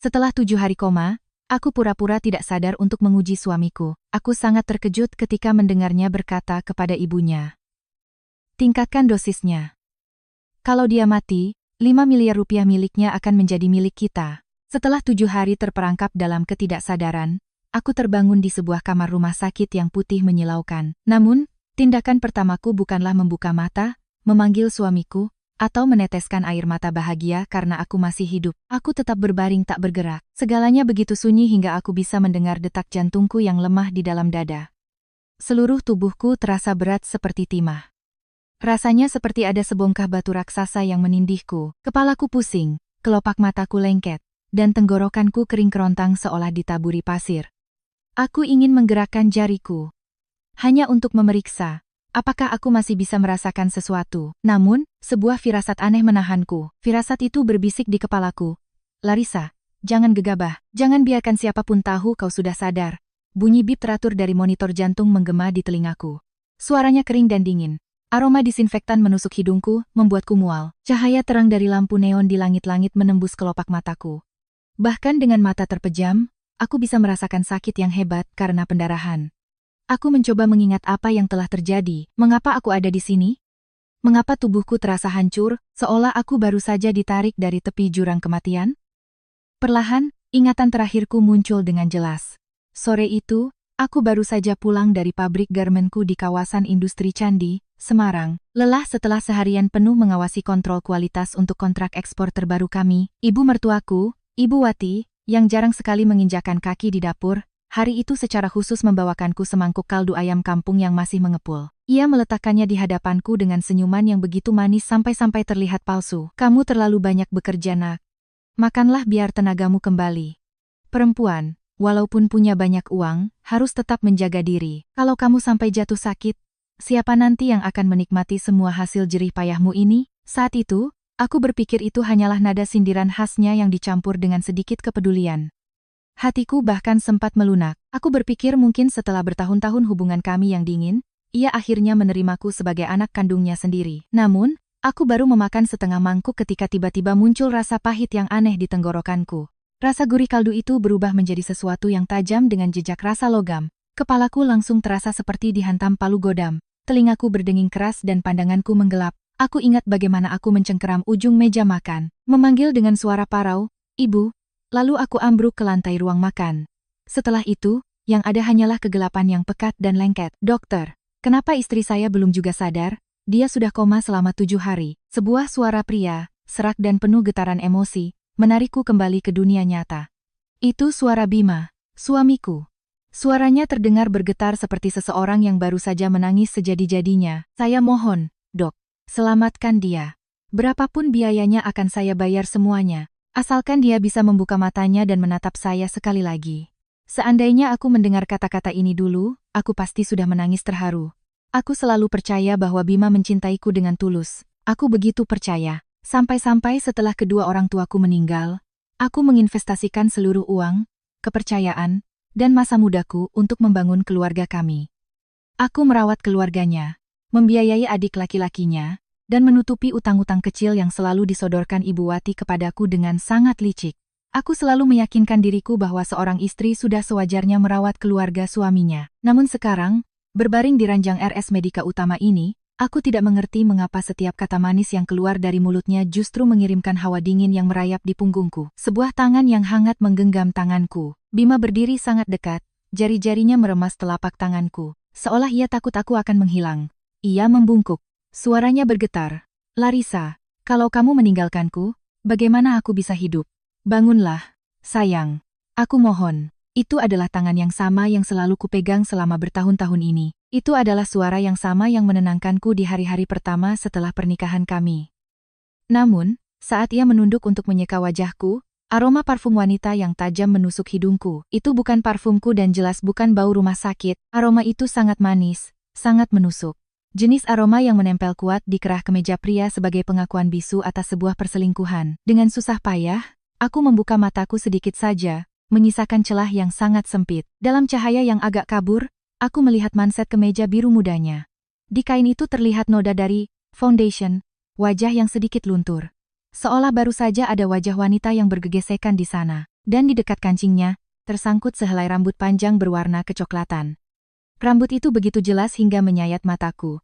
Setelah 7 hari koma, aku pura-pura tidak sadar untuk menguji suamiku. Aku sangat terkejut ketika mendengarnya berkata kepada ibunya, "Tingkatkan dosisnya. Kalau dia mati, 5 miliar rupiah miliknya akan menjadi milik kita." Setelah 7 hari terperangkap dalam ketidaksadaran, aku terbangun di sebuah kamar rumah sakit yang putih menyilaukan. Namun, tindakan pertamaku bukanlah membuka mata, memanggil suamiku, atau meneteskan air mata bahagia karena aku masih hidup. Aku tetap berbaring tak bergerak. Segalanya begitu sunyi hingga aku bisa mendengar detak jantungku yang lemah di dalam dada. Seluruh tubuhku terasa berat seperti timah. Rasanya seperti ada sebongkah batu raksasa yang menindihku. Kepalaku pusing, kelopak mataku lengket, dan tenggorokanku kering kerontang seolah ditaburi pasir. Aku ingin menggerakkan jariku, hanya untuk memeriksa apakah aku masih bisa merasakan sesuatu. Namun, sebuah firasat aneh menahanku. Firasat itu berbisik di kepalaku. "Larissa, jangan gegabah. Jangan biarkan siapapun tahu kau sudah sadar." Bunyi bip teratur dari monitor jantung menggema di telingaku. Suaranya kering dan dingin. Aroma disinfektan menusuk hidungku, membuatku mual. Cahaya terang dari lampu neon di langit-langit menembus kelopak mataku. Bahkan dengan mata terpejam, aku bisa merasakan sakit yang hebat karena pendarahan. Aku mencoba mengingat apa yang telah terjadi. Mengapa aku ada di sini? Mengapa tubuhku terasa hancur, seolah aku baru saja ditarik dari tepi jurang kematian? Perlahan, ingatan terakhirku muncul dengan jelas. Sore itu, aku baru saja pulang dari pabrik garmenku di kawasan industri Candi, Semarang. Lelah setelah seharian penuh mengawasi kontrol kualitas untuk kontrak ekspor terbaru kami, ibu mertuaku, Ibu Wati, yang jarang sekali menginjakan kaki di dapur, hari itu secara khusus membawakanku semangkuk kaldu ayam kampung yang masih mengepul. Ia meletakkannya di hadapanku dengan senyuman yang begitu manis sampai-sampai terlihat palsu. "Kamu terlalu banyak bekerja, nak. Makanlah biar tenagamu kembali. Perempuan, walaupun punya banyak uang, harus tetap menjaga diri. Kalau kamu sampai jatuh sakit, siapa nanti yang akan menikmati semua hasil jerih payahmu ini?" Saat itu, aku berpikir itu hanyalah nada sindiran khasnya yang dicampur dengan sedikit kepedulian. Hatiku bahkan sempat melunak. Aku berpikir mungkin setelah bertahun-tahun hubungan kami yang dingin, ia akhirnya menerimaku sebagai anak kandungnya sendiri. Namun, aku baru memakan setengah mangkuk ketika tiba-tiba muncul rasa pahit yang aneh di tenggorokanku. Rasa gurih kaldu itu berubah menjadi sesuatu yang tajam dengan jejak rasa logam. Kepalaku langsung terasa seperti dihantam palu godam. Telingaku berdenging keras dan pandanganku menggelap. Aku ingat bagaimana aku mencengkeram ujung meja makan, memanggil dengan suara parau, "Ibu." Lalu aku ambruk ke lantai ruang makan. Setelah itu, yang ada hanyalah kegelapan yang pekat dan lengket. "Dokter, kenapa istri saya belum juga sadar? Dia sudah koma selama 7 hari. Sebuah suara pria, serak dan penuh getaran emosi, menarikku kembali ke dunia nyata. Itu suara Bima, suamiku. Suaranya terdengar bergetar seperti seseorang yang baru saja menangis sejadi-jadinya. "Saya mohon, dok, selamatkan dia. Berapapun biayanya akan saya bayar semuanya. Asalkan dia bisa membuka matanya dan menatap saya sekali lagi." Seandainya aku mendengar kata-kata ini dulu, aku pasti sudah menangis terharu. Aku selalu percaya bahwa Bima mencintaiku dengan tulus. Aku begitu percaya. Sampai-sampai setelah kedua orang tuaku meninggal, aku menginvestasikan seluruh uang, kepercayaan, dan masa mudaku untuk membangun keluarga kami. Aku merawat keluarganya, membiayai adik laki-lakinya, dan menutupi utang-utang kecil yang selalu disodorkan Ibu Wati kepadaku dengan sangat licik. Aku selalu meyakinkan diriku bahwa seorang istri sudah sewajarnya merawat keluarga suaminya. Namun sekarang, berbaring di ranjang RS Medika Utama ini, aku tidak mengerti mengapa setiap kata manis yang keluar dari mulutnya justru mengirimkan hawa dingin yang merayap di punggungku. Sebuah tangan yang hangat menggenggam tanganku. Bima berdiri sangat dekat, jari-jarinya meremas telapak tanganku, seolah ia takut aku akan menghilang. Ia membungkuk. Suaranya bergetar. "Larissa, kalau kamu meninggalkanku, bagaimana aku bisa hidup? Bangunlah, sayang. Aku mohon." Itu adalah tangan yang sama yang selalu kupegang selama bertahun-tahun ini. Itu adalah suara yang sama yang menenangkanku di hari-hari pertama setelah pernikahan kami. Namun, saat ia menunduk untuk menyeka wajahku, aroma parfum wanita yang tajam menusuk hidungku. Itu bukan parfumku dan jelas bukan bau rumah sakit. Aroma itu sangat manis, sangat menusuk. Jenis aroma yang menempel kuat di kerah kemeja pria sebagai pengakuan bisu atas sebuah perselingkuhan. Dengan susah payah, aku membuka mataku sedikit saja, menyisakan celah yang sangat sempit. Dalam cahaya yang agak kabur, aku melihat manset kemeja biru mudanya. Di kain itu terlihat noda dari foundation, wajah yang sedikit luntur. Seolah baru saja ada wajah wanita yang bergesekan di sana. dan di dekat kancingnya, tersangkut sehelai rambut panjang berwarna kecoklatan. Rambut itu begitu jelas hingga menyayat mataku.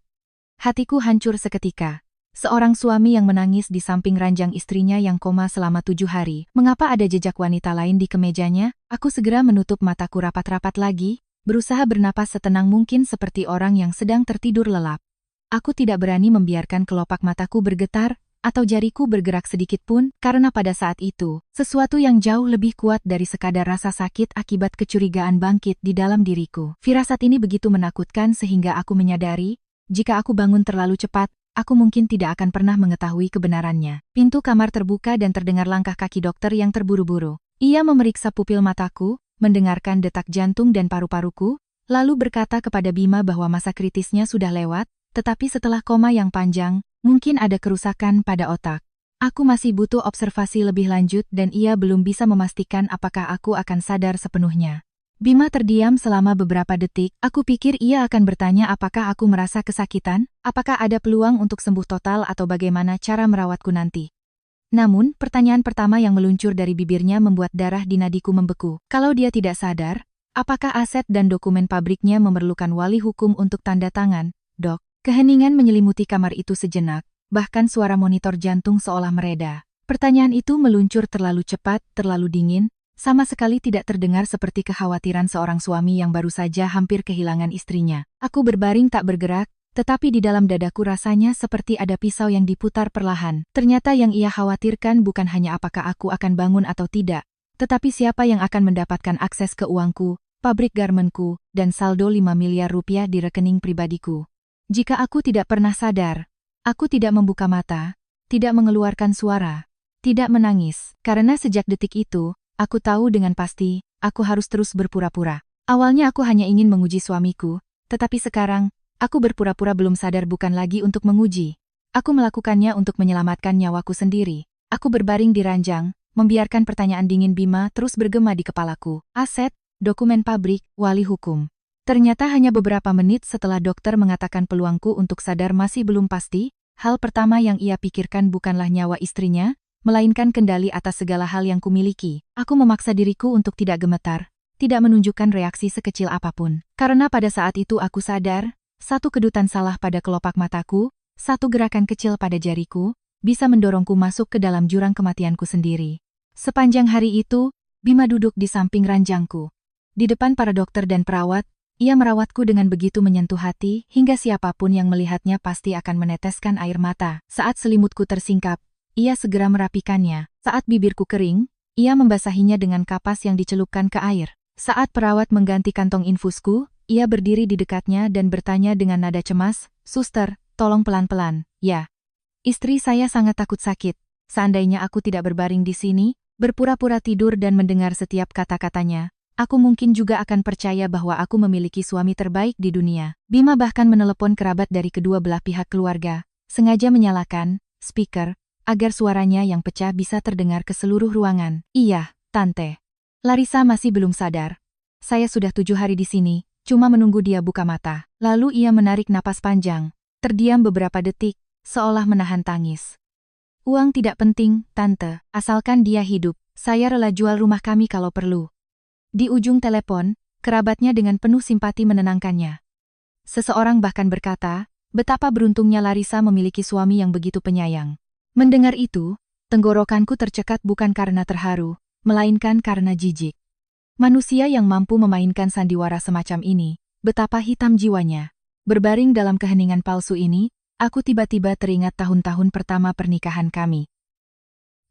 Hatiku hancur seketika. Seorang suami yang menangis di samping ranjang istrinya yang koma selama 7 hari. Mengapa ada jejak wanita lain di kemejanya? Aku segera menutup mataku rapat-rapat lagi, berusaha bernapas setenang mungkin seperti orang yang sedang tertidur lelap. Aku tidak berani membiarkan kelopak mataku bergetar, atau jariku bergerak sedikit pun, karena pada saat itu, sesuatu yang jauh lebih kuat dari sekadar rasa sakit akibat kecurigaan bangkit di dalam diriku. Firasat ini begitu menakutkan sehingga aku menyadari, jika aku bangun terlalu cepat, aku mungkin tidak akan pernah mengetahui kebenarannya. Pintu kamar terbuka dan terdengar langkah kaki dokter yang terburu-buru. Ia memeriksa pupil mataku, mendengarkan detak jantung dan paru-paruku, lalu berkata kepada Bima bahwa masa kritisnya sudah lewat, tetapi setelah koma yang panjang, mungkin ada kerusakan pada otak. Aku masih butuh observasi lebih lanjut dan ia belum bisa memastikan apakah aku akan sadar sepenuhnya. Bima terdiam selama beberapa detik. Aku pikir ia akan bertanya apakah aku merasa kesakitan, apakah ada peluang untuk sembuh total atau bagaimana cara merawatku nanti. Namun, pertanyaan pertama yang meluncur dari bibirnya membuat darah di nadiku membeku. Kalau dia tidak sadar, apakah aset dan dokumen pabriknya memerlukan wali hukum untuk tanda tangan, Dok? Keheningan menyelimuti kamar itu sejenak, bahkan suara monitor jantung seolah mereda. Pertanyaan itu meluncur terlalu cepat, terlalu dingin, sama sekali tidak terdengar seperti kekhawatiran seorang suami yang baru saja hampir kehilangan istrinya. Aku berbaring tak bergerak, tetapi di dalam dadaku rasanya seperti ada pisau yang diputar perlahan. Ternyata yang ia khawatirkan bukan hanya apakah aku akan bangun atau tidak, tetapi siapa yang akan mendapatkan akses ke uangku, pabrik garmenku, dan saldo 5 miliar rupiah di rekening pribadiku. Jika aku tidak pernah sadar, aku tidak membuka mata, tidak mengeluarkan suara, tidak menangis, karena sejak detik itu, aku tahu dengan pasti, aku harus terus berpura-pura. Awalnya aku hanya ingin menguji suamiku, tetapi sekarang, aku berpura-pura belum sadar bukan lagi untuk menguji. Aku melakukannya untuk menyelamatkan nyawaku sendiri. Aku berbaring di ranjang, membiarkan pertanyaan dingin Bima terus bergema di kepalaku. Aset, dokumen pabrik, wali hukum. Ternyata hanya beberapa menit setelah dokter mengatakan peluangku untuk sadar masih belum pasti, hal pertama yang ia pikirkan bukanlah nyawa istrinya, melainkan kendali atas segala hal yang kumiliki. Aku memaksa diriku untuk tidak gemetar, tidak menunjukkan reaksi sekecil apapun. Karena pada saat itu aku sadar, satu kedutan salah pada kelopak mataku, satu gerakan kecil pada jariku, bisa mendorongku masuk ke dalam jurang kematianku sendiri. Sepanjang hari itu, Bima duduk di samping ranjangku. Di depan para dokter dan perawat, ia merawatku dengan begitu menyentuh hati, hingga siapapun yang melihatnya pasti akan meneteskan air mata. Saat selimutku tersingkap, ia segera merapikannya. Saat bibirku kering, ia membasahinya dengan kapas yang dicelupkan ke air. Saat perawat mengganti kantong infusku, ia berdiri di dekatnya dan bertanya dengan nada cemas, "Suster, tolong pelan-pelan." "Ya." Istri saya sangat takut sakit. Seandainya aku tidak berbaring di sini, berpura-pura tidur dan mendengar setiap kata-katanya, aku mungkin juga akan percaya bahwa aku memiliki suami terbaik di dunia. Bima bahkan menelepon kerabat dari kedua belah pihak keluarga, sengaja menyalakan speaker, agar suaranya yang pecah bisa terdengar ke seluruh ruangan. "Iya, Tante. Larissa masih belum sadar. Saya sudah 7 hari di sini, cuma menunggu dia buka mata." Lalu ia menarik napas panjang, terdiam beberapa detik, seolah menahan tangis. "Uang tidak penting, Tante, asalkan dia hidup. Saya rela jual rumah kami kalau perlu." Di ujung telepon, kerabatnya dengan penuh simpati menenangkannya. Seseorang bahkan berkata, betapa beruntungnya Larissa memiliki suami yang begitu penyayang. Mendengar itu, tenggorokanku tercekat bukan karena terharu, melainkan karena jijik. Manusia yang mampu memainkan sandiwara semacam ini, betapa hitam jiwanya. Berbaring dalam keheningan palsu ini, aku tiba-tiba teringat tahun-tahun pertama pernikahan kami.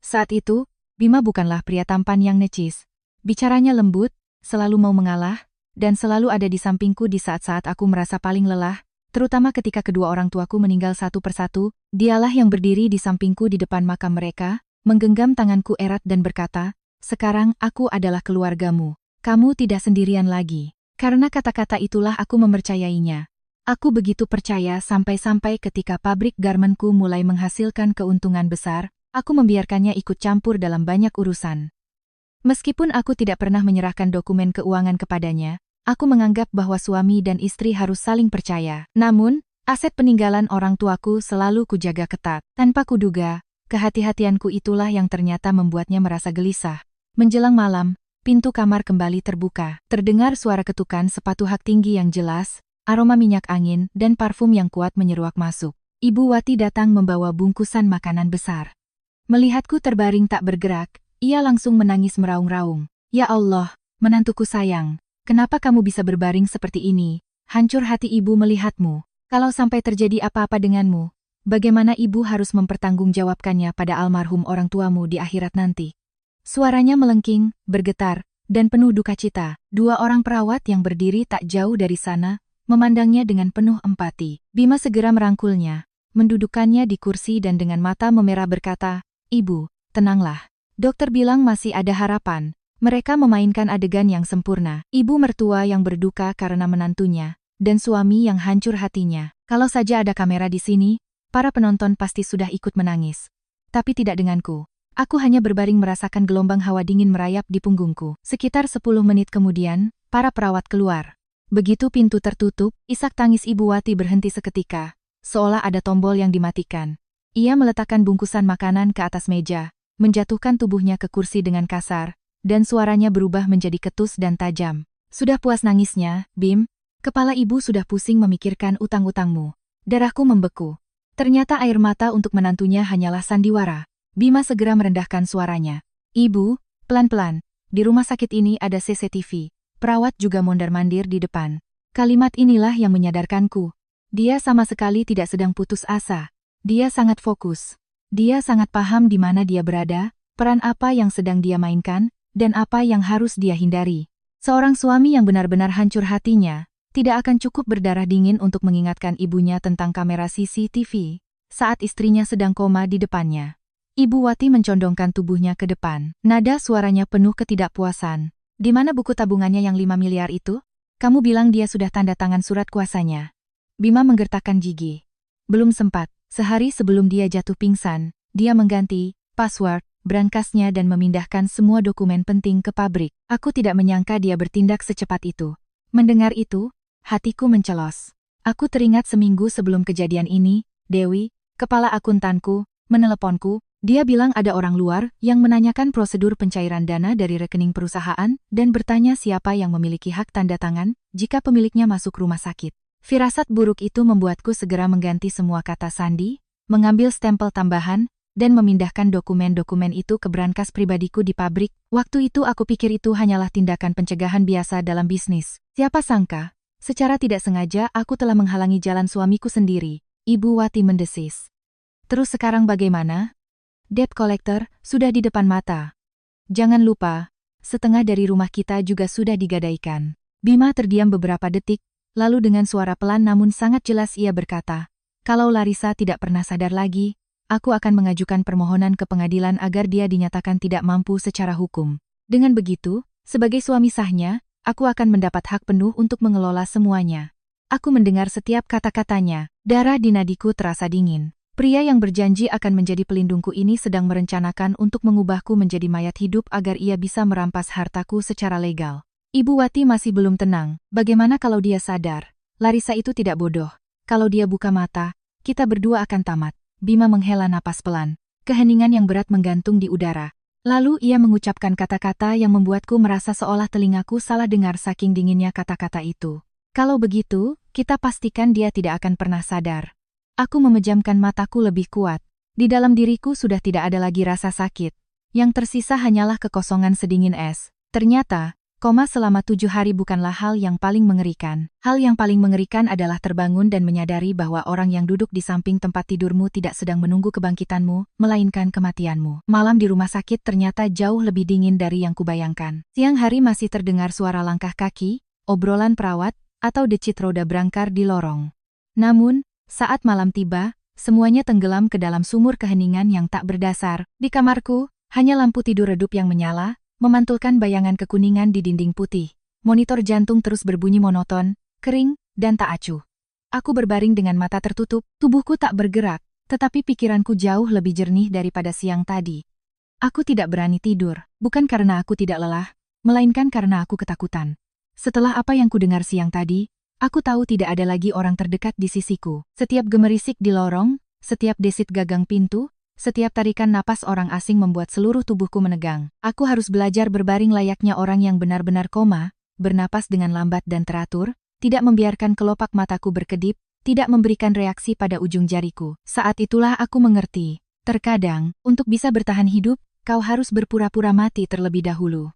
Saat itu, Bima bukanlah pria tampan yang necis. Bicaranya lembut, selalu mau mengalah, dan selalu ada di sampingku di saat-saat aku merasa paling lelah, terutama ketika kedua orang tuaku meninggal satu persatu. Dialah yang berdiri di sampingku di depan makam mereka, menggenggam tanganku erat dan berkata, "Sekarang aku adalah keluargamu. Kamu tidak sendirian lagi." Karena kata-kata itulah aku mempercayainya. Aku begitu percaya sampai-sampai ketika pabrik garmenku mulai menghasilkan keuntungan besar, aku membiarkannya ikut campur dalam banyak urusan. Meskipun aku tidak pernah menyerahkan dokumen keuangan kepadanya, aku menganggap bahwa suami dan istri harus saling percaya. Namun, aset peninggalan orang tuaku selalu kujaga ketat. Tanpa kuduga, kehati-hatianku itulah yang ternyata membuatnya merasa gelisah. Menjelang malam, pintu kamar kembali terbuka. Terdengar suara ketukan sepatu hak tinggi yang jelas, aroma minyak angin dan parfum yang kuat menyeruak masuk. Ibu Wati datang membawa bungkusan makanan besar. Melihatku terbaring tak bergerak, ia langsung menangis meraung-raung. Ya Allah, menantuku sayang, kenapa kamu bisa berbaring seperti ini? Hancur hati ibu melihatmu. Kalau sampai terjadi apa-apa denganmu, bagaimana ibu harus mempertanggungjawabkannya pada almarhum orang tuamu di akhirat nanti? Suaranya melengking, bergetar, dan penuh duka cita. Dua orang perawat yang berdiri tak jauh dari sana, memandangnya dengan penuh empati. Bima segera merangkulnya, mendudukkannya di kursi dan dengan mata memerah berkata, "Ibu, tenanglah. Dokter bilang masih ada harapan." Mereka memainkan adegan yang sempurna. Ibu mertua yang berduka karena menantunya, dan suami yang hancur hatinya. Kalau saja ada kamera di sini, para penonton pasti sudah ikut menangis. Tapi tidak denganku. Aku hanya berbaring merasakan gelombang hawa dingin merayap di punggungku. Sekitar 10 menit kemudian, para perawat keluar. Begitu pintu tertutup, isak tangis Ibu Wati berhenti seketika, seolah ada tombol yang dimatikan. Ia meletakkan bungkusan makanan ke atas meja, menjatuhkan tubuhnya ke kursi dengan kasar, dan suaranya berubah menjadi ketus dan tajam. "Sudah puas nangisnya, Bim? Kepala ibu sudah pusing memikirkan utang-utangmu." Darahku membeku. Ternyata air mata untuk menantunya hanyalah sandiwara. Bima segera merendahkan suaranya. "Ibu, pelan-pelan. Di rumah sakit ini ada CCTV. Perawat juga mondar-mandir di depan." Kalimat inilah yang menyadarkanku. Dia sama sekali tidak sedang putus asa. Dia sangat fokus. Dia sangat paham di mana dia berada, peran apa yang sedang dia mainkan, dan apa yang harus dia hindari. Seorang suami yang benar-benar hancur hatinya, tidak akan cukup berdarah dingin untuk mengingatkan ibunya tentang kamera CCTV saat istrinya sedang koma di depannya. Ibu Wati mencondongkan tubuhnya ke depan. Nada suaranya penuh ketidakpuasan. "Di mana buku tabungannya yang 5 miliar itu? Kamu bilang dia sudah tanda tangan surat kuasanya." Bima menggertakkan gigi. Belum sempat. Sehari sebelum dia jatuh pingsan, dia mengganti password brankasnya dan memindahkan semua dokumen penting ke pabrik. Aku tidak menyangka dia bertindak secepat itu. Mendengar itu, hatiku mencelos. Aku teringat seminggu sebelum kejadian ini, Dewi, kepala akuntanku, meneleponku. Dia bilang ada orang luar yang menanyakan prosedur pencairan dana dari rekening perusahaan dan bertanya siapa yang memiliki hak tanda tangan jika pemiliknya masuk rumah sakit. Firasat buruk itu membuatku segera mengganti semua kata sandi, mengambil stempel tambahan, dan memindahkan dokumen-dokumen itu ke brankas pribadiku di pabrik. Waktu itu aku pikir itu hanyalah tindakan pencegahan biasa dalam bisnis. Siapa sangka, secara tidak sengaja aku telah menghalangi jalan suamiku sendiri. Ibu Wati mendesis. "Terus sekarang bagaimana? Debt collector sudah di depan mata. Jangan lupa, setengah dari rumah kita juga sudah digadaikan." Bima terdiam beberapa detik, lalu dengan suara pelan namun sangat jelas ia berkata, "Kalau Larissa tidak pernah sadar lagi, aku akan mengajukan permohonan ke pengadilan agar dia dinyatakan tidak mampu secara hukum. Dengan begitu, sebagai suami sahnya, aku akan mendapat hak penuh untuk mengelola semuanya." Aku mendengar setiap kata-katanya, darah di nadiku terasa dingin. Pria yang berjanji akan menjadi pelindungku ini sedang merencanakan untuk mengubahku menjadi mayat hidup agar ia bisa merampas hartaku secara legal. Ibu Wati masih belum tenang. Bagaimana kalau dia sadar? Larissa itu tidak bodoh. Kalau dia buka mata, kita berdua akan tamat. Bima menghela napas pelan. Keheningan yang berat menggantung di udara. Lalu ia mengucapkan kata-kata yang membuatku merasa seolah telingaku salah dengar saking dinginnya kata-kata itu. "Kalau begitu, kita pastikan dia tidak akan pernah sadar." Aku memejamkan mataku lebih kuat. Di dalam diriku sudah tidak ada lagi rasa sakit. Yang tersisa hanyalah kekosongan sedingin es. Ternyata, koma selama 7 hari bukanlah hal yang paling mengerikan. Hal yang paling mengerikan adalah terbangun dan menyadari bahwa orang yang duduk di samping tempat tidurmu tidak sedang menunggu kebangkitanmu, melainkan kematianmu. Malam di rumah sakit ternyata jauh lebih dingin dari yang kubayangkan. Siang hari masih terdengar suara langkah kaki, obrolan perawat, atau decit roda brangkar di lorong. Namun, saat malam tiba, semuanya tenggelam ke dalam sumur keheningan yang tak berdasar. Di kamarku, hanya lampu tidur redup yang menyala, memantulkan bayangan kekuningan di dinding putih. Monitor jantung terus berbunyi monoton, kering, dan tak acuh. Aku berbaring dengan mata tertutup, tubuhku tak bergerak, tetapi pikiranku jauh lebih jernih daripada siang tadi. Aku tidak berani tidur, bukan karena aku tidak lelah, melainkan karena aku ketakutan. Setelah apa yang kudengar siang tadi, aku tahu tidak ada lagi orang terdekat di sisiku. Setiap gemerisik di lorong, setiap desit gagang pintu, Setiap tarikan napas orang asing membuat seluruh tubuhku menegang. Aku harus belajar berbaring layaknya orang yang benar-benar koma, bernapas dengan lambat dan teratur, tidak membiarkan kelopak mataku berkedip, tidak memberikan reaksi pada ujung jariku. Saat itulah aku mengerti. Terkadang, untuk bisa bertahan hidup, kau harus berpura-pura mati terlebih dahulu.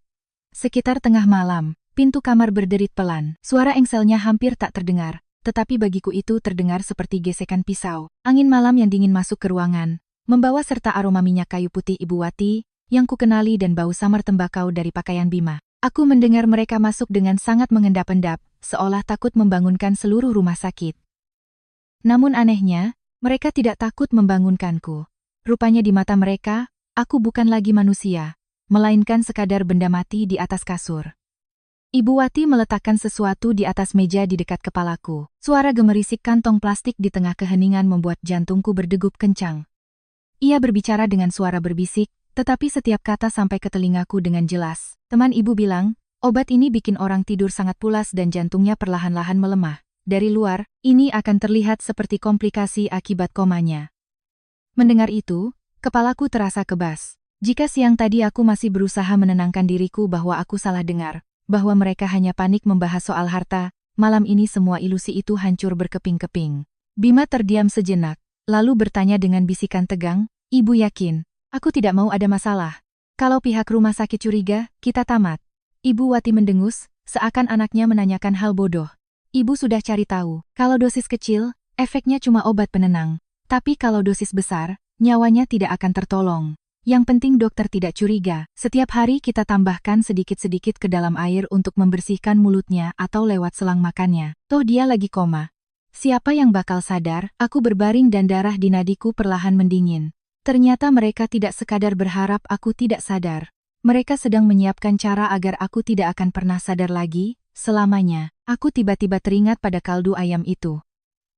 Sekitar tengah malam, pintu kamar berderit pelan. Suara engselnya hampir tak terdengar, tetapi bagiku itu terdengar seperti gesekan pisau. Angin malam yang dingin masuk ke ruangan, membawa serta aroma minyak kayu putih Ibu Wati, yang kukenali dan bau samar tembakau dari pakaian Bima. Aku mendengar mereka masuk dengan sangat mengendap-endap, seolah takut membangunkan seluruh rumah sakit. Namun anehnya, mereka tidak takut membangunkanku. Rupanya di mata mereka, aku bukan lagi manusia, melainkan sekadar benda mati di atas kasur. Ibu Wati meletakkan sesuatu di atas meja di dekat kepalaku. Suara gemerisik kantong plastik di tengah keheningan membuat jantungku berdegup kencang. Ia berbicara dengan suara berbisik, tetapi setiap kata sampai ke telingaku dengan jelas. Teman ibu bilang, obat ini bikin orang tidur sangat pulas dan jantungnya perlahan-lahan melemah. Dari luar, ini akan terlihat seperti komplikasi akibat komanya. Mendengar itu, kepalaku terasa kebas. Jika siang tadi aku masih berusaha menenangkan diriku bahwa aku salah dengar, bahwa mereka hanya panik membahas soal harta, malam ini semua ilusi itu hancur berkeping-keping. Bima terdiam sejenak, lalu bertanya dengan bisikan tegang, "Ibu yakin? Aku tidak mau ada masalah. Kalau pihak rumah sakit curiga, kita tamat." Ibu Wati mendengus, seakan anaknya menanyakan hal bodoh. Ibu sudah cari tahu, kalau dosis kecil, efeknya cuma obat penenang. Tapi kalau dosis besar, nyawanya tidak akan tertolong. Yang penting dokter tidak curiga. Setiap hari kita tambahkan sedikit-sedikit ke dalam air untuk membersihkan mulutnya atau lewat selang makannya. Toh dia lagi koma. Siapa yang bakal sadar? Aku berbaring dan darah di nadiku perlahan mendingin. Ternyata mereka tidak sekadar berharap aku tidak sadar. Mereka sedang menyiapkan cara agar aku tidak akan pernah sadar lagi, selamanya. Aku tiba-tiba teringat pada kaldu ayam itu.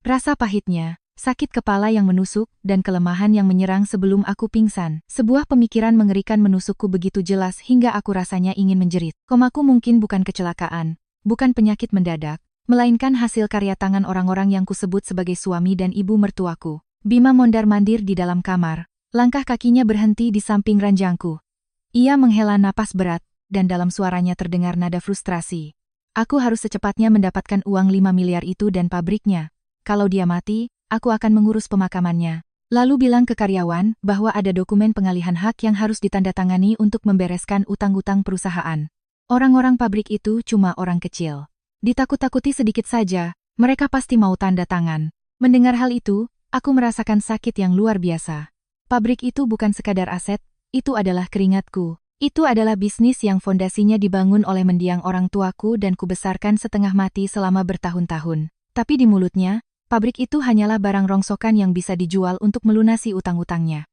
Rasa pahitnya, sakit kepala yang menusuk, dan kelemahan yang menyerang sebelum aku pingsan. Sebuah pemikiran mengerikan menusukku begitu jelas hingga aku rasanya ingin menjerit. Komaku mungkin bukan kecelakaan, bukan penyakit mendadak, melainkan hasil karya tangan orang-orang yang kusebut sebagai suami dan ibu mertuaku. Bima mondar-mandir di dalam kamar. Langkah kakinya berhenti di samping ranjangku. Ia menghela napas berat, dan dalam suaranya terdengar nada frustrasi. Aku harus secepatnya mendapatkan uang 5 miliar itu dan pabriknya. Kalau dia mati, aku akan mengurus pemakamannya. Lalu bilang ke karyawan bahwa ada dokumen pengalihan hak yang harus ditandatangani untuk membereskan utang-utang perusahaan. Orang-orang pabrik itu cuma orang kecil. Ditakut-takuti sedikit saja, mereka pasti mau tanda tangan. Mendengar hal itu, aku merasakan sakit yang luar biasa. Pabrik itu bukan sekadar aset, itu adalah keringatku. Itu adalah bisnis yang fondasinya dibangun oleh mendiang orang tuaku dan kubesarkan setengah mati selama bertahun-tahun. Tapi di mulutnya, pabrik itu hanyalah barang rongsokan yang bisa dijual untuk melunasi utang-utangnya.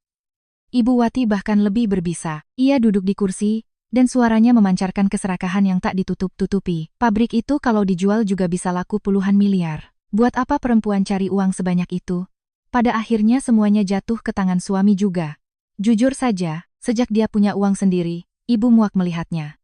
Ibu Wati bahkan lebih berbisa. Ia duduk di kursi, dan suaranya memancarkan keserakahan yang tak ditutup-tutupi. Pabrik itu kalau dijual juga bisa laku puluhan miliar. Buat apa perempuan cari uang sebanyak itu? Pada akhirnya semuanya jatuh ke tangan suami juga. Jujur saja, sejak dia punya uang sendiri, ibu muak melihatnya.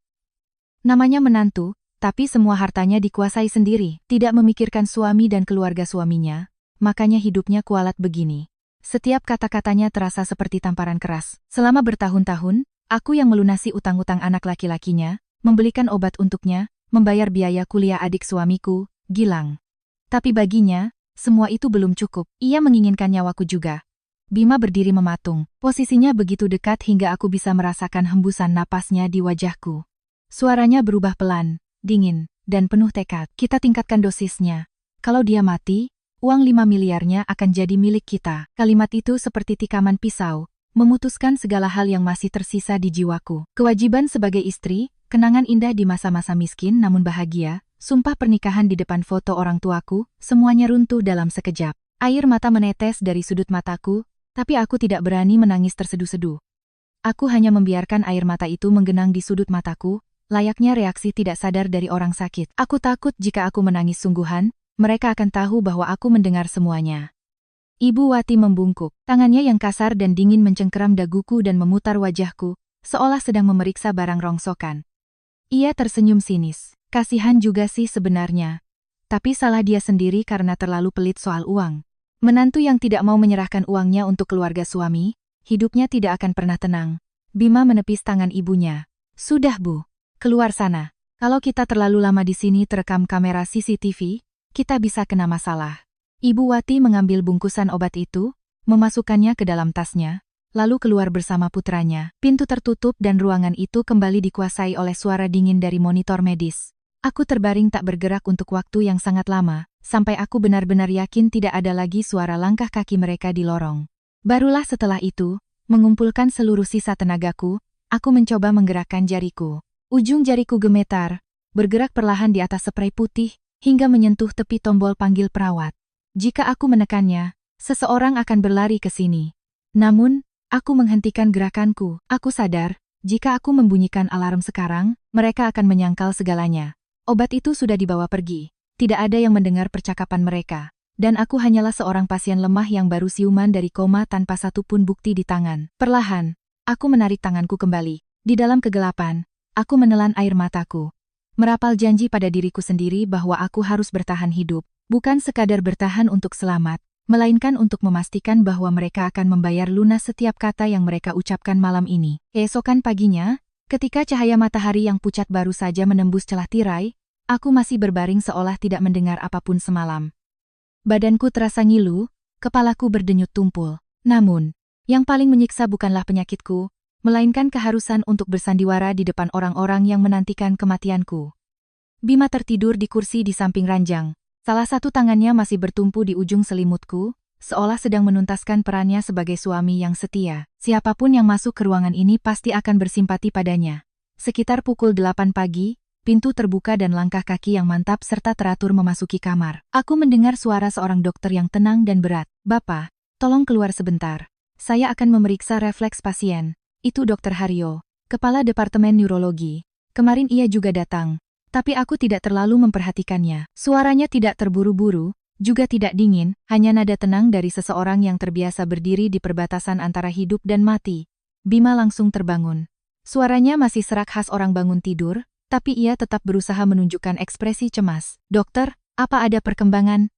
Namanya menantu, tapi semua hartanya dikuasai sendiri, tidak memikirkan suami dan keluarga suaminya, makanya hidupnya kualat begini. Setiap kata-katanya terasa seperti tamparan keras. Selama bertahun-tahun, aku yang melunasi utang-utang anak laki-lakinya, membelikan obat untuknya, membayar biaya kuliah adik suamiku, Gilang. Tapi baginya, semua itu belum cukup. Ia menginginkan nyawaku juga. Bima berdiri mematung. Posisinya begitu dekat hingga aku bisa merasakan hembusan napasnya di wajahku. Suaranya berubah pelan, dingin, dan penuh tekad. Kita tingkatkan dosisnya. Kalau dia mati, uang 5 miliarnya akan jadi milik kita. Kalimat itu seperti tikaman pisau, memutuskan segala hal yang masih tersisa di jiwaku. Kewajiban sebagai istri, kenangan indah di masa-masa miskin namun bahagia, sumpah pernikahan di depan foto orang tuaku, semuanya runtuh dalam sekejap. Air mata menetes dari sudut mataku, tapi aku tidak berani menangis terseduh-seduh. Aku hanya membiarkan air mata itu menggenang di sudut mataku, layaknya reaksi tidak sadar dari orang sakit. Aku takut jika aku menangis sungguhan, mereka akan tahu bahwa aku mendengar semuanya. Ibu Wati membungkuk, tangannya yang kasar dan dingin mencengkeram daguku dan memutar wajahku, seolah sedang memeriksa barang rongsokan. Ia tersenyum sinis. Kasihan juga sih sebenarnya. Tapi salah dia sendiri karena terlalu pelit soal uang. Menantu yang tidak mau menyerahkan uangnya untuk keluarga suami, hidupnya tidak akan pernah tenang. Bima menepis tangan ibunya. Sudah Bu, keluar sana. Kalau kita terlalu lama di sini terekam kamera CCTV, kita bisa kena masalah. Ibu Wati mengambil bungkusan obat itu, memasukkannya ke dalam tasnya, lalu keluar bersama putranya. Pintu tertutup dan ruangan itu kembali dikuasai oleh suara dingin dari monitor medis. Aku terbaring tak bergerak untuk waktu yang sangat lama, sampai aku benar-benar yakin tidak ada lagi suara langkah kaki mereka di lorong. Barulah setelah itu, mengumpulkan seluruh sisa tenagaku, aku mencoba menggerakkan jariku. Ujung jariku gemetar, bergerak perlahan di atas spray putih, hingga menyentuh tepi tombol panggil perawat. Jika aku menekannya, seseorang akan berlari ke sini. Namun, aku menghentikan gerakanku. Aku sadar, jika aku membunyikan alarm sekarang, mereka akan menyangkal segalanya. Obat itu sudah dibawa pergi. Tidak ada yang mendengar percakapan mereka. Dan aku hanyalah seorang pasien lemah yang baru siuman dari koma tanpa satupun bukti di tangan. Perlahan, aku menarik tanganku kembali. Di dalam kegelapan, aku menelan air mataku. Merapal janji pada diriku sendiri bahwa aku harus bertahan hidup. Bukan sekadar bertahan untuk selamat, melainkan untuk memastikan bahwa mereka akan membayar lunas setiap kata yang mereka ucapkan malam ini. Keesokan paginya, ketika cahaya matahari yang pucat baru saja menembus celah tirai, aku masih berbaring seolah tidak mendengar apapun semalam. Badanku terasa ngilu, kepalaku berdenyut tumpul. Namun, yang paling menyiksa bukanlah penyakitku, melainkan keharusan untuk bersandiwara di depan orang-orang yang menantikan kematianku. Bima tertidur di kursi di samping ranjang. Salah satu tangannya masih bertumpu di ujung selimutku, seolah sedang menuntaskan perannya sebagai suami yang setia. Siapapun yang masuk ke ruangan ini pasti akan bersimpati padanya. Sekitar pukul 8 pagi, pintu terbuka dan langkah kaki yang mantap serta teratur memasuki kamar. Aku mendengar suara seorang dokter yang tenang dan berat. "Bapak, tolong keluar sebentar. Saya akan memeriksa refleks pasien." Itu Dr. Haryo, kepala Departemen Neurologi. Kemarin ia juga datang. Tapi aku tidak terlalu memperhatikannya. Suaranya tidak terburu-buru, juga tidak dingin, hanya nada tenang dari seseorang yang terbiasa berdiri di perbatasan antara hidup dan mati. Bima langsung terbangun. Suaranya masih serak khas orang bangun tidur, tapi ia tetap berusaha menunjukkan ekspresi cemas. "Dokter, apa ada perkembangan?"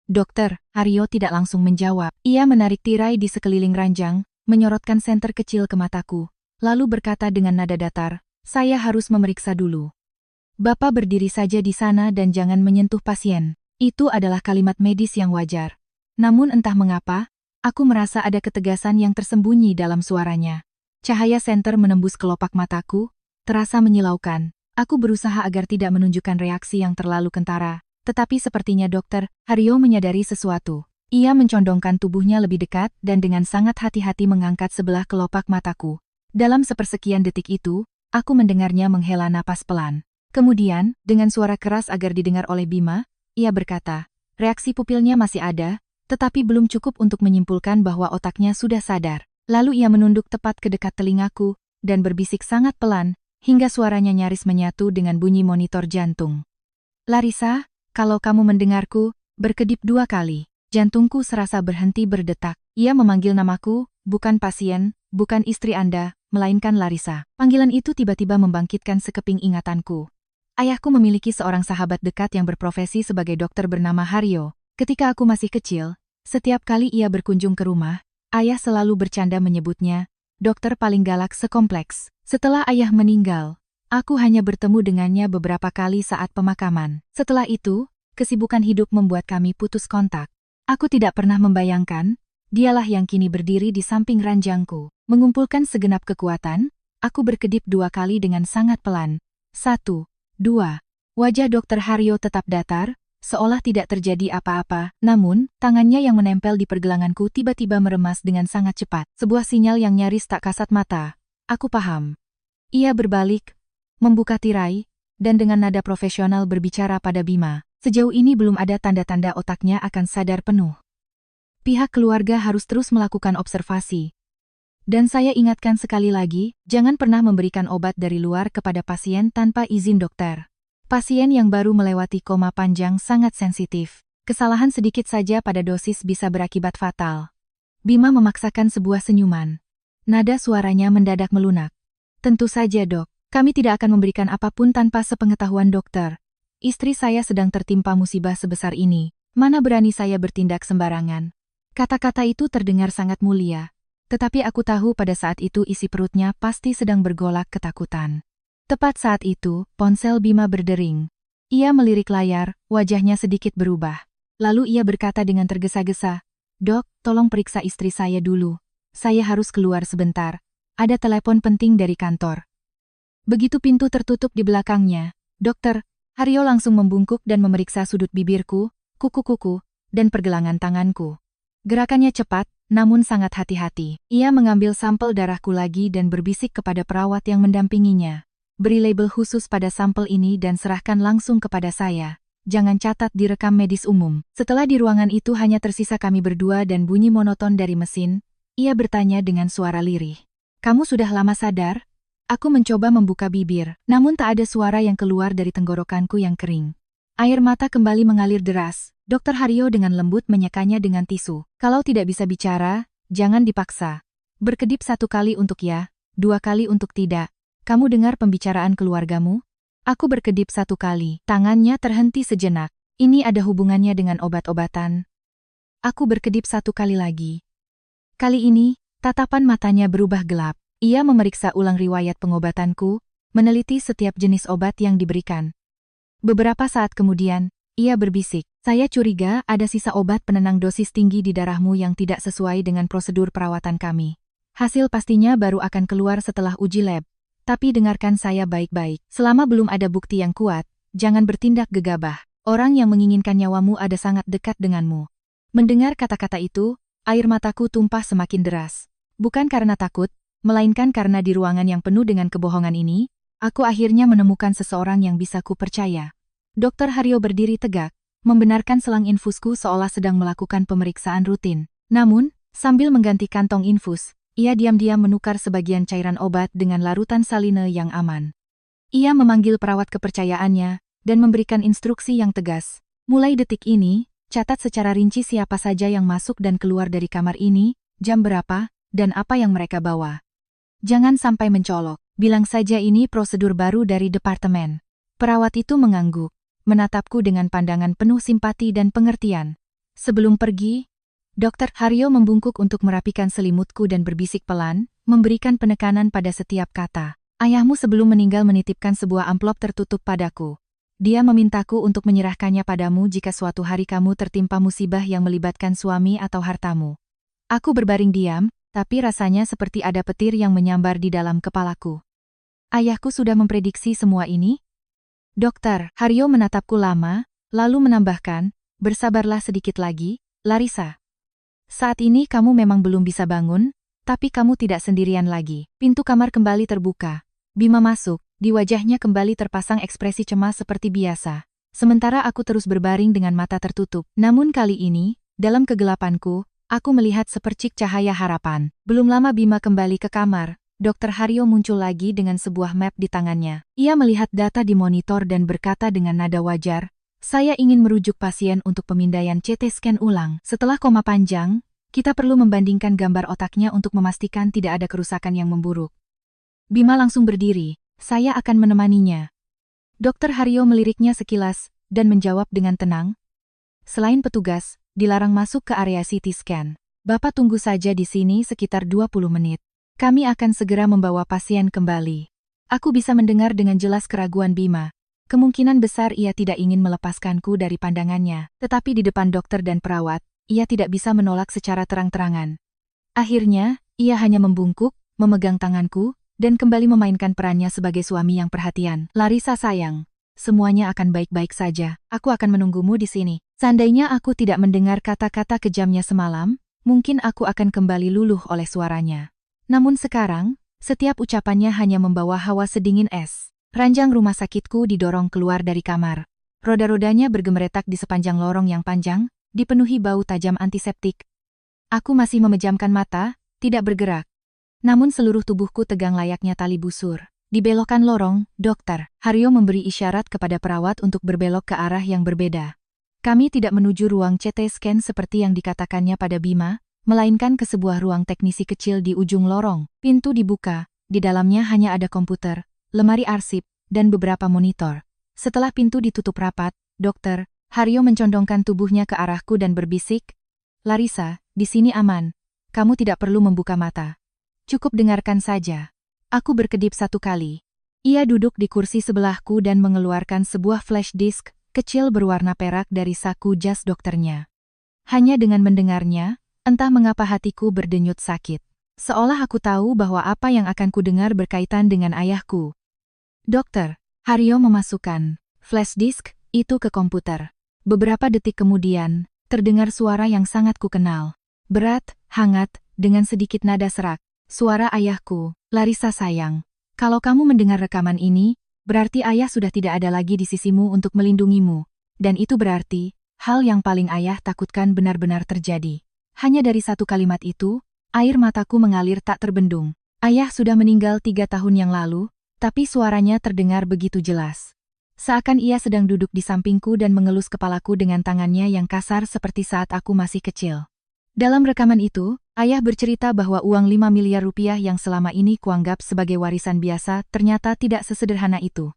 "Dokter," Haryo tidak langsung menjawab. Ia menarik tirai di sekeliling ranjang, menyorotkan senter kecil ke mataku, lalu berkata dengan nada datar, "Saya harus memeriksa dulu. Bapak berdiri saja di sana dan jangan menyentuh pasien." Itu adalah kalimat medis yang wajar. Namun entah mengapa, aku merasa ada ketegasan yang tersembunyi dalam suaranya. Cahaya senter menembus kelopak mataku, terasa menyilaukan. Aku berusaha agar tidak menunjukkan reaksi yang terlalu kentara, tetapi sepertinya Dr. Haryo menyadari sesuatu. Ia mencondongkan tubuhnya lebih dekat dan dengan sangat hati-hati mengangkat sebelah kelopak mataku. Dalam sepersekian detik itu, aku mendengarnya menghela napas pelan. Kemudian, dengan suara keras agar didengar oleh Bima, ia berkata, reaksi pupilnya masih ada, tetapi belum cukup untuk menyimpulkan bahwa otaknya sudah sadar. Lalu ia menunduk tepat ke dekat telingaku, dan berbisik sangat pelan, hingga suaranya nyaris menyatu dengan bunyi monitor jantung. "Larissa, kalau kamu mendengarku, berkedip 2 kali." Jantungku serasa berhenti berdetak. Ia memanggil namaku, bukan pasien, bukan istri Anda, melainkan Larissa. Panggilan itu tiba-tiba membangkitkan sekeping ingatanku. Ayahku memiliki seorang sahabat dekat yang berprofesi sebagai dokter bernama Haryo. Ketika aku masih kecil, setiap kali ia berkunjung ke rumah, ayah selalu bercanda menyebutnya, dokter paling galak sekompleks. Setelah ayah meninggal, aku hanya bertemu dengannya beberapa kali saat pemakaman. Setelah itu, kesibukan hidup membuat kami putus kontak. Aku tidak pernah membayangkan, dialah yang kini berdiri di samping ranjangku. Mengumpulkan segenap kekuatan, aku berkedip 2 kali dengan sangat pelan. 1, 2. Wajah Dr. Haryo tetap datar, seolah tidak terjadi apa-apa, namun, tangannya yang menempel di pergelanganku tiba-tiba meremas dengan sangat cepat. Sebuah sinyal yang nyaris tak kasat mata. Aku paham. Ia berbalik, membuka tirai, dan dengan nada profesional berbicara pada Bima. Sejauh ini belum ada tanda-tanda otaknya akan sadar penuh. Pihak keluarga harus terus melakukan observasi. Dan saya ingatkan sekali lagi, jangan pernah memberikan obat dari luar kepada pasien tanpa izin dokter. Pasien yang baru melewati koma panjang sangat sensitif. Kesalahan sedikit saja pada dosis bisa berakibat fatal. Bima memaksakan sebuah senyuman. Nada suaranya mendadak melunak. Tentu saja dok, kami tidak akan memberikan apapun tanpa sepengetahuan dokter. Istri saya sedang tertimpa musibah sebesar ini, mana berani saya bertindak sembarangan. Kata-kata itu terdengar sangat mulia. Tetapi aku tahu pada saat itu isi perutnya pasti sedang bergolak ketakutan. Tepat saat itu, ponsel Bima berdering. Ia melirik layar, wajahnya sedikit berubah. Lalu ia berkata dengan tergesa-gesa, "Dok, tolong periksa istri saya dulu. Saya harus keluar sebentar. Ada telepon penting dari kantor." Begitu pintu tertutup di belakangnya, Dokter Haryo langsung membungkuk dan memeriksa sudut bibirku, kuku-kuku, dan pergelangan tanganku. Gerakannya cepat, namun sangat hati-hati. Ia mengambil sampel darahku lagi dan berbisik kepada perawat yang mendampinginya. "Beri label khusus pada sampel ini dan serahkan langsung kepada saya. Jangan catat di rekam medis umum." Setelah di ruangan itu hanya tersisa kami berdua dan bunyi monoton dari mesin, ia bertanya dengan suara lirih, "Kamu sudah lama sadar?" Aku mencoba membuka bibir, namun tak ada suara yang keluar dari tenggorokanku yang kering. Air mata kembali mengalir deras. Dokter Haryo dengan lembut menyekanya dengan tisu. "Kalau tidak bisa bicara, jangan dipaksa. Berkedip 1 kali untuk ya, 2 kali untuk tidak. Kamu dengar pembicaraan keluargamu?" Aku berkedip 1 kali. Tangannya terhenti sejenak. "Ini ada hubungannya dengan obat-obatan?" Aku berkedip 1 kali lagi. Kali ini, tatapan matanya berubah gelap. Ia memeriksa ulang riwayat pengobatanku, meneliti setiap jenis obat yang diberikan. Beberapa saat kemudian, ia berbisik, "Saya curiga ada sisa obat penenang dosis tinggi di darahmu yang tidak sesuai dengan prosedur perawatan kami. Hasil pastinya baru akan keluar setelah uji lab. Tapi dengarkan saya baik-baik. Selama belum ada bukti yang kuat, jangan bertindak gegabah. Orang yang menginginkan nyawamu ada sangat dekat denganmu." Mendengar kata-kata itu, air mataku tumpah semakin deras. Bukan karena takut, melainkan karena di ruangan yang penuh dengan kebohongan ini, aku akhirnya menemukan seseorang yang bisa ku percaya. Dokter Haryo berdiri tegak, membenarkan selang infusku seolah sedang melakukan pemeriksaan rutin. Namun, sambil mengganti kantong infus, ia diam-diam menukar sebagian cairan obat dengan larutan saline yang aman. Ia memanggil perawat kepercayaannya dan memberikan instruksi yang tegas. "Mulai detik ini, catat secara rinci siapa saja yang masuk dan keluar dari kamar ini, jam berapa, dan apa yang mereka bawa. Jangan sampai mencolok. Bilang saja ini prosedur baru dari departemen." Perawat itu mengangguk, menatapku dengan pandangan penuh simpati dan pengertian. Sebelum pergi, Dokter Haryo membungkuk untuk merapikan selimutku dan berbisik pelan, memberikan penekanan pada setiap kata. "Ayahmu sebelum meninggal menitipkan sebuah amplop tertutup padaku. Dia memintaku untuk menyerahkannya padamu jika suatu hari kamu tertimpa musibah yang melibatkan suami atau hartamu." Aku berbaring diam, tapi rasanya seperti ada petir yang menyambar di dalam kepalaku. Ayahku sudah memprediksi semua ini? Dokter Haryo menatapku lama, lalu menambahkan, "Bersabarlah sedikit lagi, Larissa. Saat ini kamu memang belum bisa bangun, tapi kamu tidak sendirian lagi." Pintu kamar kembali terbuka. Bima masuk, di wajahnya kembali terpasang ekspresi cemas seperti biasa. Sementara aku terus berbaring dengan mata tertutup. Namun kali ini, dalam kegelapanku, aku melihat sepercik cahaya harapan. Belum lama Bima kembali ke kamar. Dokter Haryo muncul lagi dengan sebuah map di tangannya. Ia melihat data di monitor dan berkata dengan nada wajar, "Saya ingin merujuk pasien untuk pemindaian CT scan ulang. Setelah koma panjang, kita perlu membandingkan gambar otaknya untuk memastikan tidak ada kerusakan yang memburuk." Bima langsung berdiri, "Saya akan menemaninya." Dokter Haryo meliriknya sekilas, dan menjawab dengan tenang, "Selain petugas, dilarang masuk ke area CT scan. Bapak tunggu saja di sini sekitar 20 menit. Kami akan segera membawa pasien kembali." Aku bisa mendengar dengan jelas keraguan Bima. Kemungkinan besar ia tidak ingin melepaskanku dari pandangannya, tetapi di depan dokter dan perawat, ia tidak bisa menolak secara terang-terangan. Akhirnya, ia hanya membungkuk, memegang tanganku, dan kembali memainkan perannya sebagai suami yang perhatian. "Larissa sayang, semuanya akan baik-baik saja. Aku akan menunggumu di sini." Seandainya aku tidak mendengar kata-kata kejamnya semalam, mungkin aku akan kembali luluh oleh suaranya. Namun sekarang, setiap ucapannya hanya membawa hawa sedingin es. Ranjang rumah sakitku didorong keluar dari kamar. Roda-rodanya bergemeretak di sepanjang lorong yang panjang, dipenuhi bau tajam antiseptik. Aku masih memejamkan mata, tidak bergerak. Namun seluruh tubuhku tegang layaknya tali busur. Di belokan lorong, Dokter Haryo memberi isyarat kepada perawat untuk berbelok ke arah yang berbeda. Kami tidak menuju ruang CT scan seperti yang dikatakannya pada Bima, melainkan ke sebuah ruang teknisi kecil di ujung lorong. Pintu dibuka, di dalamnya hanya ada komputer, lemari arsip, dan beberapa monitor. Setelah pintu ditutup rapat, Dokter Haryo mencondongkan tubuhnya ke arahku dan berbisik, "Larissa, di sini aman. kamu tidak perlu membuka mata. Cukup dengarkan saja. Aku berkedip satu kali. Ia duduk di kursi sebelahku dan mengeluarkan sebuah flash disk kecil berwarna perak dari saku jas dokternya. Hanya dengan mendengarnya, entah mengapa hatiku berdenyut sakit. Seolah aku tahu bahwa apa yang akan kudengar berkaitan dengan ayahku. Dokter, Haryo memasukkan flash disk itu ke komputer. Beberapa detik kemudian, terdengar suara yang sangat kukenal. Berat, hangat, dengan sedikit nada serak. Suara ayahku, Larissa sayang. Kalau kamu mendengar rekaman ini, berarti ayah sudah tidak ada lagi di sisimu untuk melindungimu. Dan itu berarti, hal yang paling ayah takutkan benar-benar terjadi. Hanya dari satu kalimat itu, air mataku mengalir tak terbendung. Ayah sudah meninggal 3 tahun yang lalu, tapi suaranya terdengar begitu jelas. Seakan ia sedang duduk di sampingku dan mengelus kepalaku dengan tangannya yang kasar seperti saat aku masih kecil. Dalam rekaman itu, ayah bercerita bahwa uang 5 miliar rupiah yang selama ini kuanggap sebagai warisan biasa ternyata tidak sesederhana itu.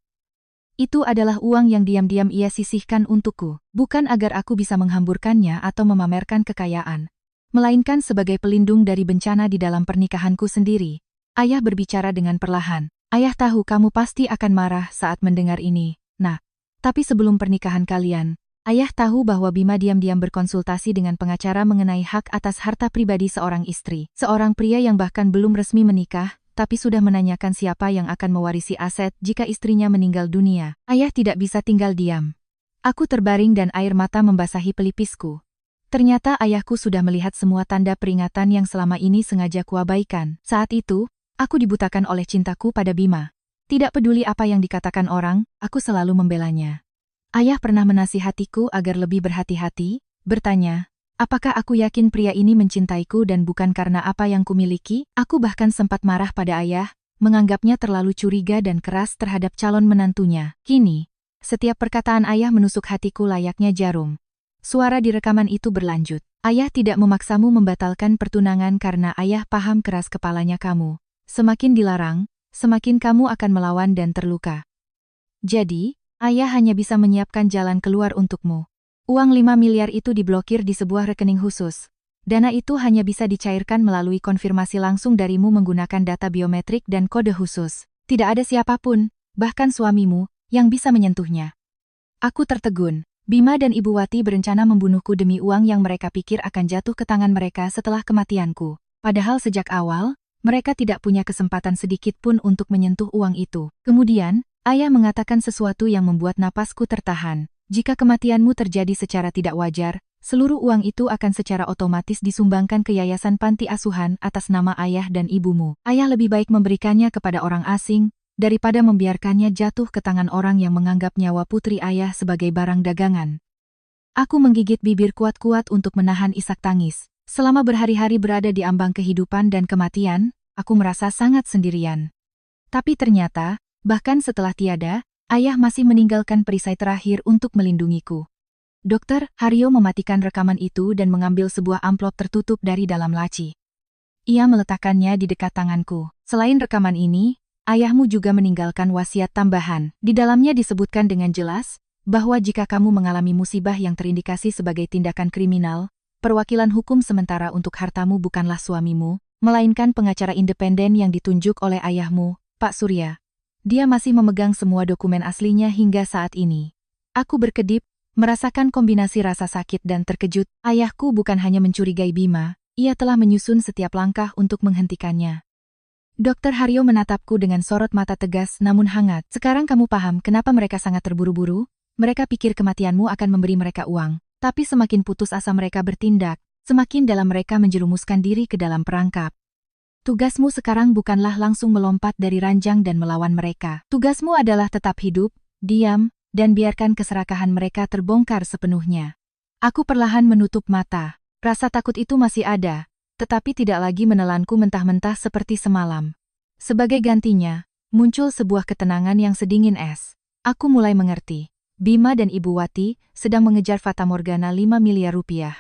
Itu adalah uang yang diam-diam ia sisihkan untukku, bukan agar aku bisa menghamburkannya atau memamerkan kekayaan, melainkan sebagai pelindung dari bencana di dalam pernikahanku sendiri. Ayah berbicara dengan perlahan. Ayah tahu kamu pasti akan marah saat mendengar ini. Nah, tapi sebelum pernikahan kalian, ayah tahu bahwa Bima diam-diam berkonsultasi dengan pengacara mengenai hak atas harta pribadi seorang istri. Seorang pria yang bahkan belum resmi menikah, tapi sudah menanyakan siapa yang akan mewarisi aset jika istrinya meninggal dunia. Ayah tidak bisa tinggal diam. Aku terbaring dan air mata membasahi pelipisku. Ternyata ayahku sudah melihat semua tanda peringatan yang selama ini sengaja kuabaikan. Saat itu, aku dibutakan oleh cintaku pada Bima. Tidak peduli apa yang dikatakan orang, aku selalu membelanya. Ayah pernah menasihatiku agar lebih berhati-hati, bertanya, apakah aku yakin pria ini mencintaiku dan bukan karena apa yang kumiliki? Aku bahkan sempat marah pada ayah, menganggapnya terlalu curiga dan keras terhadap calon menantunya. Kini, setiap perkataan ayah menusuk hatiku layaknya jarum. Suara di rekaman itu berlanjut. Ayah tidak memaksamu membatalkan pertunangan karena ayah paham keras kepalanya kamu. Semakin dilarang, semakin kamu akan melawan dan terluka. Jadi, ayah hanya bisa menyiapkan jalan keluar untukmu. Uang 5 miliar itu diblokir di sebuah rekening khusus. Dana itu hanya bisa dicairkan melalui konfirmasi langsung darimu menggunakan data biometrik dan kode khusus. Tidak ada siapapun, bahkan suamimu, yang bisa menyentuhnya. Aku tertegun. Bima dan Ibu Wati berencana membunuhku demi uang yang mereka pikir akan jatuh ke tangan mereka setelah kematianku. Padahal sejak awal, mereka tidak punya kesempatan sedikit pun untuk menyentuh uang itu. Kemudian, ayah mengatakan sesuatu yang membuat napasku tertahan. Jika kematianmu terjadi secara tidak wajar, seluruh uang itu akan secara otomatis disumbangkan ke yayasan panti asuhan atas nama ayah dan ibumu. Ayah lebih baik memberikannya kepada orang asing, daripada membiarkannya jatuh ke tangan orang yang menganggap nyawa putri ayah sebagai barang dagangan. Aku menggigit bibir kuat-kuat untuk menahan isak tangis. Selama berhari-hari berada di ambang kehidupan dan kematian, aku merasa sangat sendirian. Tapi ternyata, bahkan setelah tiada, ayah masih meninggalkan perisai terakhir untuk melindungiku. Dokter, Haryo mematikan rekaman itu dan mengambil sebuah amplop tertutup dari dalam laci. Ia meletakkannya di dekat tanganku. Selain rekaman ini, ayahmu juga meninggalkan wasiat tambahan. Di dalamnya disebutkan dengan jelas, bahwa jika kamu mengalami musibah yang terindikasi sebagai tindakan kriminal, perwakilan hukum sementara untuk hartamu bukanlah suamimu, melainkan pengacara independen yang ditunjuk oleh ayahmu, Pak Surya. Dia masih memegang semua dokumen aslinya hingga saat ini. Aku berkedip, merasakan kombinasi rasa sakit dan terkejut. Ayahku bukan hanya mencurigai Bima, ia telah menyusun setiap langkah untuk menghentikannya. Dokter Haryo menatapku dengan sorot mata tegas namun hangat. Sekarang kamu paham kenapa mereka sangat terburu-buru? Mereka pikir kematianmu akan memberi mereka uang. Tapi semakin putus asa mereka bertindak, semakin dalam mereka menjerumuskan diri ke dalam perangkap. Tugasmu sekarang bukanlah langsung melompat dari ranjang dan melawan mereka. Tugasmu adalah tetap hidup, diam, dan biarkan keserakahan mereka terbongkar sepenuhnya. Aku perlahan menutup mata. Rasa takut itu masih ada, tetapi tidak lagi menelanku mentah-mentah seperti semalam. Sebagai gantinya, muncul sebuah ketenangan yang sedingin es. Aku mulai mengerti. Bima dan Ibu Wati sedang mengejar fatamorgana 5 miliar rupiah.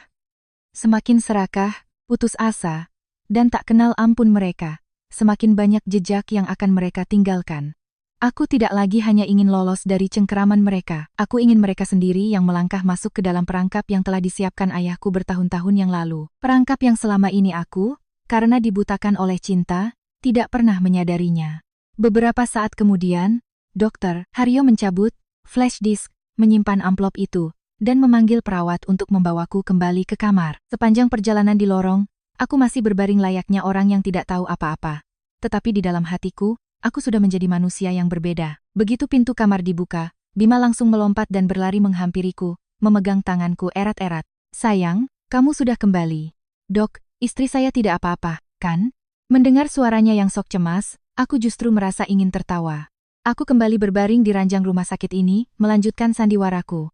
Semakin serakah, putus asa, dan tak kenal ampun mereka, semakin banyak jejak yang akan mereka tinggalkan. Aku tidak lagi hanya ingin lolos dari cengkeraman mereka. Aku ingin mereka sendiri yang melangkah masuk ke dalam perangkap yang telah disiapkan ayahku bertahun-tahun yang lalu. Perangkap yang selama ini aku, karena dibutakan oleh cinta, tidak pernah menyadarinya. Beberapa saat kemudian, Dr. Haryo mencabut flash disk, menyimpan amplop itu, dan memanggil perawat untuk membawaku kembali ke kamar. Sepanjang perjalanan di lorong, aku masih berbaring layaknya orang yang tidak tahu apa-apa. Tetapi di dalam hatiku, aku sudah menjadi manusia yang berbeda. Begitu pintu kamar dibuka, Bima langsung melompat dan berlari menghampiriku, memegang tanganku erat-erat. Sayang, kamu sudah kembali. Dok, istri saya tidak apa-apa, kan? Mendengar suaranya yang sok cemas, aku justru merasa ingin tertawa. Aku kembali berbaring di ranjang rumah sakit ini, melanjutkan sandiwaraku.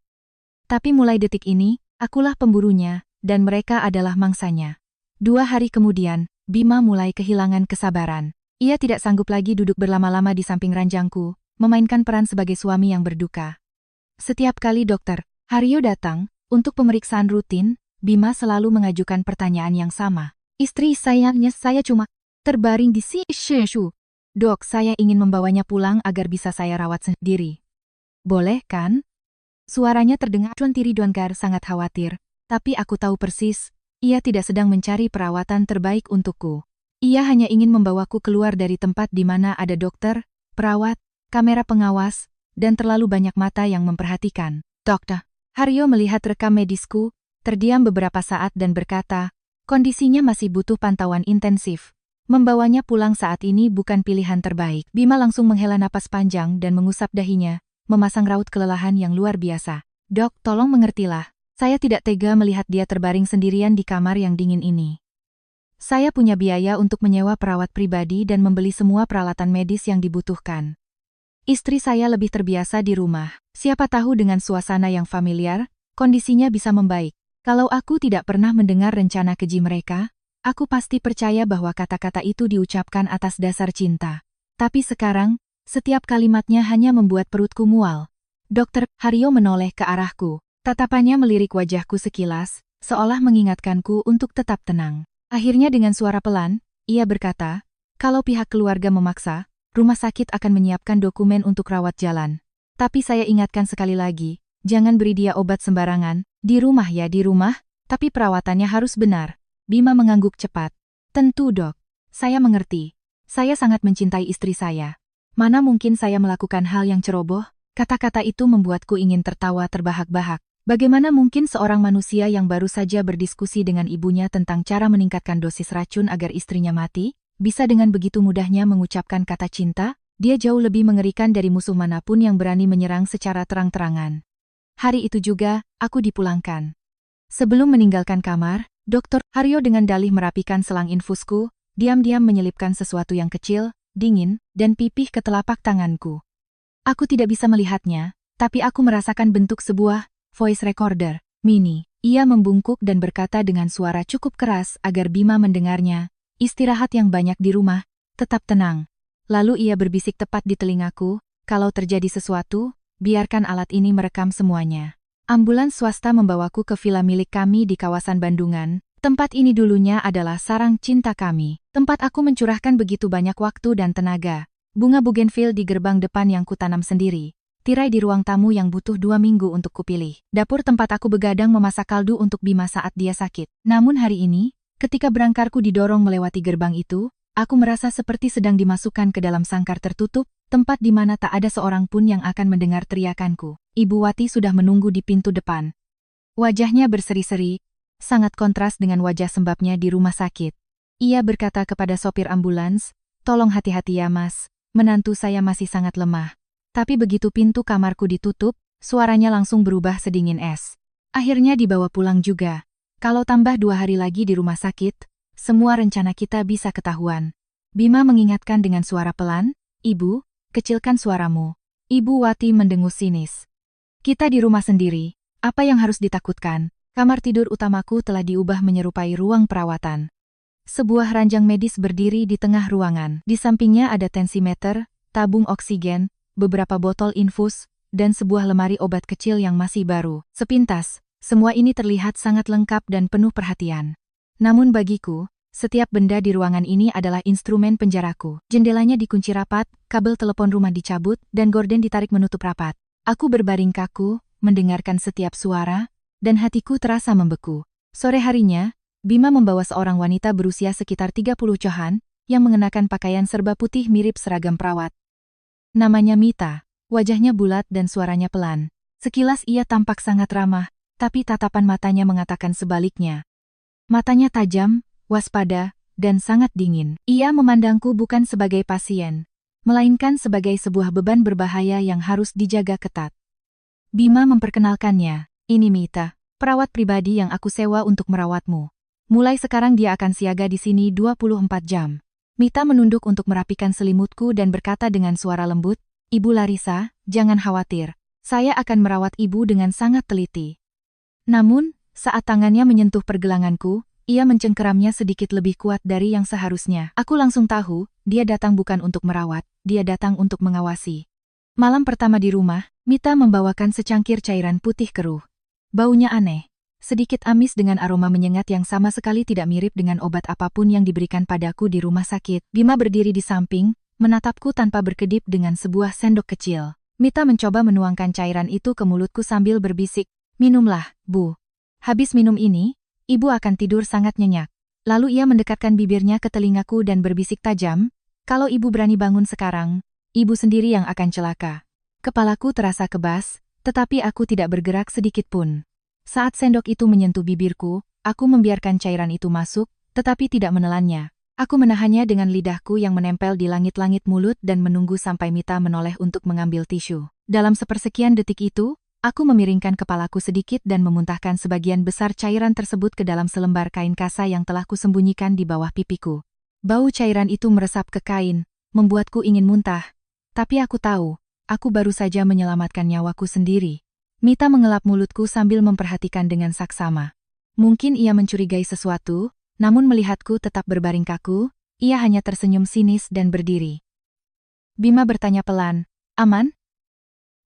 Tapi mulai detik ini, akulah pemburunya, dan mereka adalah mangsanya. 2 hari kemudian, Bima mulai kehilangan kesabaran. Ia tidak sanggup lagi duduk berlama-lama di samping ranjangku, memainkan peran sebagai suami yang berduka. Setiap kali Dr. Haryo datang, untuk pemeriksaan rutin, Bima selalu mengajukan pertanyaan yang sama. Istri sayangnya saya cuma terbaring di sini. Dok, saya ingin membawanya pulang agar bisa saya rawat sendiri. Boleh kan? Suaranya terdengar Chun Tiridwangar sangat khawatir, tapi aku tahu persis, ia tidak sedang mencari perawatan terbaik untukku. Ia hanya ingin membawaku keluar dari tempat di mana ada dokter, perawat, kamera pengawas, dan terlalu banyak mata yang memperhatikan. Dr. Haryo melihat rekam medisku, terdiam beberapa saat dan berkata, kondisinya masih butuh pantauan intensif. Membawanya pulang saat ini bukan pilihan terbaik. Bima langsung menghela napas panjang dan mengusap dahinya, memasang raut kelelahan yang luar biasa. Dok, tolong mengertilah. Saya tidak tega melihat dia terbaring sendirian di kamar yang dingin ini. Saya punya biaya untuk menyewa perawat pribadi dan membeli semua peralatan medis yang dibutuhkan. Istri saya lebih terbiasa di rumah. Siapa tahu dengan suasana yang familiar, kondisinya bisa membaik. Kalau aku tidak pernah mendengar rencana keji mereka, aku pasti percaya bahwa kata-kata itu diucapkan atas dasar cinta. Tapi sekarang, setiap kalimatnya hanya membuat perutku mual. Dr. Haryo menoleh ke arahku. Tatapannya melirik wajahku sekilas, seolah mengingatkanku untuk tetap tenang. Akhirnya dengan suara pelan, ia berkata, kalau pihak keluarga memaksa, rumah sakit akan menyiapkan dokumen untuk rawat jalan. Tapi saya ingatkan sekali lagi, jangan beri dia obat sembarangan, di rumah ya di rumah, tapi perawatannya harus benar. Bima mengangguk cepat. Tentu dok, saya mengerti. Saya sangat mencintai istri saya. Mana mungkin saya melakukan hal yang ceroboh? Kata-kata itu membuatku ingin tertawa terbahak-bahak. Bagaimana mungkin seorang manusia yang baru saja berdiskusi dengan ibunya tentang cara meningkatkan dosis racun agar istrinya mati, bisa dengan begitu mudahnya mengucapkan kata cinta? Dia jauh lebih mengerikan dari musuh manapun yang berani menyerang secara terang-terangan. Hari itu juga, aku dipulangkan. Sebelum meninggalkan kamar, Dr. Haryo dengan dalih merapikan selang infusku, diam-diam menyelipkan sesuatu yang kecil, dingin, dan pipih ke telapak tanganku. Aku tidak bisa melihatnya, tapi aku merasakan bentuk sebuah voice recorder mini. Ia membungkuk dan berkata dengan suara cukup keras agar Bima mendengarnya, istirahat yang banyak di rumah, tetap tenang. Lalu ia berbisik tepat di telingaku, kalau terjadi sesuatu, biarkan alat ini merekam semuanya. Ambulans swasta membawaku ke villa milik kami di kawasan Bandungan. Tempat ini dulunya adalah sarang cinta kami. Tempat aku mencurahkan begitu banyak waktu dan tenaga. Bunga bougainville di gerbang depan yang kutanam sendiri. Tirai di ruang tamu yang butuh 2 minggu untuk kupilih. Dapur tempat aku begadang memasak kaldu untuk Bima saat dia sakit. Namun hari ini, ketika berangkarku didorong melewati gerbang itu, aku merasa seperti sedang dimasukkan ke dalam sangkar tertutup, tempat di mana tak ada seorang pun yang akan mendengar teriakanku. Ibu Wati sudah menunggu di pintu depan. Wajahnya berseri-seri, sangat kontras dengan wajah sembabnya di rumah sakit. Ia berkata kepada sopir ambulans, tolong hati-hati ya mas, menantu saya masih sangat lemah. Tapi begitu pintu kamarku ditutup, suaranya langsung berubah sedingin es. Akhirnya dibawa pulang juga. Kalau tambah 2 hari lagi di rumah sakit, semua rencana kita bisa ketahuan. Bima mengingatkan dengan suara pelan, Ibu, kecilkan suaramu. Ibu Wati mendengus sinis. Kita di rumah sendiri, apa yang harus ditakutkan? Kamar tidur utamaku telah diubah menyerupai ruang perawatan. Sebuah ranjang medis berdiri di tengah ruangan. Di sampingnya ada tensimeter, tabung oksigen, beberapa botol infus, dan sebuah lemari obat kecil yang masih baru. Sepintas, semua ini terlihat sangat lengkap dan penuh perhatian. Namun bagiku, setiap benda di ruangan ini adalah instrumen penjaraku. Jendelanya dikunci rapat, kabel telepon rumah dicabut, dan gorden ditarik menutup rapat. Aku berbaring kaku, mendengarkan setiap suara, dan hatiku terasa membeku. Sore harinya, Bima membawa seorang wanita berusia sekitar 30 cohan, yang mengenakan pakaian serba putih mirip seragam perawat. Namanya Mita, wajahnya bulat dan suaranya pelan. Sekilas ia tampak sangat ramah, tapi tatapan matanya mengatakan sebaliknya. Matanya tajam, waspada, dan sangat dingin. Ia memandangku bukan sebagai pasien, melainkan sebagai sebuah beban berbahaya yang harus dijaga ketat. Bima memperkenalkannya, ini Mita, perawat pribadi yang aku sewa untuk merawatmu. Mulai sekarang dia akan siaga di sini 24 jam. Mita menunduk untuk merapikan selimutku dan berkata dengan suara lembut, Ibu Larissa, jangan khawatir, saya akan merawat ibu dengan sangat teliti. Namun, saat tangannya menyentuh pergelanganku, ia mencengkeramnya sedikit lebih kuat dari yang seharusnya. Aku langsung tahu, dia datang bukan untuk merawat, dia datang untuk mengawasi. Malam pertama di rumah, Mita membawakan secangkir cairan putih keruh. Baunya aneh, sedikit amis dengan aroma menyengat yang sama sekali tidak mirip dengan obat apapun yang diberikan padaku di rumah sakit. Bima berdiri di samping, menatapku tanpa berkedip dengan sebuah sendok kecil. Mita mencoba menuangkan cairan itu ke mulutku sambil berbisik, minumlah, Bu. Habis minum ini, ibu akan tidur sangat nyenyak. Lalu ia mendekatkan bibirnya ke telingaku dan berbisik tajam, kalau ibu berani bangun sekarang, ibu sendiri yang akan celaka. Kepalaku terasa kebas, tetapi aku tidak bergerak sedikit pun. Saat sendok itu menyentuh bibirku, aku membiarkan cairan itu masuk, tetapi tidak menelannya. Aku menahannya dengan lidahku yang menempel di langit-langit mulut dan menunggu sampai Mita menoleh untuk mengambil tisu. Dalam sepersekian detik itu, aku memiringkan kepalaku sedikit dan memuntahkan sebagian besar cairan tersebut ke dalam selembar kain kasa yang telah kusembunyikan di bawah pipiku. Bau cairan itu meresap ke kain, membuatku ingin muntah. Tapi aku tahu, aku baru saja menyelamatkan nyawaku sendiri. Mita mengelap mulutku sambil memperhatikan dengan saksama. Mungkin ia mencurigai sesuatu, namun melihatku tetap berbaring kaku, ia hanya tersenyum sinis dan berdiri. Bima bertanya pelan, aman?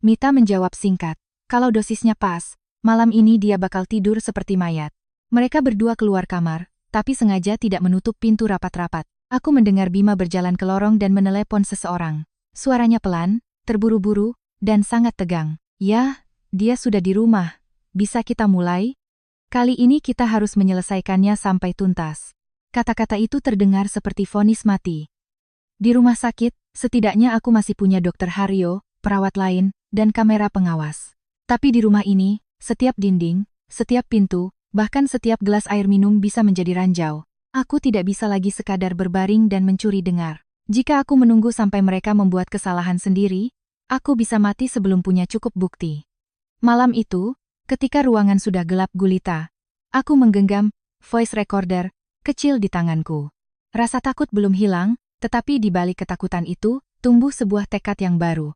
Mita menjawab singkat, kalau dosisnya pas, malam ini dia bakal tidur seperti mayat. Mereka berdua keluar kamar, tapi sengaja tidak menutup pintu rapat-rapat. Aku mendengar Bima berjalan ke lorong dan menelepon seseorang. Suaranya pelan, terburu-buru, dan sangat tegang. Ya, dia sudah di rumah. Bisa kita mulai? Kali ini kita harus menyelesaikannya sampai tuntas. Kata-kata itu terdengar seperti vonis mati. Di rumah sakit, setidaknya aku masih punya Dokter Haryo, perawat lain, dan kamera pengawas. Tapi di rumah ini, setiap dinding, setiap pintu, bahkan setiap gelas air minum bisa menjadi ranjau. Aku tidak bisa lagi sekadar berbaring dan mencuri dengar. Jika aku menunggu sampai mereka membuat kesalahan sendiri, aku bisa mati sebelum punya cukup bukti. Malam itu, ketika ruangan sudah gelap gulita, aku menggenggam voice recorder kecil di tanganku. Rasa takut belum hilang, tetapi di balik ketakutan itu, tumbuh sebuah tekad yang baru.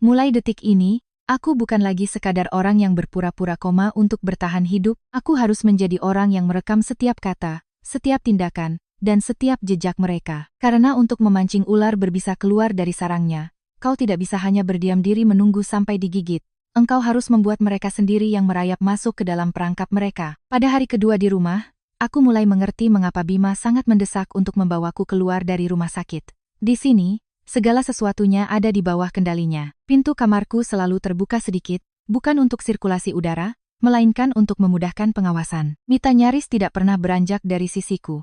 Mulai detik ini, aku bukan lagi sekadar orang yang berpura-pura koma untuk bertahan hidup, aku harus menjadi orang yang merekam setiap kata, setiap tindakan, dan setiap jejak mereka. Karena untuk memancing ular berbisa keluar dari sarangnya, kau tidak bisa hanya berdiam diri menunggu sampai digigit. Engkau harus membuat mereka sendiri yang merayap masuk ke dalam perangkap mereka. Pada hari kedua di rumah, aku mulai mengerti mengapa Bima sangat mendesak untuk membawaku keluar dari rumah sakit. Di sini, segala sesuatunya ada di bawah kendalinya. Pintu kamarku selalu terbuka sedikit, bukan untuk sirkulasi udara, melainkan untuk memudahkan pengawasan. Mita nyaris tidak pernah beranjak dari sisiku.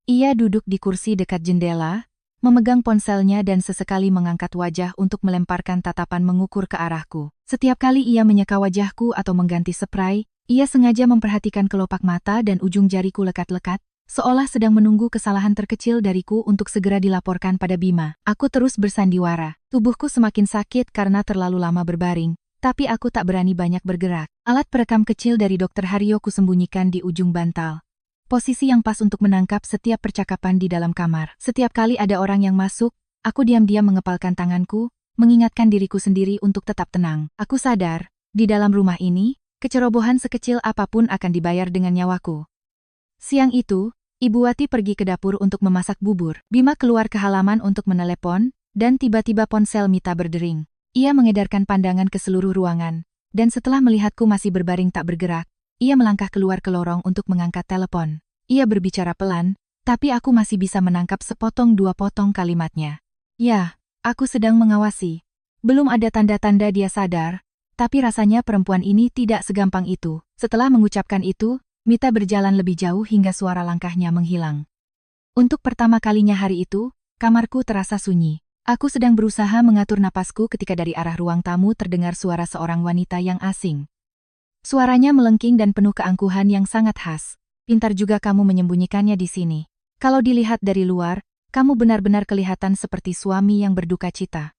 Ia duduk di kursi dekat jendela, memegang ponselnya dan sesekali mengangkat wajah untuk melemparkan tatapan mengukur ke arahku. Setiap kali ia menyeka wajahku atau mengganti spray, ia sengaja memperhatikan kelopak mata dan ujung jariku lekat-lekat, seolah sedang menunggu kesalahan terkecil dariku untuk segera dilaporkan pada Bima. Aku terus bersandiwara. Tubuhku semakin sakit karena terlalu lama berbaring, tapi aku tak berani banyak bergerak. Alat perekam kecil dari Dokter Haryo kusembunyikan di ujung bantal. Posisi yang pas untuk menangkap setiap percakapan di dalam kamar. Setiap kali ada orang yang masuk, aku diam-diam mengepalkan tanganku, mengingatkan diriku sendiri untuk tetap tenang. Aku sadar, di dalam rumah ini, kecerobohan sekecil apapun akan dibayar dengan nyawaku. Siang itu, Ibu Wati pergi ke dapur untuk memasak bubur. Bima keluar ke halaman untuk menelepon, dan tiba-tiba ponsel Mita berdering. Ia mengedarkan pandangan ke seluruh ruangan, dan setelah melihatku masih berbaring tak bergerak, ia melangkah keluar ke lorong untuk mengangkat telepon. Ia berbicara pelan, tapi aku masih bisa menangkap sepotong dua potong kalimatnya. Ya, aku sedang mengawasi. Belum ada tanda-tanda dia sadar, tapi rasanya perempuan ini tidak segampang itu. Setelah mengucapkan itu, Mita berjalan lebih jauh hingga suara langkahnya menghilang. Untuk pertama kalinya hari itu, kamarku terasa sunyi. Aku sedang berusaha mengatur napasku ketika dari arah ruang tamu terdengar suara seorang wanita yang asing. Suaranya melengking dan penuh keangkuhan yang sangat khas. Pintar juga kamu menyembunyikannya di sini. Kalau dilihat dari luar, kamu benar-benar kelihatan seperti suami yang berduka cita.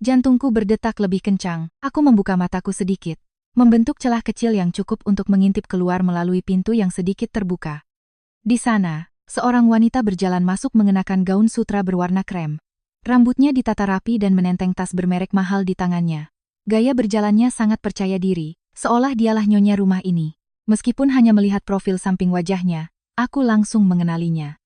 Jantungku berdetak lebih kencang. Aku membuka mataku sedikit, membentuk celah kecil yang cukup untuk mengintip keluar melalui pintu yang sedikit terbuka. Di sana, seorang wanita berjalan masuk mengenakan gaun sutra berwarna krem. Rambutnya ditata rapi dan menenteng tas bermerek mahal di tangannya. Gaya berjalannya sangat percaya diri, seolah dialah nyonya rumah ini. Meskipun hanya melihat profil samping wajahnya, aku langsung mengenalinya.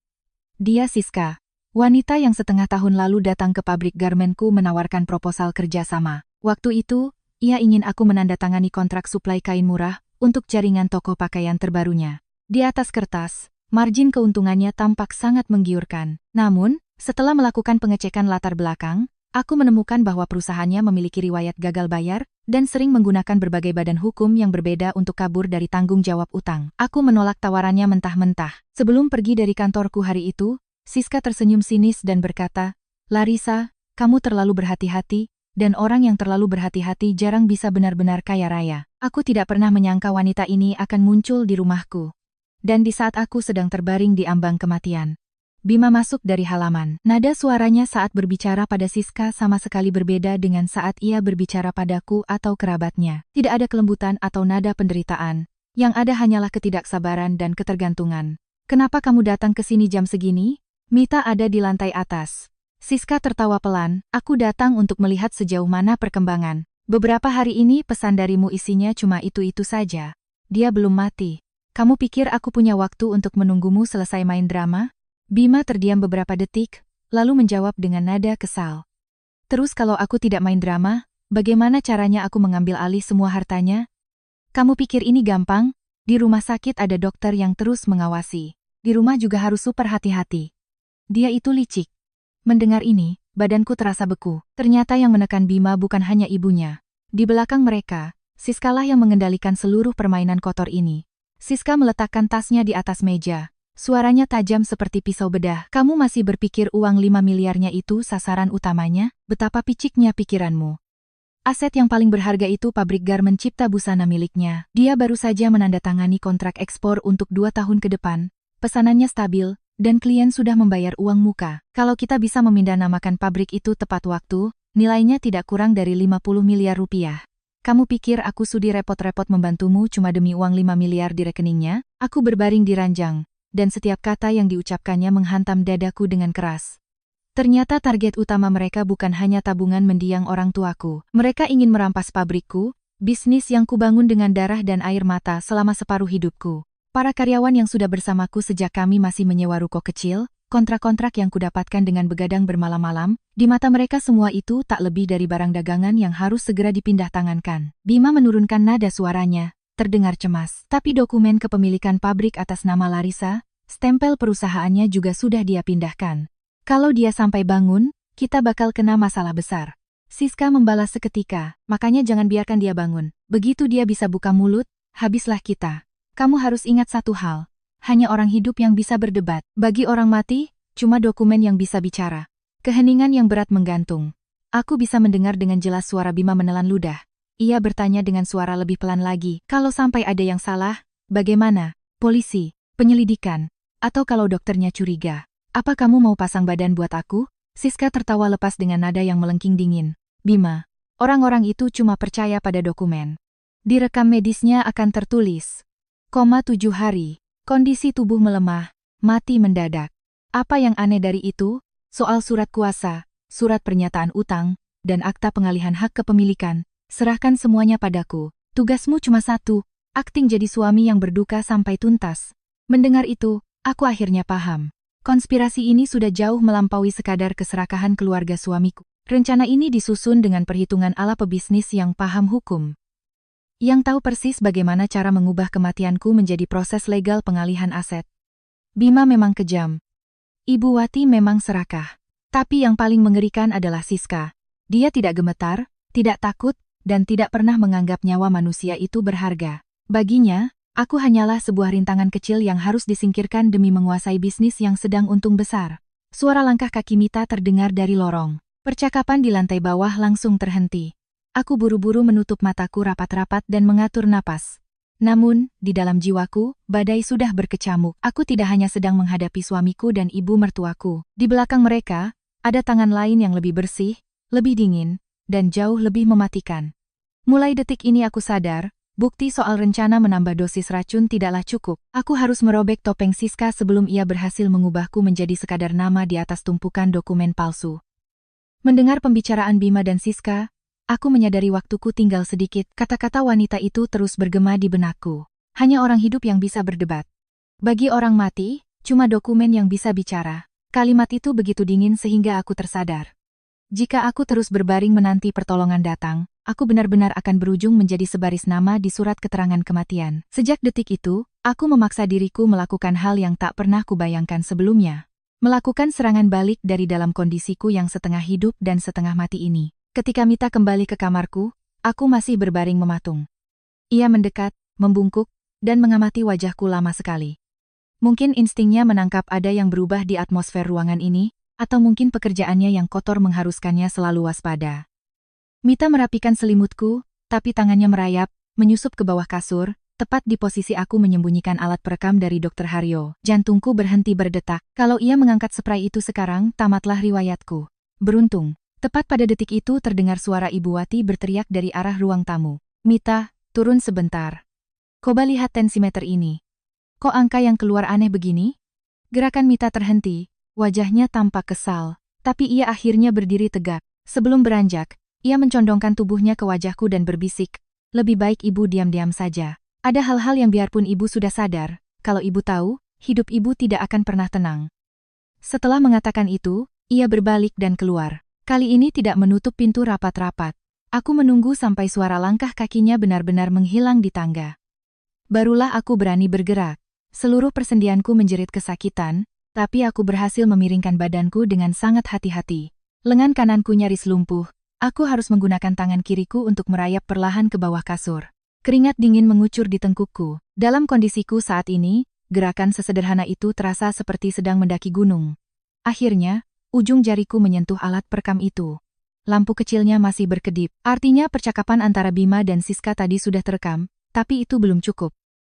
Dia Siska, wanita yang setengah tahun lalu datang ke pabrik garmenku menawarkan proposal kerjasama. Waktu itu, ia ingin aku menandatangani kontrak suplai kain murah untuk jaringan toko pakaian terbarunya. Di atas kertas, margin keuntungannya tampak sangat menggiurkan. Namun, setelah melakukan pengecekan latar belakang, aku menemukan bahwa perusahaannya memiliki riwayat gagal bayar dan sering menggunakan berbagai badan hukum yang berbeda untuk kabur dari tanggung jawab utang. Aku menolak tawarannya mentah-mentah. Sebelum pergi dari kantorku hari itu, Siska tersenyum sinis dan berkata, "Larissa, kamu terlalu berhati-hati, dan orang yang terlalu berhati-hati jarang bisa benar-benar kaya raya." Aku tidak pernah menyangka wanita ini akan muncul di rumahku. Dan di saat aku sedang terbaring di ambang kematian, Bima masuk dari halaman. Nada suaranya saat berbicara pada Siska sama sekali berbeda dengan saat ia berbicara padaku atau kerabatnya. Tidak ada kelembutan atau nada penderitaan. Yang ada hanyalah ketidaksabaran dan ketergantungan. "Kenapa kamu datang ke sini jam segini?" Mita ada di lantai atas. Siska tertawa pelan, "Aku datang untuk melihat sejauh mana perkembangan. Beberapa hari ini pesan darimu isinya cuma itu-itu saja. Dia belum mati. Kamu pikir aku punya waktu untuk menunggumu selesai main drama?" Bima terdiam beberapa detik, lalu menjawab dengan nada kesal. "Terus kalau aku tidak main drama, bagaimana caranya aku mengambil alih semua hartanya? Kamu pikir ini gampang? Di rumah sakit ada dokter yang terus mengawasi. Di rumah juga harus super hati-hati. Dia itu licik." Mendengar ini, badanku terasa beku. Ternyata yang menekan Bima bukan hanya ibunya. Di belakang mereka, Siskalah yang mengendalikan seluruh permainan kotor ini. Siska meletakkan tasnya di atas meja. Suaranya tajam seperti pisau bedah. "Kamu masih berpikir uang 5 miliarnya itu sasaran utamanya? Betapa piciknya pikiranmu. Aset yang paling berharga itu pabrik garmen cipta busana miliknya. Dia baru saja menandatangani kontrak ekspor untuk 2 tahun ke depan. Pesanannya stabil, dan klien sudah membayar uang muka. Kalau kita bisa memindahkan pabrik itu tepat waktu, nilainya tidak kurang dari 50 miliar rupiah. Kamu pikir aku sudi repot-repot membantumu cuma demi uang 5 miliar di rekeningnya?" Aku berbaring di ranjang, dan setiap kata yang diucapkannya menghantam dadaku dengan keras. Ternyata target utama mereka bukan hanya tabungan mendiang orang tuaku. Mereka ingin merampas pabrikku, bisnis yang kubangun dengan darah dan air mata selama separuh hidupku. Para karyawan yang sudah bersamaku sejak kami masih menyewa ruko kecil, kontrak-kontrak yang kudapatkan dengan begadang bermalam-malam, di mata mereka semua itu tak lebih dari barang dagangan yang harus segera dipindah tangankan. Bima menurunkan nada suaranya, terdengar cemas. "Tapi dokumen kepemilikan pabrik atas nama Larissa, stempel perusahaannya juga sudah dia pindahkan. Kalau dia sampai bangun, kita bakal kena masalah besar." Siska membalas seketika, "Makanya jangan biarkan dia bangun. Begitu dia bisa buka mulut, habislah kita. Kamu harus ingat satu hal, hanya orang hidup yang bisa berdebat. Bagi orang mati, cuma dokumen yang bisa bicara." Keheningan yang berat menggantung. Aku bisa mendengar dengan jelas suara Bima menelan ludah. Ia bertanya dengan suara lebih pelan lagi, "Kalau sampai ada yang salah, bagaimana? Polisi, penyelidikan, atau kalau dokternya curiga? Apa kamu mau pasang badan buat aku?" Siska tertawa lepas dengan nada yang melengking dingin. "Bima, orang-orang itu cuma percaya pada dokumen. Di rekam medisnya akan tertulis, 7 hari, kondisi tubuh melemah, mati mendadak. Apa yang aneh dari itu? Soal surat kuasa, surat pernyataan utang, dan akta pengalihan hak kepemilikan, serahkan semuanya padaku. Tugasmu cuma satu, akting jadi suami yang berduka sampai tuntas." Mendengar itu, aku akhirnya paham. Konspirasi ini sudah jauh melampaui sekadar keserakahan keluarga suamiku. Rencana ini disusun dengan perhitungan ala pebisnis yang paham hukum, yang tahu persis bagaimana cara mengubah kematianku menjadi proses legal pengalihan aset. Bima memang kejam. Ibu Wati memang serakah. Tapi yang paling mengerikan adalah Siska. Dia tidak gemetar, tidak takut, dan tidak pernah menganggap nyawa manusia itu berharga. Baginya, Aku hanyalah sebuah rintangan kecil yang harus disingkirkan demi menguasai bisnis yang sedang untung besar. Suara langkah kaki Mita terdengar dari lorong. Percakapan di lantai bawah langsung terhenti. Aku buru-buru menutup mataku rapat-rapat dan mengatur napas. Namun, di dalam jiwaku, badai sudah berkecamuk. Aku tidak hanya sedang menghadapi suamiku dan ibu mertuaku. Di belakang mereka, ada tangan lain yang lebih bersih, lebih dingin, dan jauh lebih mematikan. Mulai detik ini aku sadar, bukti soal rencana menambah dosis racun tidaklah cukup. Aku harus merobek topeng Siska sebelum ia berhasil mengubahku menjadi sekadar nama di atas tumpukan dokumen palsu. Mendengar pembicaraan Bima dan Siska, aku menyadari waktuku tinggal sedikit. Kata-kata wanita itu terus bergema di benakku. Hanya orang hidup yang bisa berdebat. Bagi orang mati, cuma dokumen yang bisa bicara. Kalimat itu begitu dingin sehingga aku tersadar. Jika aku terus berbaring menanti pertolongan datang, aku benar-benar akan berujung menjadi sebaris nama di surat keterangan kematian. Sejak detik itu, aku memaksa diriku melakukan hal yang tak pernah kubayangkan sebelumnya. Melakukan serangan balik dari dalam kondisiku yang setengah hidup dan setengah mati ini. Ketika Mita kembali ke kamarku, aku masih berbaring mematung. Ia mendekat, membungkuk, dan mengamati wajahku lama sekali. Mungkin instingnya menangkap ada yang berubah di atmosfer ruangan ini, atau mungkin pekerjaannya yang kotor mengharuskannya selalu waspada. Mita merapikan selimutku, tapi tangannya merayap, menyusup ke bawah kasur, tepat di posisi aku menyembunyikan alat perekam dari Dr. Haryo. Jantungku berhenti berdetak. Kalau ia mengangkat spray itu sekarang, tamatlah riwayatku. Beruntung. Tepat pada detik itu terdengar suara Ibu Wati berteriak dari arah ruang tamu. Mita, turun sebentar. Coba lihat tensimeter ini. Kok angka yang keluar aneh begini? Gerakan Mita terhenti, wajahnya tampak kesal. Tapi ia akhirnya berdiri tegak. Sebelum beranjak, ia mencondongkan tubuhnya ke wajahku dan berbisik. Lebih baik ibu diam-diam saja. Ada hal-hal yang biarpun ibu sudah sadar, kalau ibu tahu, hidup ibu tidak akan pernah tenang. Setelah mengatakan itu, ia berbalik dan keluar. Kali ini tidak menutup pintu rapat-rapat. Aku menunggu sampai suara langkah kakinya benar-benar menghilang di tangga. Barulah aku berani bergerak. Seluruh persendianku menjerit kesakitan, tapi aku berhasil memiringkan badanku dengan sangat hati-hati. Lengan kananku nyaris lumpuh. Aku harus menggunakan tangan kiriku untuk merayap perlahan ke bawah kasur. Keringat dingin mengucur di tengkukku. Dalam kondisiku saat ini, gerakan sesederhana itu terasa seperti sedang mendaki gunung. Akhirnya, ujung jariku menyentuh alat perekam itu. Lampu kecilnya masih berkedip. Artinya percakapan antara Bima dan Siska tadi sudah terekam, tapi itu belum cukup.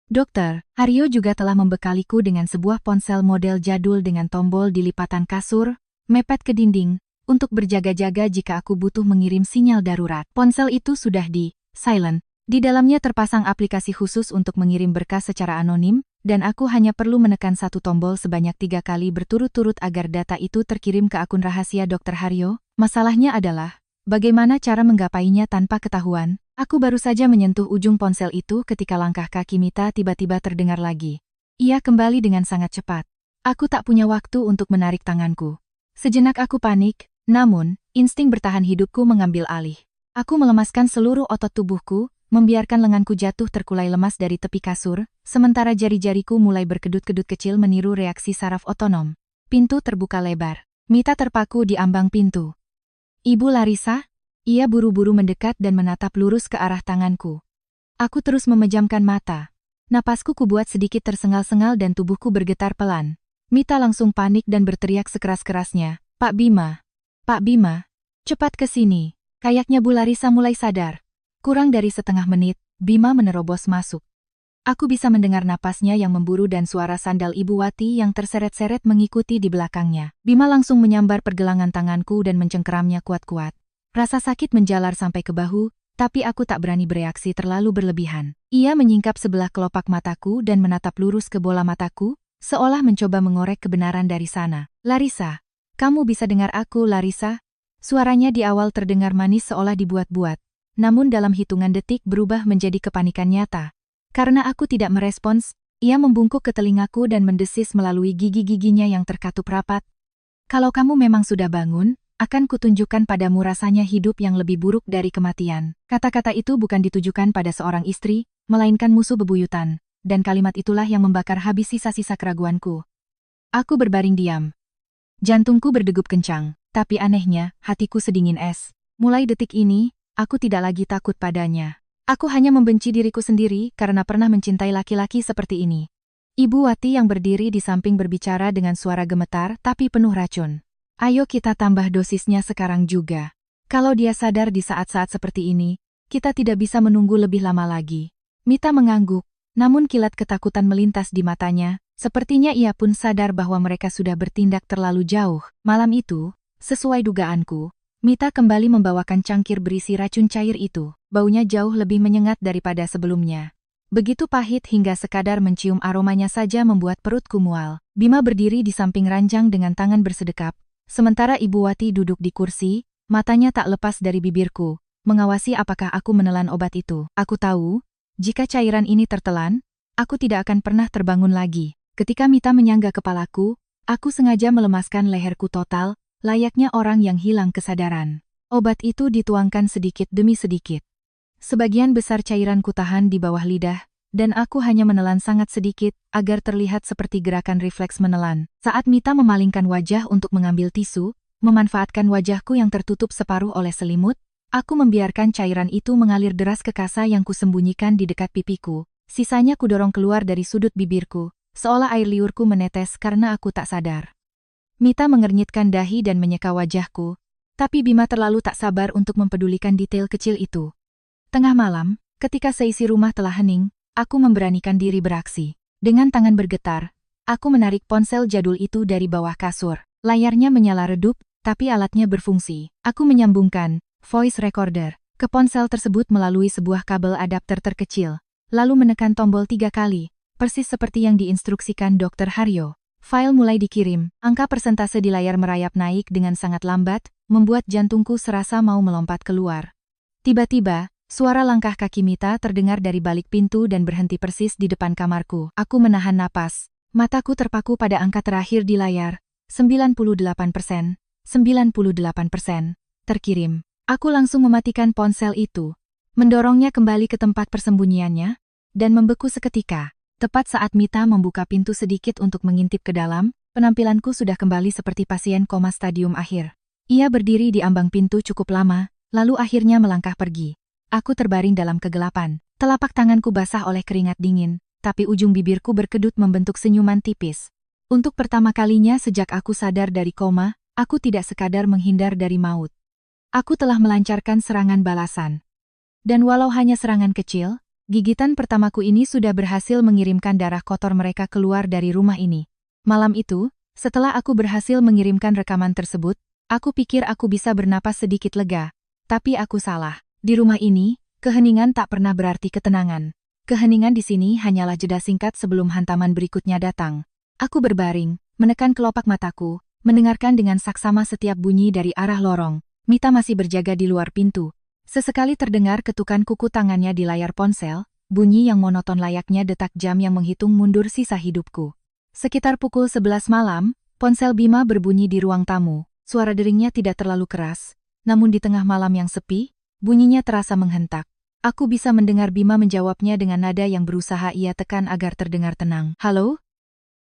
Dokter, Haryo juga telah membekaliku dengan sebuah ponsel model jadul dengan tombol di lipatan kasur, mepet ke dinding, untuk berjaga-jaga jika aku butuh mengirim sinyal darurat. Ponsel itu sudah di-silent. Di dalamnya terpasang aplikasi khusus untuk mengirim berkas secara anonim, dan aku hanya perlu menekan satu tombol sebanyak 3 kali berturut-turut agar data itu terkirim ke akun rahasia Dr. Haryo. Masalahnya adalah, bagaimana cara menggapainya tanpa ketahuan? Aku baru saja menyentuh ujung ponsel itu ketika langkah kaki Mita tiba-tiba terdengar lagi. Ia kembali dengan sangat cepat. Aku tak punya waktu untuk menarik tanganku. Sejenak aku panik, namun, insting bertahan hidupku mengambil alih. Aku melemaskan seluruh otot tubuhku, membiarkan lenganku jatuh terkulai lemas dari tepi kasur, sementara jari-jariku mulai berkedut-kedut kecil meniru reaksi saraf otonom. Pintu terbuka lebar. Mita terpaku di ambang pintu. Ibu Larissa? Ia buru-buru mendekat dan menatap lurus ke arah tanganku. Aku terus memejamkan mata. Napasku kubuat sedikit tersengal-sengal dan tubuhku bergetar pelan. Mita langsung panik dan berteriak sekeras-kerasnya. Pak Bima! Pak Bima! Cepat ke sini! Kayaknya Bu Larissa mulai sadar. Kurang dari setengah menit, Bima menerobos masuk. Aku bisa mendengar napasnya yang memburu dan suara sandal Ibu Wati yang terseret-seret mengikuti di belakangnya. Bima langsung menyambar pergelangan tanganku dan mencengkeramnya kuat-kuat. Rasa sakit menjalar sampai ke bahu, tapi aku tak berani bereaksi terlalu berlebihan. Ia menyingkap sebelah kelopak mataku dan menatap lurus ke bola mataku, seolah mencoba mengorek kebenaran dari sana. Larissa, kamu bisa dengar aku, Larissa? Suaranya di awal terdengar manis seolah dibuat-buat. Namun dalam hitungan detik berubah menjadi kepanikan nyata. Karena aku tidak merespons, ia membungkuk ke telingaku dan mendesis melalui gigi-giginya yang terkatup rapat. Kalau kamu memang sudah bangun, akan kutunjukkan padamu rasanya hidup yang lebih buruk dari kematian. Kata-kata itu bukan ditujukan pada seorang istri, melainkan musuh bebuyutan, dan kalimat itulah yang membakar habis sisa-sisa keraguanku. Aku berbaring diam. Jantungku berdegup kencang, tapi anehnya, hatiku sedingin es. Mulai detik ini, aku tidak lagi takut padanya. Aku hanya membenci diriku sendiri karena pernah mencintai laki-laki seperti ini. Ibu Wati yang berdiri di samping berbicara dengan suara gemetar tapi penuh racun. Ayo kita tambah dosisnya sekarang juga. Kalau dia sadar di saat-saat seperti ini, kita tidak bisa menunggu lebih lama lagi. Mita mengangguk, namun kilat ketakutan melintas di matanya. Sepertinya ia pun sadar bahwa mereka sudah bertindak terlalu jauh. Malam itu, sesuai dugaanku, Mita kembali membawakan cangkir berisi racun cair itu. Baunya jauh lebih menyengat daripada sebelumnya. Begitu pahit hingga sekadar mencium aromanya saja membuat perutku mual. Bima berdiri di samping ranjang dengan tangan bersedekap, sementara Ibu Wati duduk di kursi, matanya tak lepas dari bibirku, mengawasi apakah aku menelan obat itu. Aku tahu, jika cairan ini tertelan, aku tidak akan pernah terbangun lagi. Ketika Mita menyangga kepalaku, aku sengaja melemaskan leherku total, layaknya orang yang hilang kesadaran. Obat itu dituangkan sedikit demi sedikit. Sebagian besar cairan kutahan di bawah lidah, dan aku hanya menelan sangat sedikit, agar terlihat seperti gerakan refleks menelan. Saat Mita memalingkan wajah untuk mengambil tisu, memanfaatkan wajahku yang tertutup separuh oleh selimut, aku membiarkan cairan itu mengalir deras ke kasa yang kusembunyikan di dekat pipiku. Sisanya kudorong keluar dari sudut bibirku, seolah air liurku menetes karena aku tak sadar. Mita mengernyitkan dahi dan menyeka wajahku, tapi Bima terlalu tak sabar untuk mempedulikan detail kecil itu. Tengah malam, ketika seisi rumah telah hening, aku memberanikan diri beraksi. Dengan tangan bergetar, aku menarik ponsel jadul itu dari bawah kasur. Layarnya menyala redup, tapi alatnya berfungsi. Aku menyambungkan voice recorder ke ponsel tersebut melalui sebuah kabel adapter terkecil, lalu menekan tombol 3 kali, persis seperti yang diinstruksikan Dr. Haryo. File mulai dikirim, angka persentase di layar merayap naik dengan sangat lambat, membuat jantungku serasa mau melompat keluar. Tiba-tiba, suara langkah kaki Mita terdengar dari balik pintu dan berhenti persis di depan kamarku. Aku menahan napas. Mataku terpaku pada angka terakhir di layar. 98%. 98%. Terkirim. Aku langsung mematikan ponsel itu, mendorongnya kembali ke tempat persembunyiannya, dan membeku seketika. Tepat saat Mita membuka pintu sedikit untuk mengintip ke dalam, penampilanku sudah kembali seperti pasien koma stadium akhir. Ia berdiri di ambang pintu cukup lama, lalu akhirnya melangkah pergi. Aku terbaring dalam kegelapan, telapak tanganku basah oleh keringat dingin, tapi ujung bibirku berkedut membentuk senyuman tipis. Untuk pertama kalinya sejak aku sadar dari koma, aku tidak sekadar menghindar dari maut. Aku telah melancarkan serangan balasan. Dan walau hanya serangan kecil, gigitan pertamaku ini sudah berhasil mengirimkan darah kotor mereka keluar dari rumah ini. Malam itu, setelah aku berhasil mengirimkan rekaman tersebut, aku pikir aku bisa bernapas sedikit lega. Tapi aku salah. Di rumah ini, keheningan tak pernah berarti ketenangan. Keheningan di sini hanyalah jeda singkat sebelum hantaman berikutnya datang. Aku berbaring, menekan kelopak mataku, mendengarkan dengan saksama setiap bunyi dari arah lorong. Mita masih berjaga di luar pintu. Sesekali terdengar ketukan kuku tangannya di layar ponsel, bunyi yang monoton layaknya detak jam yang menghitung mundur sisa hidupku. Sekitar pukul 11 malam, ponsel Bima berbunyi di ruang tamu. Suara deringnya tidak terlalu keras, namun di tengah malam yang sepi, bunyinya terasa menghentak. Aku bisa mendengar Bima menjawabnya dengan nada yang berusaha ia tekan agar terdengar tenang. Halo?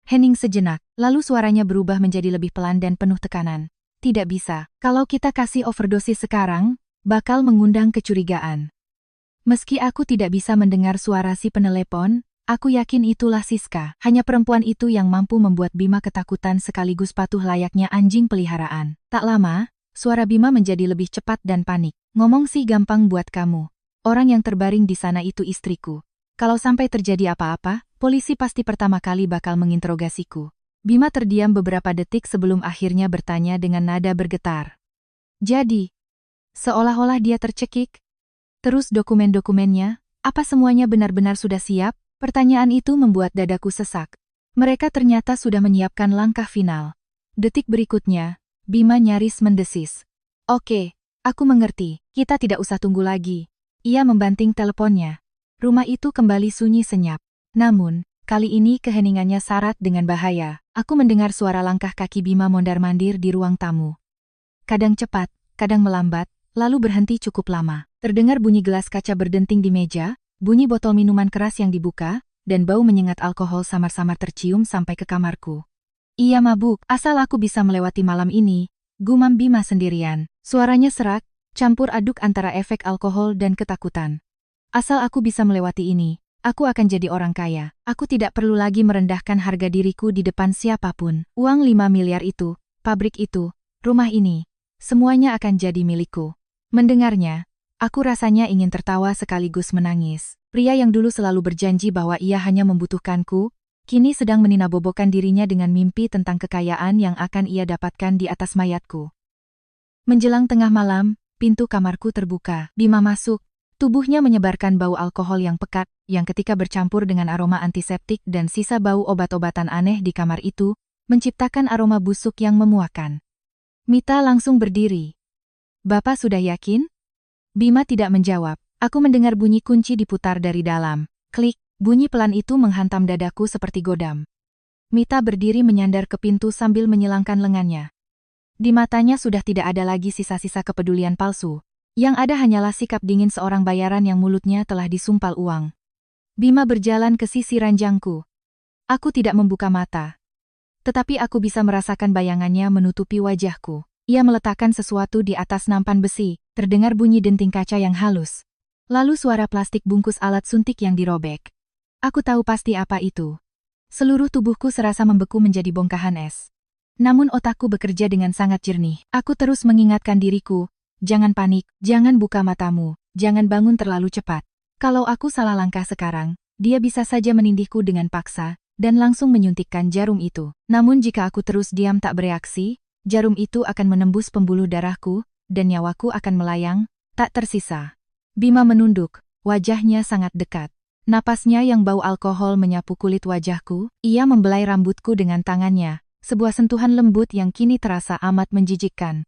Hening sejenak, lalu suaranya berubah menjadi lebih pelan dan penuh tekanan. Tidak bisa, kalau kita kasih overdosis sekarang, bakal mengundang kecurigaan. Meski aku tidak bisa mendengar suara si penelepon, aku yakin itulah Siska. Hanya perempuan itu yang mampu membuat Bima ketakutan sekaligus patuh layaknya anjing peliharaan. Tak lama, suara Bima menjadi lebih cepat dan panik. Ngomong sih gampang buat kamu. Orang yang terbaring di sana itu istriku. Kalau sampai terjadi apa-apa, polisi pasti pertama kali bakal menginterogasiku. Bima terdiam beberapa detik sebelum akhirnya bertanya dengan nada bergetar. Jadi, seolah-olah dia tercekik. Terus dokumen-dokumennya, apa semuanya benar-benar sudah siap? Pertanyaan itu membuat dadaku sesak. Mereka ternyata sudah menyiapkan langkah final. Detik berikutnya, Bima nyaris mendesis. Oke. Aku mengerti, kita tidak usah tunggu lagi. Ia membanting teleponnya. Rumah itu kembali sunyi senyap. Namun, kali ini keheningannya syarat dengan bahaya. Aku mendengar suara langkah kaki Bima mondar-mandir di ruang tamu. Kadang cepat, kadang melambat, lalu berhenti cukup lama. Terdengar bunyi gelas kaca berdenting di meja, bunyi botol minuman keras yang dibuka, dan bau menyengat alkohol samar-samar tercium sampai ke kamarku. Ia mabuk, asal aku bisa melewati malam ini, gumam Bima sendirian. Suaranya serak, campur aduk antara efek alkohol dan ketakutan. Asal aku bisa melewati ini, aku akan jadi orang kaya. Aku tidak perlu lagi merendahkan harga diriku di depan siapapun. Uang 5 miliar itu, pabrik itu, rumah ini, semuanya akan jadi milikku. Mendengarnya, aku rasanya ingin tertawa sekaligus menangis. Pria yang dulu selalu berjanji bahwa ia hanya membutuhkanku, kini sedang meninabobokan dirinya dengan mimpi tentang kekayaan yang akan ia dapatkan di atas mayatku. Menjelang tengah malam, pintu kamarku terbuka. Bima masuk. Tubuhnya menyebarkan bau alkohol yang pekat, yang ketika bercampur dengan aroma antiseptik dan sisa bau obat-obatan aneh di kamar itu, menciptakan aroma busuk yang memuakkan. Mita langsung berdiri. "Bapak sudah yakin?" Bima tidak menjawab. Aku mendengar bunyi kunci diputar dari dalam. Klik, bunyi pelan itu menghantam dadaku seperti godam. Mita berdiri menyandar ke pintu sambil menyilangkan lengannya. Di matanya sudah tidak ada lagi sisa-sisa kepedulian palsu. Yang ada hanyalah sikap dingin seorang bayaran yang mulutnya telah disumpal uang. Bima berjalan ke sisi ranjangku. Aku tidak membuka mata. Tetapi aku bisa merasakan bayangannya menutupi wajahku. Ia meletakkan sesuatu di atas nampan besi, terdengar bunyi denting kaca yang halus. Lalu suara plastik bungkus alat suntik yang dirobek. Aku tahu pasti apa itu. Seluruh tubuhku serasa membeku menjadi bongkahan es. Namun otakku bekerja dengan sangat jernih. Aku terus mengingatkan diriku, jangan panik, jangan buka matamu, jangan bangun terlalu cepat. Kalau aku salah langkah sekarang, dia bisa saja menindihku dengan paksa, dan langsung menyuntikkan jarum itu. Namun jika aku terus diam tak bereaksi, jarum itu akan menembus pembuluh darahku, dan nyawaku akan melayang, tak tersisa. Bima menunduk, wajahnya sangat dekat. Napasnya yang bau alkohol menyapu kulit wajahku, ia membelai rambutku dengan tangannya, sebuah sentuhan lembut yang kini terasa amat menjijikkan.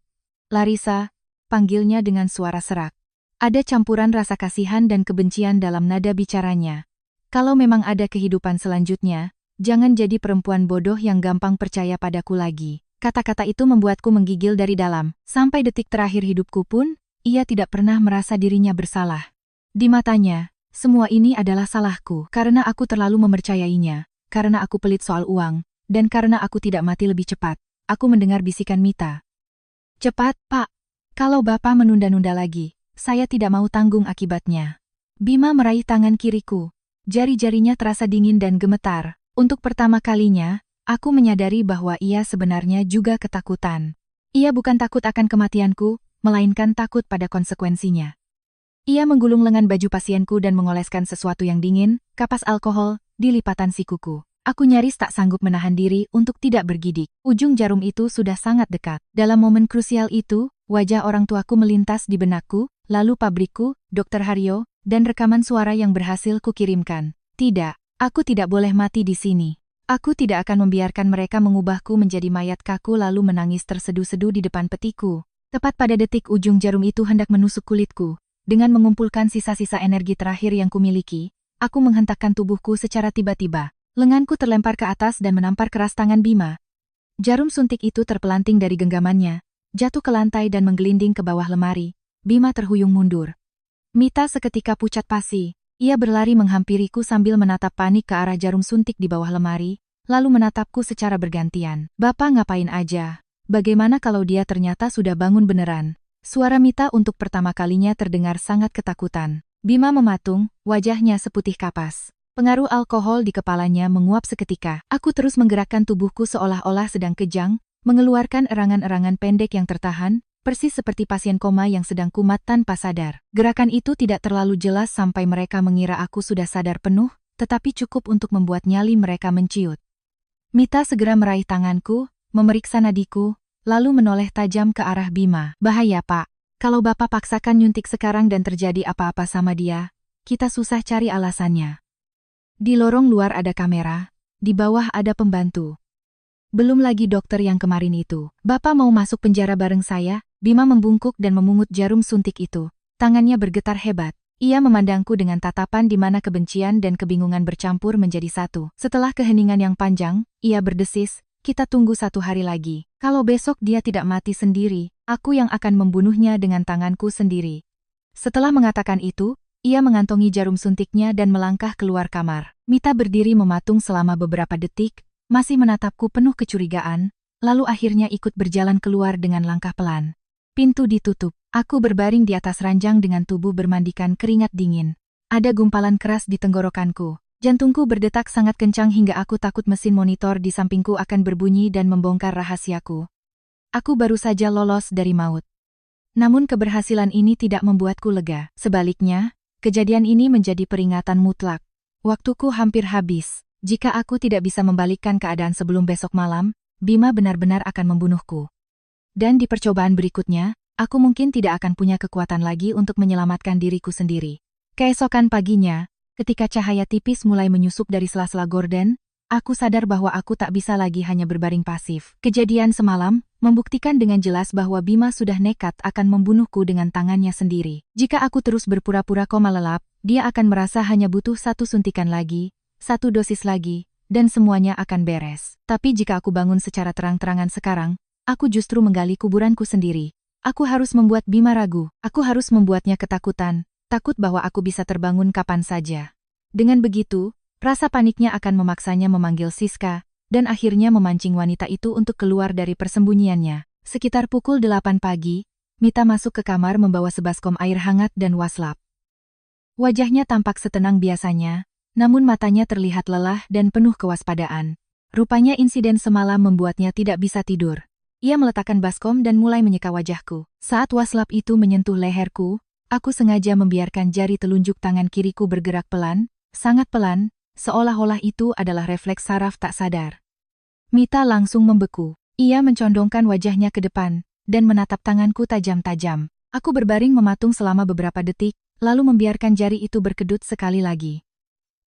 "Larissa," panggilnya dengan suara serak. Ada campuran rasa kasihan dan kebencian dalam nada bicaranya. "Kalau memang ada kehidupan selanjutnya, jangan jadi perempuan bodoh yang gampang percaya padaku lagi." Kata-kata itu membuatku menggigil dari dalam. Sampai detik terakhir hidupku pun, ia tidak pernah merasa dirinya bersalah. Di matanya, semua ini adalah salahku, karena aku terlalu mempercayainya, karena aku pelit soal uang, dan karena aku tidak mati lebih cepat. Aku mendengar bisikan Mita. "Cepat, Pak. Kalau Bapak menunda-nunda lagi, saya tidak mau tanggung akibatnya." Bima meraih tangan kiriku. Jari-jarinya terasa dingin dan gemetar. Untuk pertama kalinya, aku menyadari bahwa ia sebenarnya juga ketakutan. Ia bukan takut akan kematianku, melainkan takut pada konsekuensinya. Ia menggulung lengan baju pasienku dan mengoleskan sesuatu yang dingin, kapas alkohol, di lipatan sikuku. Aku nyaris tak sanggup menahan diri untuk tidak bergidik. Ujung jarum itu sudah sangat dekat. Dalam momen krusial itu, wajah orang tuaku melintas di benakku, lalu pabrikku, Dr. Haryo, dan rekaman suara yang berhasil kukirimkan. Tidak, aku tidak boleh mati di sini. Aku tidak akan membiarkan mereka mengubahku menjadi mayat kaku lalu menangis terseduh-seduh di depan petiku. Tepat pada detik ujung jarum itu hendak menusuk kulitku. Dengan mengumpulkan sisa-sisa energi terakhir yang kumiliki, aku menghentakkan tubuhku secara tiba-tiba. Lenganku terlempar ke atas dan menampar keras tangan Bima. Jarum suntik itu terpelanting dari genggamannya, jatuh ke lantai dan menggelinding ke bawah lemari. Bima terhuyung mundur. Mita seketika pucat pasi. Ia berlari menghampiriku sambil menatap panik ke arah jarum suntik di bawah lemari, lalu menatapku secara bergantian. "Bapak ngapain aja? Bagaimana kalau dia ternyata sudah bangun beneran?" Suara Mita untuk pertama kalinya terdengar sangat ketakutan. Bima mematung, wajahnya seputih kapas. Pengaruh alkohol di kepalanya menguap seketika. Aku terus menggerakkan tubuhku seolah-olah sedang kejang, mengeluarkan erangan-erangan pendek yang tertahan, persis seperti pasien koma yang sedang kumat tanpa sadar. Gerakan itu tidak terlalu jelas sampai mereka mengira aku sudah sadar penuh, tetapi cukup untuk membuat nyali mereka menciut. Mita segera meraih tanganku, memeriksa nadiku, lalu menoleh tajam ke arah Bima. "Bahaya, Pak. Kalau Bapak paksakan nyuntik sekarang dan terjadi apa-apa sama dia, kita susah cari alasannya. Di lorong luar ada kamera, di bawah ada pembantu. Belum lagi dokter yang kemarin itu. Bapak mau masuk penjara bareng saya?" Bima membungkuk dan memungut jarum suntik itu. Tangannya bergetar hebat. Ia memandangku dengan tatapan di mana kebencian dan kebingungan bercampur menjadi satu. Setelah keheningan yang panjang, ia berdesis, "Kita tunggu 1 hari lagi. Kalau besok dia tidak mati sendiri, aku yang akan membunuhnya dengan tanganku sendiri." Setelah mengatakan itu, ia mengantongi jarum suntiknya dan melangkah keluar kamar. Mita berdiri mematung selama beberapa detik, masih menatapku penuh kecurigaan, lalu akhirnya ikut berjalan keluar dengan langkah pelan. Pintu ditutup. Aku berbaring di atas ranjang dengan tubuh bermandikan keringat dingin. Ada gumpalan keras di tenggorokanku. Jantungku berdetak sangat kencang hingga aku takut mesin monitor di sampingku akan berbunyi dan membongkar rahasiaku. Aku baru saja lolos dari maut. Namun keberhasilan ini tidak membuatku lega. Sebaliknya, kejadian ini menjadi peringatan mutlak. Waktuku hampir habis. Jika aku tidak bisa membalikkan keadaan sebelum besok malam, Bima benar-benar akan membunuhku. Dan di percobaan berikutnya, aku mungkin tidak akan punya kekuatan lagi untuk menyelamatkan diriku sendiri. Keesokan paginya, ketika cahaya tipis mulai menyusup dari sela-sela gorden, aku sadar bahwa aku tak bisa lagi hanya berbaring pasif. Kejadian semalam membuktikan dengan jelas bahwa Bima sudah nekat akan membunuhku dengan tangannya sendiri. Jika aku terus berpura-pura koma lelap, dia akan merasa hanya butuh satu suntikan lagi, satu dosis lagi, dan semuanya akan beres. Tapi jika aku bangun secara terang-terangan sekarang, aku justru menggali kuburanku sendiri. Aku harus membuat Bima ragu, aku harus membuatnya ketakutan, takut bahwa aku bisa terbangun kapan saja. Dengan begitu, rasa paniknya akan memaksanya memanggil Siska, dan akhirnya memancing wanita itu untuk keluar dari persembunyiannya. Sekitar pukul 8 pagi, Mita masuk ke kamar membawa sebaskom air hangat dan waslap. Wajahnya tampak setenang biasanya, namun matanya terlihat lelah dan penuh kewaspadaan. Rupanya insiden semalam membuatnya tidak bisa tidur. Ia meletakkan baskom dan mulai menyeka wajahku. Saat waslap itu menyentuh leherku, aku sengaja membiarkan jari telunjuk tangan kiriku bergerak pelan, sangat pelan, seolah-olah itu adalah refleks saraf tak sadar. Mita langsung membeku. Ia mencondongkan wajahnya ke depan, dan menatap tanganku tajam-tajam. Aku berbaring mematung selama beberapa detik, lalu membiarkan jari itu berkedut sekali lagi.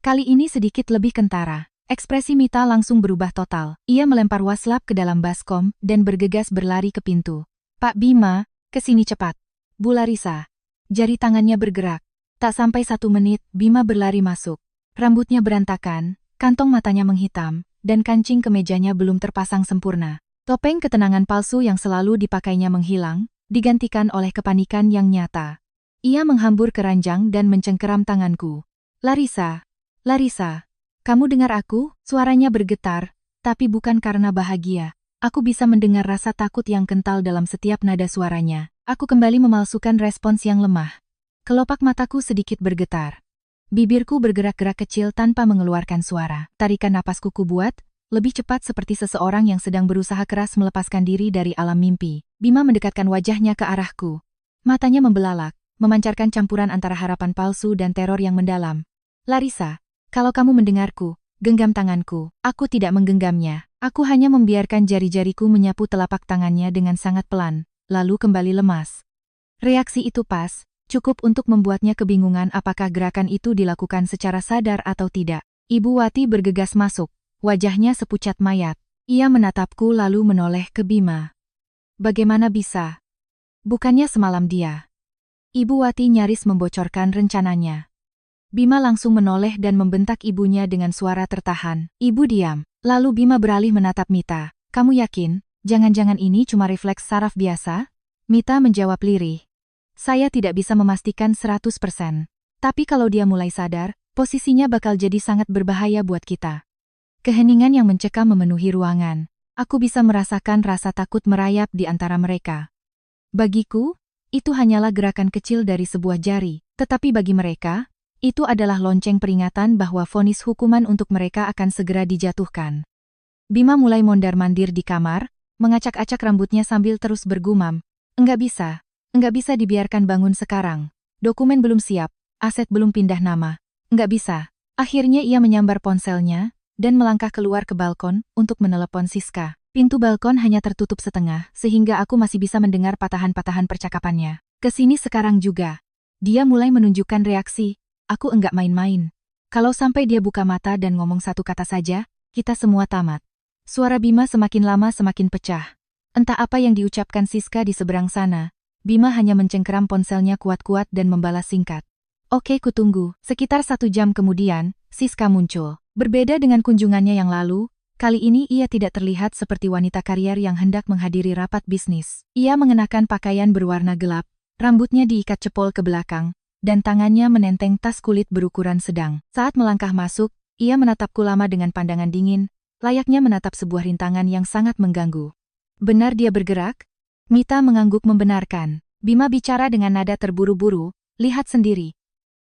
Kali ini sedikit lebih kentara. Ekspresi Mita langsung berubah total. Ia melempar waslap ke dalam baskom, dan bergegas berlari ke pintu. Pak Bima, kesini cepat. Bu Larissa. Jari tangannya bergerak. Tak sampai 1 menit, Bima berlari masuk. Rambutnya berantakan, kantong matanya menghitam, dan kancing kemejanya belum terpasang sempurna. Topeng ketenangan palsu yang selalu dipakainya menghilang, digantikan oleh kepanikan yang nyata. Ia menghambur keranjang dan mencengkeram tanganku. Larissa, Larissa, kamu dengar aku? Suaranya bergetar, tapi bukan karena bahagia. Aku bisa mendengar rasa takut yang kental dalam setiap nada suaranya. Aku kembali memalsukan respons yang lemah. Kelopak mataku sedikit bergetar. Bibirku bergerak-gerak kecil tanpa mengeluarkan suara. Tarikan napasku kubuat, lebih cepat seperti seseorang yang sedang berusaha keras melepaskan diri dari alam mimpi. Bima mendekatkan wajahnya ke arahku. Matanya membelalak, memancarkan campuran antara harapan palsu dan teror yang mendalam. Larissa, kalau kamu mendengarku, genggam tanganku. Aku tidak menggenggamnya. Aku hanya membiarkan jari-jariku menyapu telapak tangannya dengan sangat pelan, lalu kembali lemas. Reaksi itu pas, cukup untuk membuatnya kebingungan apakah gerakan itu dilakukan secara sadar atau tidak. Ibu Wati bergegas masuk, wajahnya sepucat mayat. Ia menatapku lalu menoleh ke Bima. Bagaimana bisa? Bukannya semalam dia. Ibu Wati nyaris membocorkan rencananya. Bima langsung menoleh dan membentak ibunya dengan suara tertahan. Ibu diam. Lalu Bima beralih menatap Mita. Kamu yakin? Jangan-jangan ini cuma refleks saraf biasa? Mita menjawab lirih. Saya tidak bisa memastikan 100%. Tapi kalau dia mulai sadar, posisinya bakal jadi sangat berbahaya buat kita. Keheningan yang mencekam memenuhi ruangan. Aku bisa merasakan rasa takut merayap di antara mereka. Bagiku, itu hanyalah gerakan kecil dari sebuah jari. Tetapi bagi mereka, itu adalah lonceng peringatan bahwa vonis hukuman untuk mereka akan segera dijatuhkan. Bima mulai mondar-mandir di kamar, mengacak-acak rambutnya sambil terus bergumam. Enggak bisa dibiarkan bangun sekarang. Dokumen belum siap, aset belum pindah nama. Enggak bisa. Akhirnya ia menyambar ponselnya, dan melangkah keluar ke balkon untuk menelepon Siska. Pintu balkon hanya tertutup setengah, sehingga aku masih bisa mendengar patahan-patahan percakapannya. Kesini sekarang juga. Dia mulai menunjukkan reaksi. Aku enggak main-main. Kalau sampai dia buka mata dan ngomong satu kata saja, kita semua tamat. Suara Bima semakin lama semakin pecah. Entah apa yang diucapkan Siska di seberang sana. Bima hanya mencengkeram ponselnya kuat-kuat dan membalas singkat. Oke, kutunggu. Sekitar 1 jam kemudian, Siska muncul. Berbeda dengan kunjungannya yang lalu, kali ini ia tidak terlihat seperti wanita karier yang hendak menghadiri rapat bisnis. Ia mengenakan pakaian berwarna gelap, rambutnya diikat cepol ke belakang, dan tangannya menenteng tas kulit berukuran sedang. Saat melangkah masuk, ia menatapku lama dengan pandangan dingin, layaknya menatap sebuah rintangan yang sangat mengganggu. Benar dia bergerak? Mita mengangguk membenarkan. Bima bicara dengan nada terburu-buru, lihat sendiri.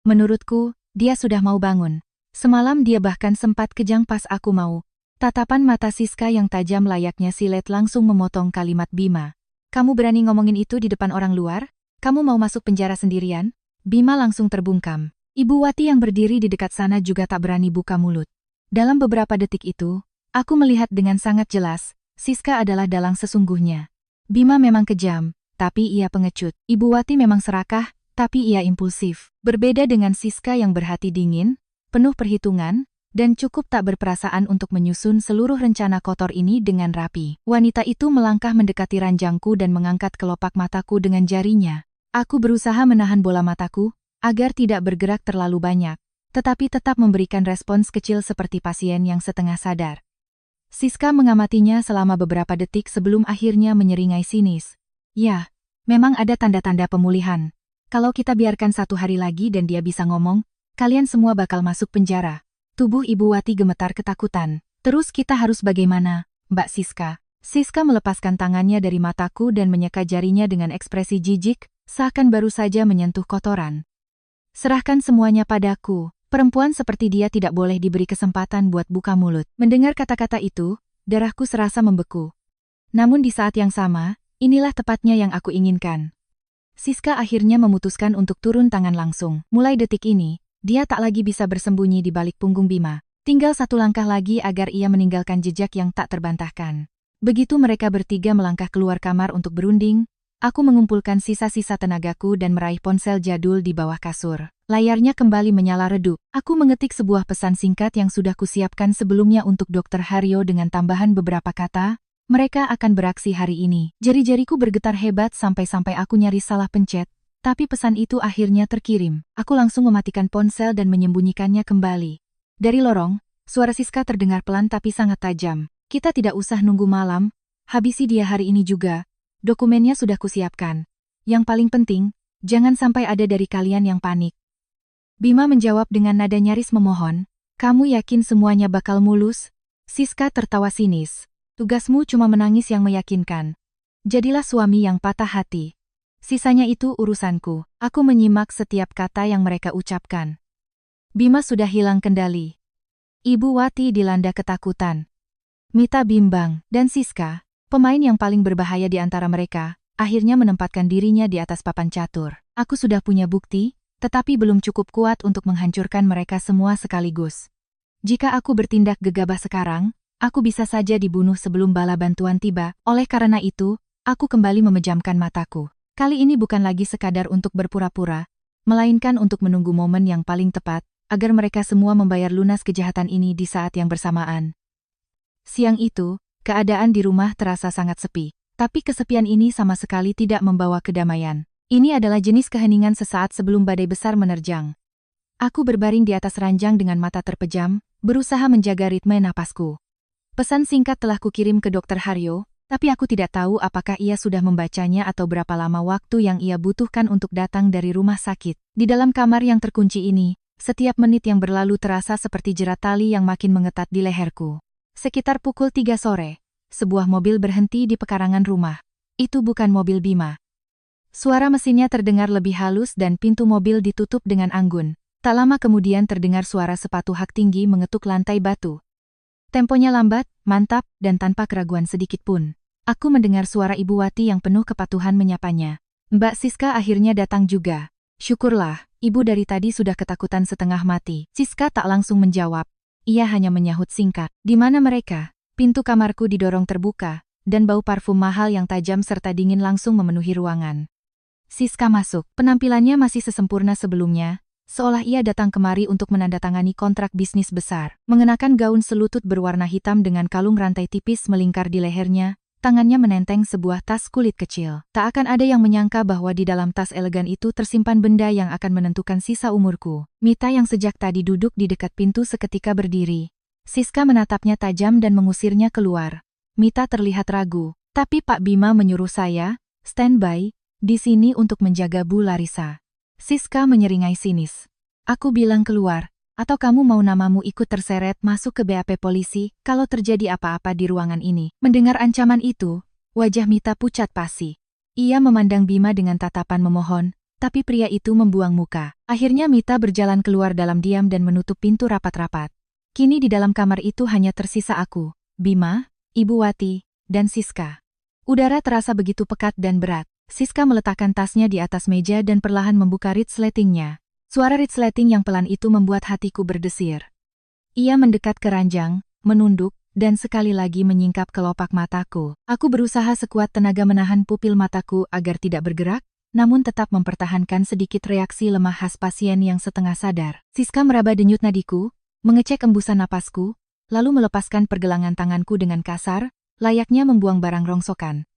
Menurutku, Dia sudah mau bangun. Semalam dia bahkan sempat kejang pas aku mau. Tatapan mata Siska yang tajam layaknya silet langsung memotong kalimat Bima. Kamu berani ngomongin itu di depan orang luar? Kamu mau masuk penjara sendirian? Bima langsung terbungkam. Ibu Wati yang berdiri di dekat sana juga tak berani buka mulut. Dalam beberapa detik itu, aku melihat dengan sangat jelas, Siska adalah dalang sesungguhnya. Bima memang kejam, tapi ia pengecut. Ibu Wati memang serakah, tapi ia impulsif. Berbeda dengan Siska yang berhati dingin, penuh perhitungan, dan cukup tak berperasaan untuk menyusun seluruh rencana kotor ini dengan rapi. Wanita itu melangkah mendekati ranjangku dan mengangkat kelopak mataku dengan jarinya. Aku berusaha menahan bola mataku, agar tidak bergerak terlalu banyak, tetapi tetap memberikan respons kecil seperti pasien yang setengah sadar. Siska mengamatinya selama beberapa detik sebelum akhirnya menyeringai sinis. Ya, memang ada tanda-tanda pemulihan. Kalau kita biarkan 1 hari lagi dan dia bisa ngomong, kalian semua bakal masuk penjara. Tubuh Ibu Wati gemetar ketakutan. Terus kita harus bagaimana, Mbak Siska? Siska melepaskan tangannya dari mataku dan menyeka jarinya dengan ekspresi jijik, seakan baru saja menyentuh kotoran. Serahkan semuanya padaku. Perempuan seperti dia tidak boleh diberi kesempatan buat buka mulut. Mendengar kata-kata itu, darahku serasa membeku. Namun di saat yang sama, inilah tepatnya yang aku inginkan. Siska akhirnya memutuskan untuk turun tangan langsung. Mulai detik ini, dia tak lagi bisa bersembunyi di balik punggung Bima. Tinggal 1 langkah lagi agar ia meninggalkan jejak yang tak terbantahkan. Begitu mereka bertiga melangkah keluar kamar untuk berunding, aku mengumpulkan sisa-sisa tenagaku dan meraih ponsel jadul di bawah kasur. Layarnya kembali menyala redup. Aku mengetik sebuah pesan singkat yang sudah kusiapkan sebelumnya untuk Dr. Haryo dengan tambahan beberapa kata, mereka akan beraksi hari ini. Jari-jariku bergetar hebat sampai-sampai aku nyaris salah pencet. Tapi pesan itu akhirnya terkirim. Aku langsung mematikan ponsel dan menyembunyikannya kembali. Dari lorong, suara Siska terdengar pelan tapi sangat tajam. Kita tidak usah nunggu malam, habisi dia hari ini juga. Dokumennya sudah kusiapkan. Yang paling penting, jangan sampai ada dari kalian yang panik. Bima menjawab dengan nada nyaris memohon. Kamu yakin semuanya bakal mulus? Siska tertawa sinis. Tugasmu cuma menangis yang meyakinkan. Jadilah suami yang patah hati. Sisanya itu urusanku. Aku menyimak setiap kata yang mereka ucapkan. Bima sudah hilang kendali. Ibu Wati dilanda ketakutan. Mita bimbang, dan Siska, pemain yang paling berbahaya di antara mereka, akhirnya menempatkan dirinya di atas papan catur. Aku sudah punya bukti, tetapi belum cukup kuat untuk menghancurkan mereka semua sekaligus. Jika aku bertindak gegabah sekarang, aku bisa saja dibunuh sebelum bala bantuan tiba. Oleh karena itu, aku kembali memejamkan mataku. Kali ini bukan lagi sekadar untuk berpura-pura, melainkan untuk menunggu momen yang paling tepat, agar mereka semua membayar lunas kejahatan ini di saat yang bersamaan. Siang itu, keadaan di rumah terasa sangat sepi, tapi kesepian ini sama sekali tidak membawa kedamaian. Ini adalah jenis keheningan sesaat sebelum badai besar menerjang. Aku berbaring di atas ranjang dengan mata terpejam, berusaha menjaga ritme napasku. Pesan singkat telah kukirim ke Dr. Haryo, tapi aku tidak tahu apakah ia sudah membacanya atau berapa lama waktu yang ia butuhkan untuk datang dari rumah sakit. Di dalam kamar yang terkunci ini, setiap menit yang berlalu terasa seperti jerat tali yang makin mengetat di leherku. Sekitar pukul 3 sore, sebuah mobil berhenti di pekarangan rumah. Itu bukan mobil Bima. Suara mesinnya terdengar lebih halus dan pintu mobil ditutup dengan anggun. Tak lama kemudian terdengar suara sepatu hak tinggi mengetuk lantai batu. Temponya lambat, mantap, dan tanpa keraguan sedikit pun. Aku mendengar suara Ibu Wati yang penuh kepatuhan menyapanya. Mbak Siska akhirnya datang juga. Syukurlah, ibu dari tadi sudah ketakutan setengah mati. Siska tak langsung menjawab. Ia hanya menyahut singkat. Di mana mereka? Pintu kamarku didorong terbuka, dan bau parfum mahal yang tajam serta dingin langsung memenuhi ruangan. Siska masuk. Penampilannya masih sesempurna sebelumnya, seolah ia datang kemari untuk menandatangani kontrak bisnis besar. Mengenakan gaun selutut berwarna hitam dengan kalung rantai tipis melingkar di lehernya, tangannya menenteng sebuah tas kulit kecil. Tak akan ada yang menyangka bahwa di dalam tas elegan itu tersimpan benda yang akan menentukan sisa umurku. Mita yang sejak tadi duduk di dekat pintu seketika berdiri. Siska menatapnya tajam dan mengusirnya keluar. Mita terlihat ragu, tapi Pak Bima menyuruh saya, standby, di sini untuk menjaga Bu Larissa. Siska menyeringai sinis. Aku bilang keluar. Atau kamu mau namamu ikut terseret masuk ke BAP polisi kalau terjadi apa-apa di ruangan ini? Mendengar ancaman itu, wajah Mita pucat pasi. Ia memandang Bima dengan tatapan memohon, tapi pria itu membuang muka. Akhirnya Mita berjalan keluar dalam diam dan menutup pintu rapat-rapat. Kini di dalam kamar itu hanya tersisa aku, Bima, Ibu Wati, dan Siska. Udara terasa begitu pekat dan berat. Siska meletakkan tasnya di atas meja dan perlahan membuka resletingnya. Suara resleting yang pelan itu membuat hatiku berdesir. Ia mendekat ke ranjang, menunduk, dan sekali lagi menyingkap kelopak mataku. Aku berusaha sekuat tenaga menahan pupil mataku agar tidak bergerak, namun tetap mempertahankan sedikit reaksi lemah khas pasien yang setengah sadar. Siska meraba denyut nadiku, mengecek embusan napasku, lalu melepaskan pergelangan tanganku dengan kasar, layaknya membuang barang rongsokan.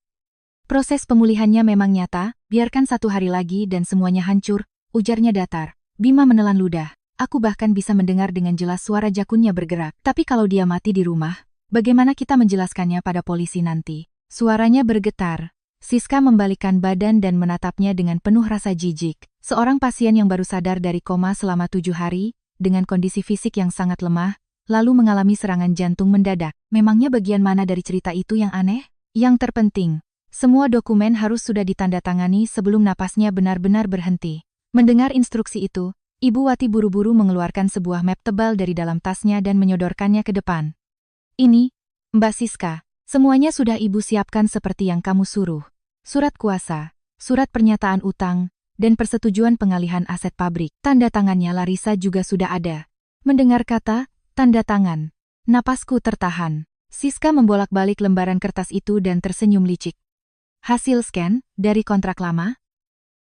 Proses pemulihannya memang nyata, biarkan 1 hari lagi dan semuanya hancur, ujarnya datar. Bima menelan ludah. Aku bahkan bisa mendengar dengan jelas suara jakunnya bergerak. Tapi kalau dia mati di rumah, bagaimana kita menjelaskannya pada polisi nanti? Suaranya bergetar. Siska membalikkan badan dan menatapnya dengan penuh rasa jijik. Seorang pasien yang baru sadar dari koma selama 7 hari, dengan kondisi fisik yang sangat lemah, lalu mengalami serangan jantung mendadak. Memangnya bagian mana dari cerita itu yang aneh? Yang terpenting, semua dokumen harus sudah ditandatangani sebelum napasnya benar-benar berhenti. Mendengar instruksi itu, Ibu Wati buru-buru mengeluarkan sebuah map tebal dari dalam tasnya dan menyodorkannya ke depan. Ini, Mbak Siska, semuanya sudah Ibu siapkan seperti yang kamu suruh. Surat kuasa, surat pernyataan utang, dan persetujuan pengalihan aset pabrik. Tanda tangannya Larissa juga sudah ada. Mendengar kata, tanda tangan, napasku tertahan. Siska membolak-balik lembaran kertas itu dan tersenyum licik. Hasil scan, dari kontrak lama?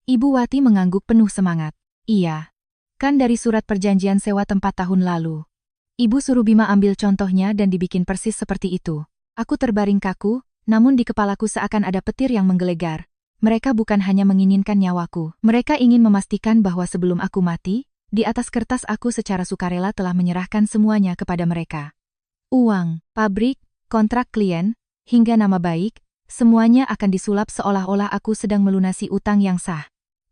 Ibu Wati mengangguk penuh semangat. Iya. Kan dari surat perjanjian sewa tempat tahun lalu. Ibu suruh Bima ambil contohnya dan dibikin persis seperti itu. Aku terbaring kaku, namun di kepalaku seakan ada petir yang menggelegar. Mereka bukan hanya menginginkan nyawaku. Mereka ingin memastikan bahwa sebelum aku mati, di atas kertas aku secara sukarela telah menyerahkan semuanya kepada mereka. Uang, pabrik, kontrak klien, hingga nama baik, semuanya akan disulap seolah-olah aku sedang melunasi utang yang sah.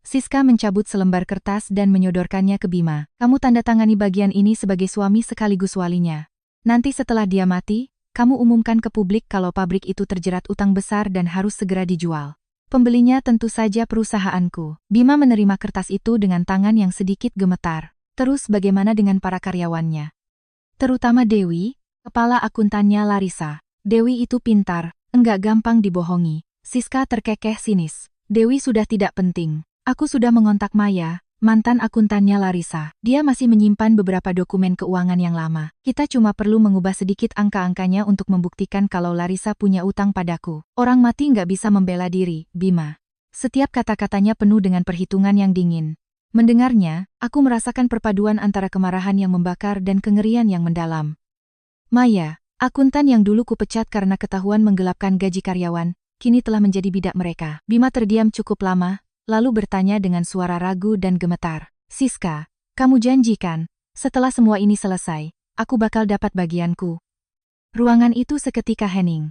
Siska mencabut selembar kertas dan menyodorkannya ke Bima. Kamu tanda tangani bagian ini sebagai suami sekaligus walinya. Nanti setelah dia mati, kamu umumkan ke publik kalau pabrik itu terjerat utang besar dan harus segera dijual. Pembelinya tentu saja perusahaanku. Bima menerima kertas itu dengan tangan yang sedikit gemetar. Terus bagaimana dengan para karyawannya? Terutama Dewi, kepala akuntannya Larissa. Dewi itu pintar, enggak gampang dibohongi. Siska terkekeh sinis. Dewi sudah tidak penting. Aku sudah mengontak Maya, mantan akuntannya Larissa. Dia masih menyimpan beberapa dokumen keuangan yang lama. Kita cuma perlu mengubah sedikit angka-angkanya untuk membuktikan kalau Larissa punya utang padaku. Orang mati nggak bisa membela diri, Bima. Setiap kata-katanya penuh dengan perhitungan yang dingin. Mendengarnya, aku merasakan perpaduan antara kemarahan yang membakar dan kengerian yang mendalam. Maya, akuntan yang dulu kupecat karena ketahuan menggelapkan gaji karyawan, kini telah menjadi bidak mereka. Bima terdiam cukup lama, lalu bertanya dengan suara ragu dan gemetar. Siska, kamu janjikan, setelah semua ini selesai, aku bakal dapat bagianku. Ruangan itu seketika hening.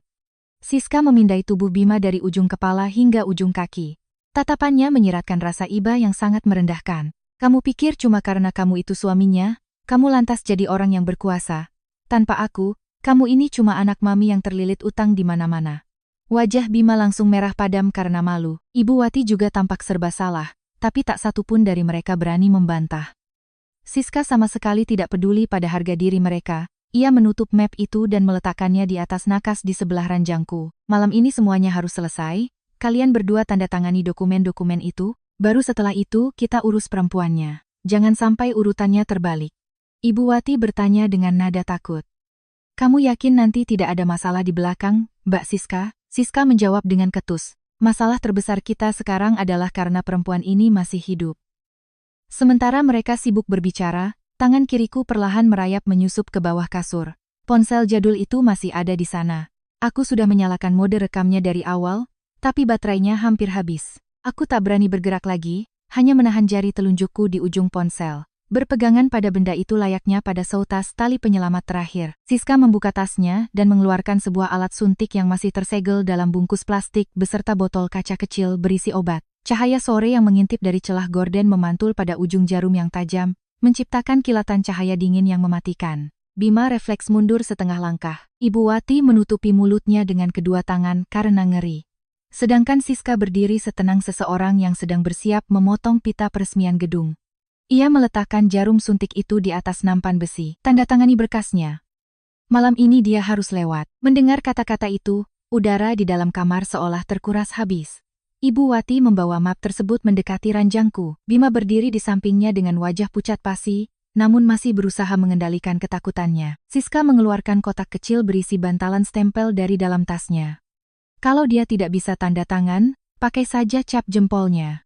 Siska memindai tubuh Bima dari ujung kepala hingga ujung kaki. Tatapannya menyiratkan rasa iba yang sangat merendahkan. Kamu pikir cuma karena kamu itu suaminya, kamu lantas jadi orang yang berkuasa. Tanpa aku, kamu ini cuma anak mami yang terlilit utang di mana-mana. Wajah Bima langsung merah padam karena malu. Ibu Wati juga tampak serba salah, tapi tak satu pun dari mereka berani membantah. Siska sama sekali tidak peduli pada harga diri mereka. Ia menutup map itu dan meletakkannya di atas nakas di sebelah ranjangku. Malam ini semuanya harus selesai. Kalian berdua tanda tangani dokumen-dokumen itu, baru setelah itu kita urus perempuannya. Jangan sampai urutannya terbalik. Ibu Wati bertanya dengan nada takut. Kamu yakin nanti tidak ada masalah di belakang, Mbak Siska? Siska menjawab dengan ketus. Masalah terbesar kita sekarang adalah karena perempuan ini masih hidup. Sementara mereka sibuk berbicara, tangan kiriku perlahan merayap menyusup ke bawah kasur. Ponsel jadul itu masih ada di sana. Aku sudah menyalakan mode rekamnya dari awal, tapi baterainya hampir habis. Aku tak berani bergerak lagi, hanya menahan jari telunjukku di ujung ponsel. Berpegangan pada benda itu layaknya pada seutas tali penyelamat terakhir. Siska membuka tasnya dan mengeluarkan sebuah alat suntik yang masih tersegel dalam bungkus plastik beserta botol kaca kecil berisi obat. Cahaya sore yang mengintip dari celah gorden memantul pada ujung jarum yang tajam, menciptakan kilatan cahaya dingin yang mematikan. Bima refleks mundur setengah langkah. Ibu Wati menutupi mulutnya dengan kedua tangan karena ngeri. Sedangkan Siska berdiri setenang seseorang yang sedang bersiap memotong pita peresmian gedung. Ia meletakkan jarum suntik itu di atas nampan besi, tanda tangani berkasnya. Malam ini dia harus lewat. Mendengar kata-kata itu, udara di dalam kamar seolah terkuras habis. Ibu Wati membawa map tersebut mendekati ranjangku. Bima berdiri di sampingnya dengan wajah pucat pasi, namun masih berusaha mengendalikan ketakutannya. Siska mengeluarkan kotak kecil berisi bantalan stempel dari dalam tasnya. Kalau dia tidak bisa tanda tangan, pakai saja cap jempolnya.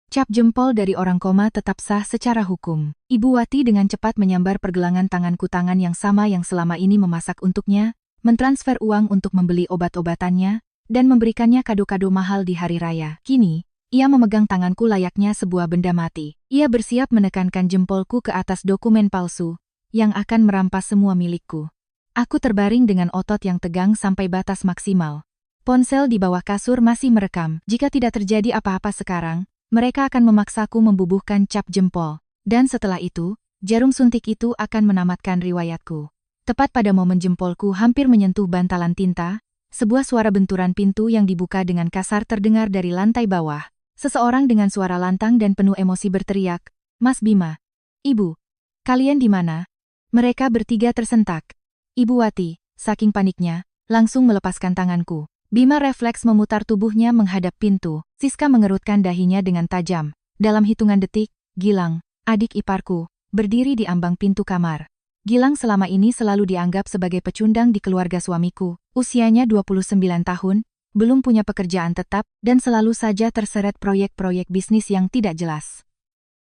Cap jempol dari orang koma tetap sah secara hukum. Ibu Wati dengan cepat menyambar pergelangan tanganku, tangan yang sama yang selama ini memasak untuknya, mentransfer uang untuk membeli obat-obatannya, dan memberikannya kado-kado mahal di hari raya. Kini, ia memegang tanganku layaknya sebuah benda mati. Ia bersiap menekankan jempolku ke atas dokumen palsu, yang akan merampas semua milikku. Aku terbaring dengan otot yang tegang sampai batas maksimal. Ponsel di bawah kasur masih merekam. Jika tidak terjadi apa-apa sekarang, mereka akan memaksaku membubuhkan cap jempol. Dan setelah itu, jarum suntik itu akan menamatkan riwayatku. Tepat pada momen jempolku hampir menyentuh bantalan tinta, sebuah suara benturan pintu yang dibuka dengan kasar terdengar dari lantai bawah. Seseorang dengan suara lantang dan penuh emosi berteriak, "Mas Bima, Ibu, kalian di mana?" Mereka bertiga tersentak. Ibu Wati, saking paniknya, langsung melepaskan tanganku. Bima refleks memutar tubuhnya menghadap pintu. Siska mengerutkan dahinya dengan tajam. Dalam hitungan detik, Gilang, adik iparku, berdiri di ambang pintu kamar. Gilang selama ini selalu dianggap sebagai pecundang di keluarga suamiku. Usianya 29 tahun, belum punya pekerjaan tetap, dan selalu saja terseret proyek-proyek bisnis yang tidak jelas.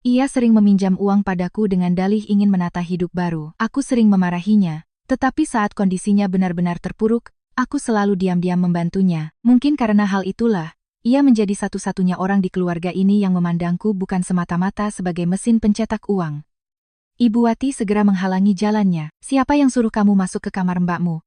Ia sering meminjam uang padaku dengan dalih ingin menata hidup baru. Aku sering memarahinya, tetapi saat kondisinya benar-benar terpuruk, aku selalu diam-diam membantunya. Mungkin karena hal itulah, ia menjadi satu-satunya orang di keluarga ini yang memandangku bukan semata-mata sebagai mesin pencetak uang. Ibu Wati segera menghalangi jalannya. "Siapa yang suruh kamu masuk ke kamar mbakmu?"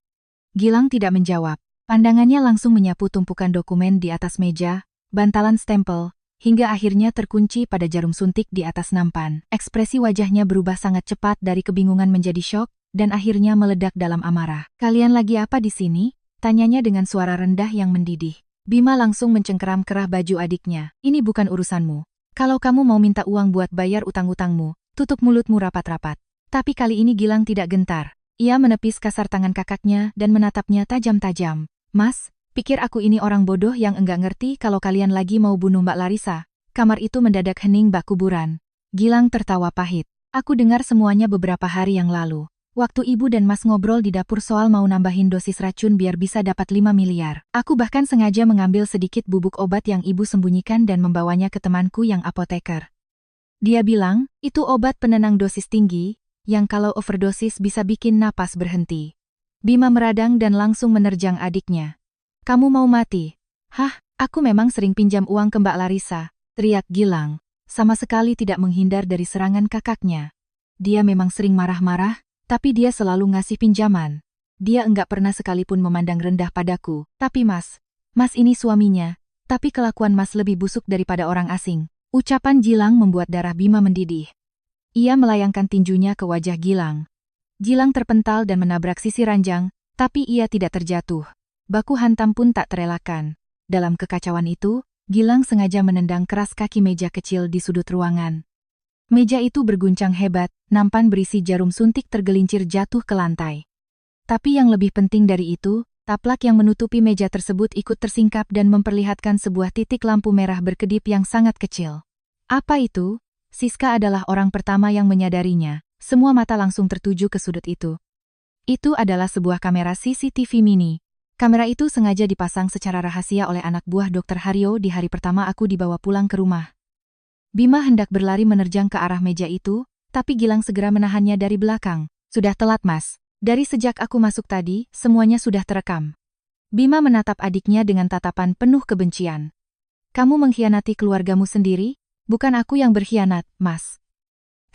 Gilang tidak menjawab. Pandangannya langsung menyapu tumpukan dokumen di atas meja, bantalan stempel, hingga akhirnya terkunci pada jarum suntik di atas nampan. Ekspresi wajahnya berubah sangat cepat dari kebingungan menjadi syok, dan akhirnya meledak dalam amarah. "Kalian lagi apa di sini?" tanyanya dengan suara rendah yang mendidih. Bima langsung mencengkeram kerah baju adiknya. "Ini bukan urusanmu. Kalau kamu mau minta uang buat bayar utang-utangmu, tutup mulutmu rapat-rapat." Tapi kali ini Gilang tidak gentar. Ia menepis kasar tangan kakaknya dan menatapnya tajam-tajam. "Mas, pikir aku ini orang bodoh yang enggak ngerti kalau kalian lagi mau bunuh Mbak Larissa?" Kamar itu mendadak hening bak kuburan. Gilang tertawa pahit. "Aku dengar semuanya beberapa hari yang lalu. Waktu ibu dan mas ngobrol di dapur soal mau nambahin dosis racun biar bisa dapat 5 miliar. Aku bahkan sengaja mengambil sedikit bubuk obat yang ibu sembunyikan dan membawanya ke temanku yang apoteker. Dia bilang, itu obat penenang dosis tinggi, yang kalau overdosis bisa bikin napas berhenti." Bima meradang dan langsung menerjang adiknya. "Kamu mau mati?" "Hah, aku memang sering pinjam uang ke Mbak Larissa," teriak Gilang, sama sekali tidak menghindar dari serangan kakaknya. Dia memang sering marah-marah, tapi dia selalu ngasih pinjaman. Dia enggak pernah sekalipun memandang rendah padaku. "Tapi mas ini suaminya, tapi kelakuan mas lebih busuk daripada orang asing." Ucapan Gilang membuat darah Bima mendidih. Ia melayangkan tinjunya ke wajah Gilang. Gilang terpental dan menabrak sisi ranjang, tapi ia tidak terjatuh. Baku hantam pun tak terelakkan. Dalam kekacauan itu, Gilang sengaja menendang keras kaki meja kecil di sudut ruangan. Meja itu berguncang hebat, nampan berisi jarum suntik tergelincir jatuh ke lantai. Tapi yang lebih penting dari itu, taplak yang menutupi meja tersebut ikut tersingkap dan memperlihatkan sebuah titik lampu merah berkedip yang sangat kecil. Apa itu? Siska adalah orang pertama yang menyadarinya. Semua mata langsung tertuju ke sudut itu. Itu adalah sebuah kamera CCTV mini. Kamera itu sengaja dipasang secara rahasia oleh anak buah Dr. Haryo di hari pertama aku dibawa pulang ke rumah. Bima hendak berlari menerjang ke arah meja itu, tapi Gilang segera menahannya dari belakang. "Sudah telat mas. Dari sejak aku masuk tadi, semuanya sudah terekam." Bima menatap adiknya dengan tatapan penuh kebencian. "Kamu mengkhianati keluargamu sendiri? Bukan aku yang berkhianat, mas,"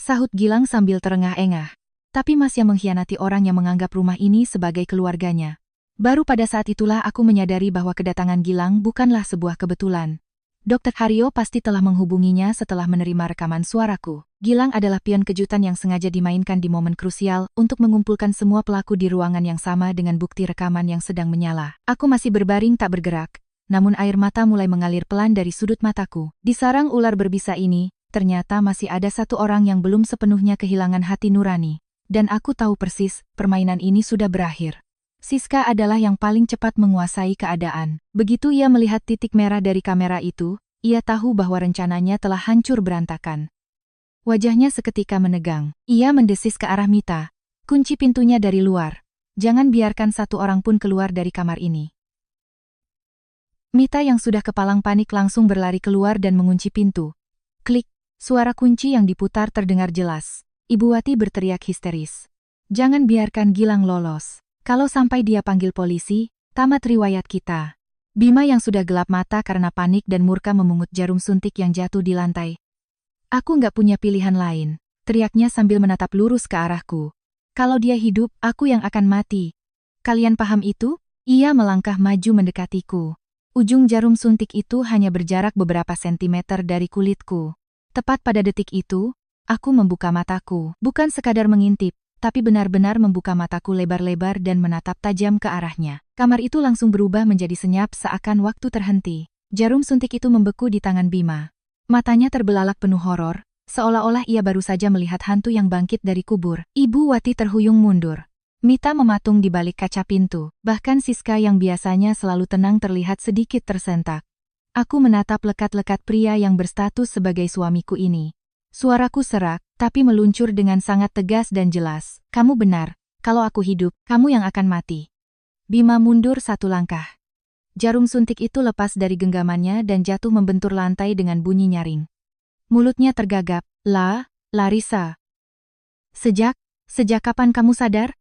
sahut Gilang sambil terengah-engah. "Tapi mas yang mengkhianati orang yang menganggap rumah ini sebagai keluarganya." Baru pada saat itulah aku menyadari bahwa kedatangan Gilang bukanlah sebuah kebetulan. Dr. Haryo pasti telah menghubunginya setelah menerima rekaman suaraku. Gilang adalah pion kejutan yang sengaja dimainkan di momen krusial untuk mengumpulkan semua pelaku di ruangan yang sama dengan bukti rekaman yang sedang menyala. Aku masih berbaring tak bergerak, namun air mata mulai mengalir pelan dari sudut mataku. Di sarang ular berbisa ini, ternyata masih ada satu orang yang belum sepenuhnya kehilangan hati nurani. Dan aku tahu persis, permainan ini sudah berakhir. Siska adalah yang paling cepat menguasai keadaan. Begitu ia melihat titik merah dari kamera itu, ia tahu bahwa rencananya telah hancur berantakan. Wajahnya seketika menegang. Ia mendesis ke arah Mita. Kunci pintunya dari luar. Jangan biarkan satu orang pun keluar dari kamar ini. Mita yang sudah kepalang panik langsung berlari keluar dan mengunci pintu. Klik, suara kunci yang diputar terdengar jelas. Ibu Wati berteriak histeris. Jangan biarkan Gilang lolos. Kalau sampai dia panggil polisi, tamat riwayat kita. Bima yang sudah gelap mata karena panik dan murka memungut jarum suntik yang jatuh di lantai. Aku nggak punya pilihan lain, teriaknya sambil menatap lurus ke arahku. Kalau dia hidup, aku yang akan mati. Kalian paham itu? Ia melangkah maju mendekatiku. Ujung jarum suntik itu hanya berjarak beberapa sentimeter dari kulitku. Tepat pada detik itu, aku membuka mataku. Bukan sekadar mengintip, tapi benar-benar membuka mataku lebar-lebar dan menatap tajam ke arahnya. Kamar itu langsung berubah menjadi senyap seakan waktu terhenti. Jarum suntik itu membeku di tangan Bima. Matanya terbelalak penuh horor, seolah-olah ia baru saja melihat hantu yang bangkit dari kubur. Ibu Wati terhuyung mundur. Mita mematung di balik kaca pintu. Bahkan Siska yang biasanya selalu tenang terlihat sedikit tersentak. Aku menatap lekat-lekat pria yang berstatus sebagai suamiku ini. Suaraku serak, tapi meluncur dengan sangat tegas dan jelas. Kamu benar, kalau aku hidup, kamu yang akan mati. Bima mundur satu langkah. Jarum suntik itu lepas dari genggamannya dan jatuh membentur lantai dengan bunyi nyaring. Mulutnya tergagap. Larissa. Sejak kapan kamu sadar?